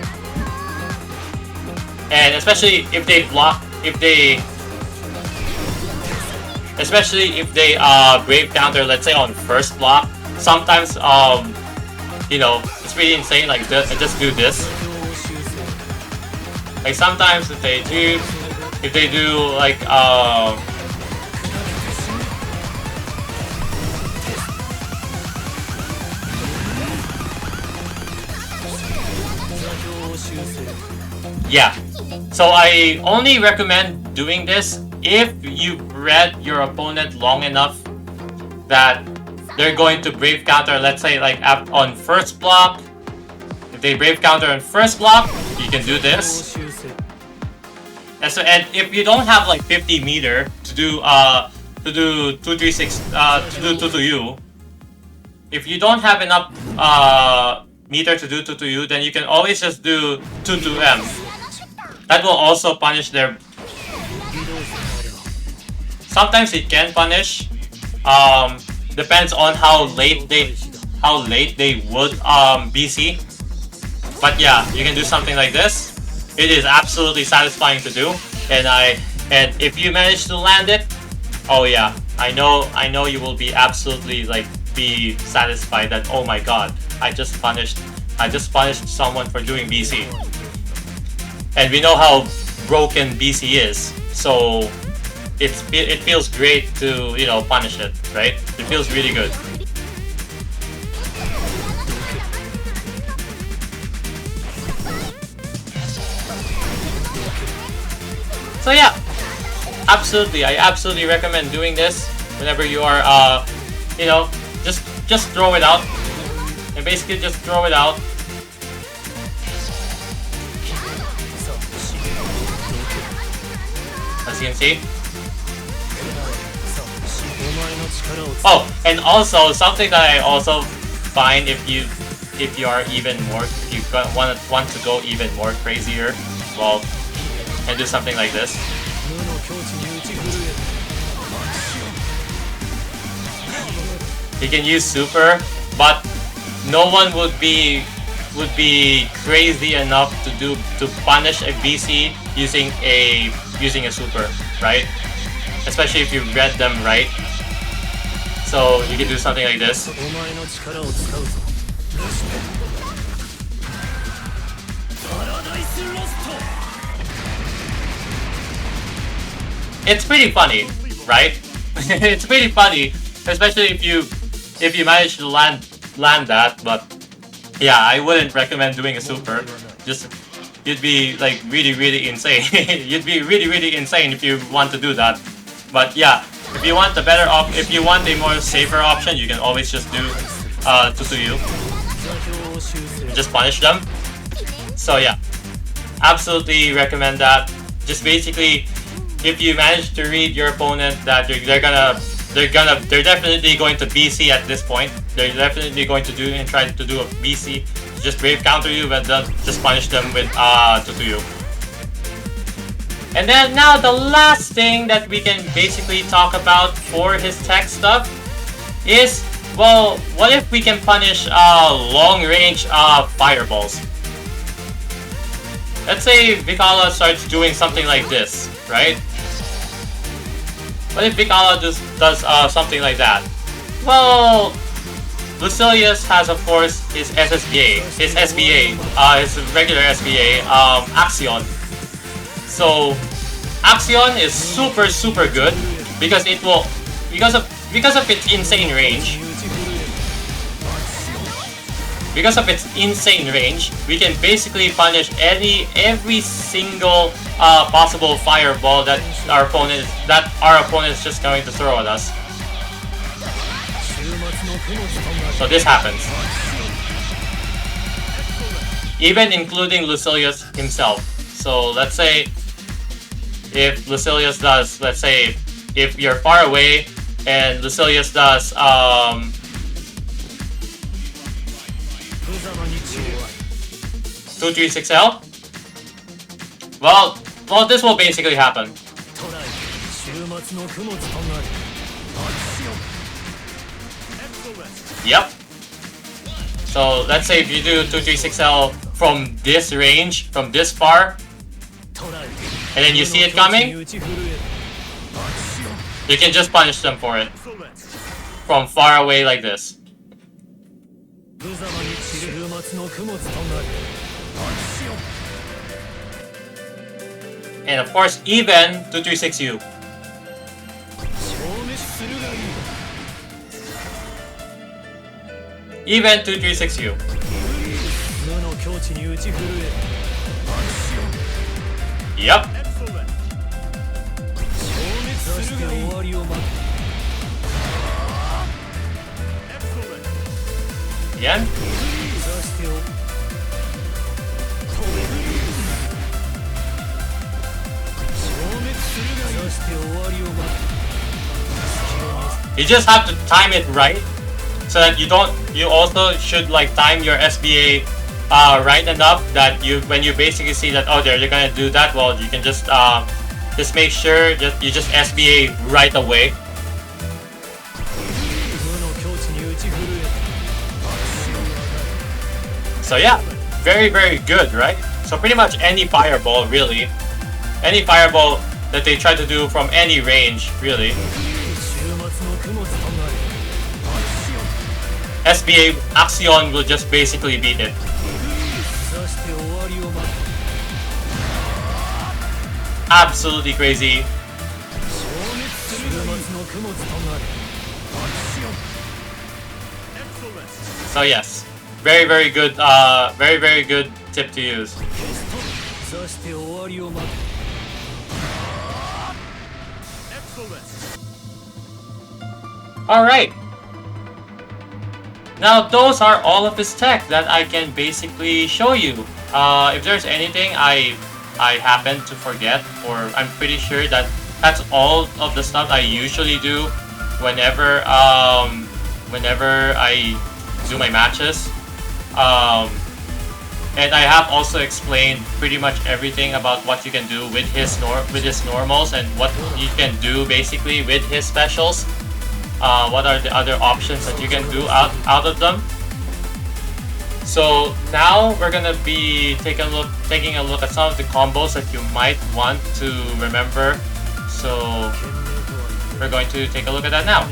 And especially if they Brave Counter, let's say on first block, sometimes you know, it's really insane. Like just do this. Like sometimes if they do like yeah, so I only recommend doing this if you've read your opponent long enough that they're going to Brave Counter, let's say like on first block. If they Brave Counter on first block, you can do this. And if you don't have like 50 meter to do to do 236 to do 2 to you. If you don't have enough meter to do 2 to you, then you can always just do 2 to M. That will also punish their. Sometimes it can punish. Depends on how late they would BC. But yeah, you can do something like this. It is absolutely satisfying to do, and if you manage to land it, oh yeah, I know you will be absolutely like be satisfied that, oh my god, I just punished someone for doing BC. And we know how broken BC is, so it feels great to, you know, punish it, right? It feels really good. So yeah, I absolutely recommend doing this whenever you are, you know, just throw it out, and basically just throw it out. As you can see. Oh, and also something that I also find if you are even more, if you want to go even more crazier, well, and do something like this. You can use super, but no one would be crazy enough to punish a BC using a super, right? Especially if you read them right. So you can do something like this. It's pretty funny, right? It's pretty funny, especially if you manage to land that. But yeah, I wouldn't recommend doing a super. Just you'd be like really insane. You'd be really insane if you want to do that. But yeah, if you want if you want a more safer option, you can always just do 2 to you. Just punish them. So yeah, absolutely recommend that. Just basically, if you manage to read your opponent that they're definitely going to BC at this point. They're definitely going to try to do a BC. Just brave counter you, but just punish them with 2 to you. And then now the last thing that we can basically talk about for his tech stuff is, well, what if we can punish long range fireballs? Let's say Vikala starts doing something like this, right? What if Vikala does something like that? Well, Lucilius has, of course, his SSBA, his regular SBA, Axion. So Axion is super good because it will, because of its insane range. Because of its insane range, we can basically punish every single possible fireball that our opponent is just going to throw at us. So this happens. Even including Lucilius himself. So let's say if Lucilius does, let's say if you're far away and Lucilius does 236L? Well, this will basically happen. Yep. So let's say if you do 236L from this range, from this far, and then you see it coming, you can just punish them for it from far away like this. And of course, even 236U. Even 236U. Yep. Again. You just have to time it right, so that you also should like time your SBA right enough that when you basically see that, oh, they're gonna do that, well, you can just make sure you just SBA right away. So yeah, very, very good, right? So pretty much any fireball, really. Any fireball that they try to do from any range, really. SBA Axion will just basically beat it. Absolutely crazy. So yes, very, very good, very, very good tip to use. Alright. Now those are all of his tech that I can basically show you. If there's anything I happen to forget, or I'm pretty sure that that's all of the stuff I usually do whenever I do my matches. And I have also explained pretty much everything about what you can do with his normals and what you can do basically with his specials. What are the other options that you can do out of them? So now we're gonna be taking a look at some of the combos that you might want to remember. So we're going to take a look at that now.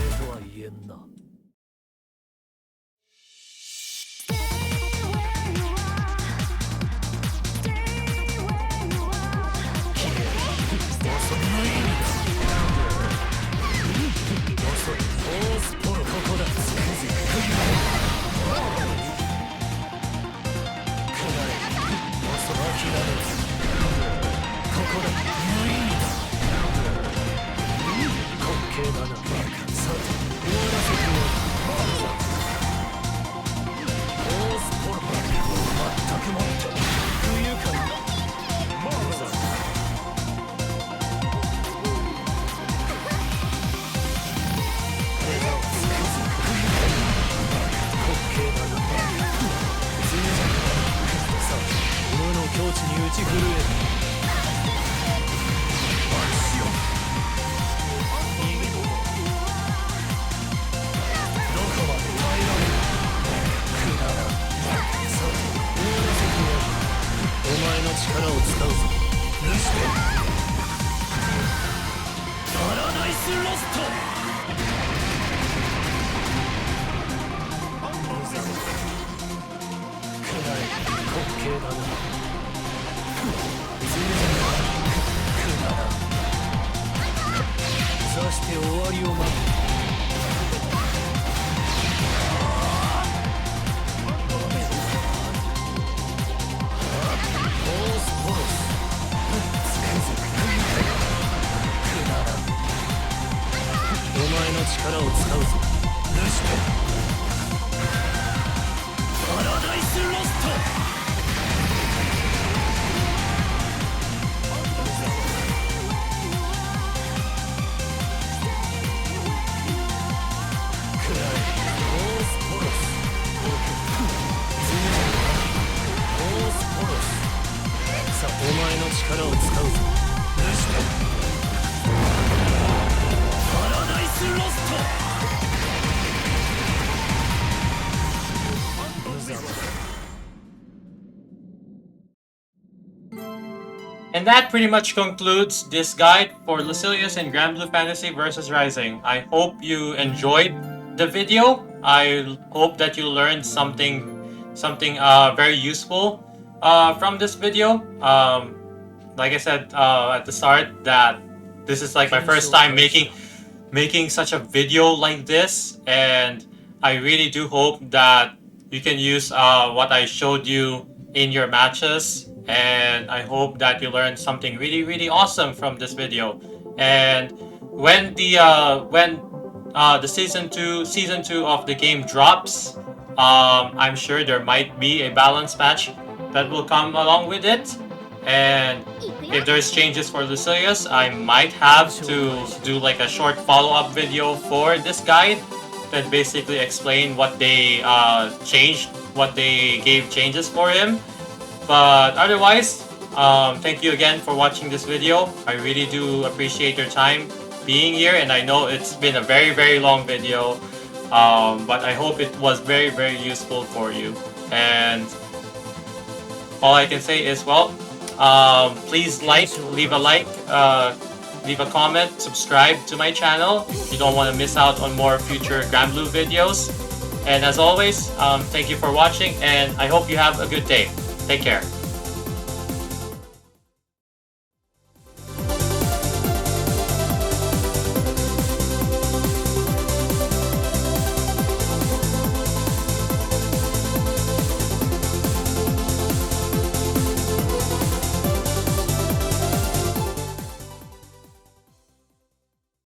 And that pretty much concludes this guide for Lucilius and Granblue Fantasy Versus Rising. I hope you enjoyed the video. I hope that you learned something very useful from this video. Like I said at the start, that this is like my first time making such a video like this, and I really do hope that you can use what I showed you in your matches, and I hope that you learned something really, really awesome from this video. And when the season two of the game drops, I'm sure there might be a balance patch that will come along with it. And if there's changes for Lucilius, I might have to do like a short follow-up video for this guide that basically explain what they changed, what they gave changes for him. But otherwise, thank you again for watching this video. I really do appreciate your time being here, and I know it's been a very long video, but I hope it was very useful for you. And all I can say is, well, please leave a like, leave a comment, subscribe to my channel if you don't want to miss out on more future Granblue videos. And as always, thank you for watching, and I hope you have a good day. Take care.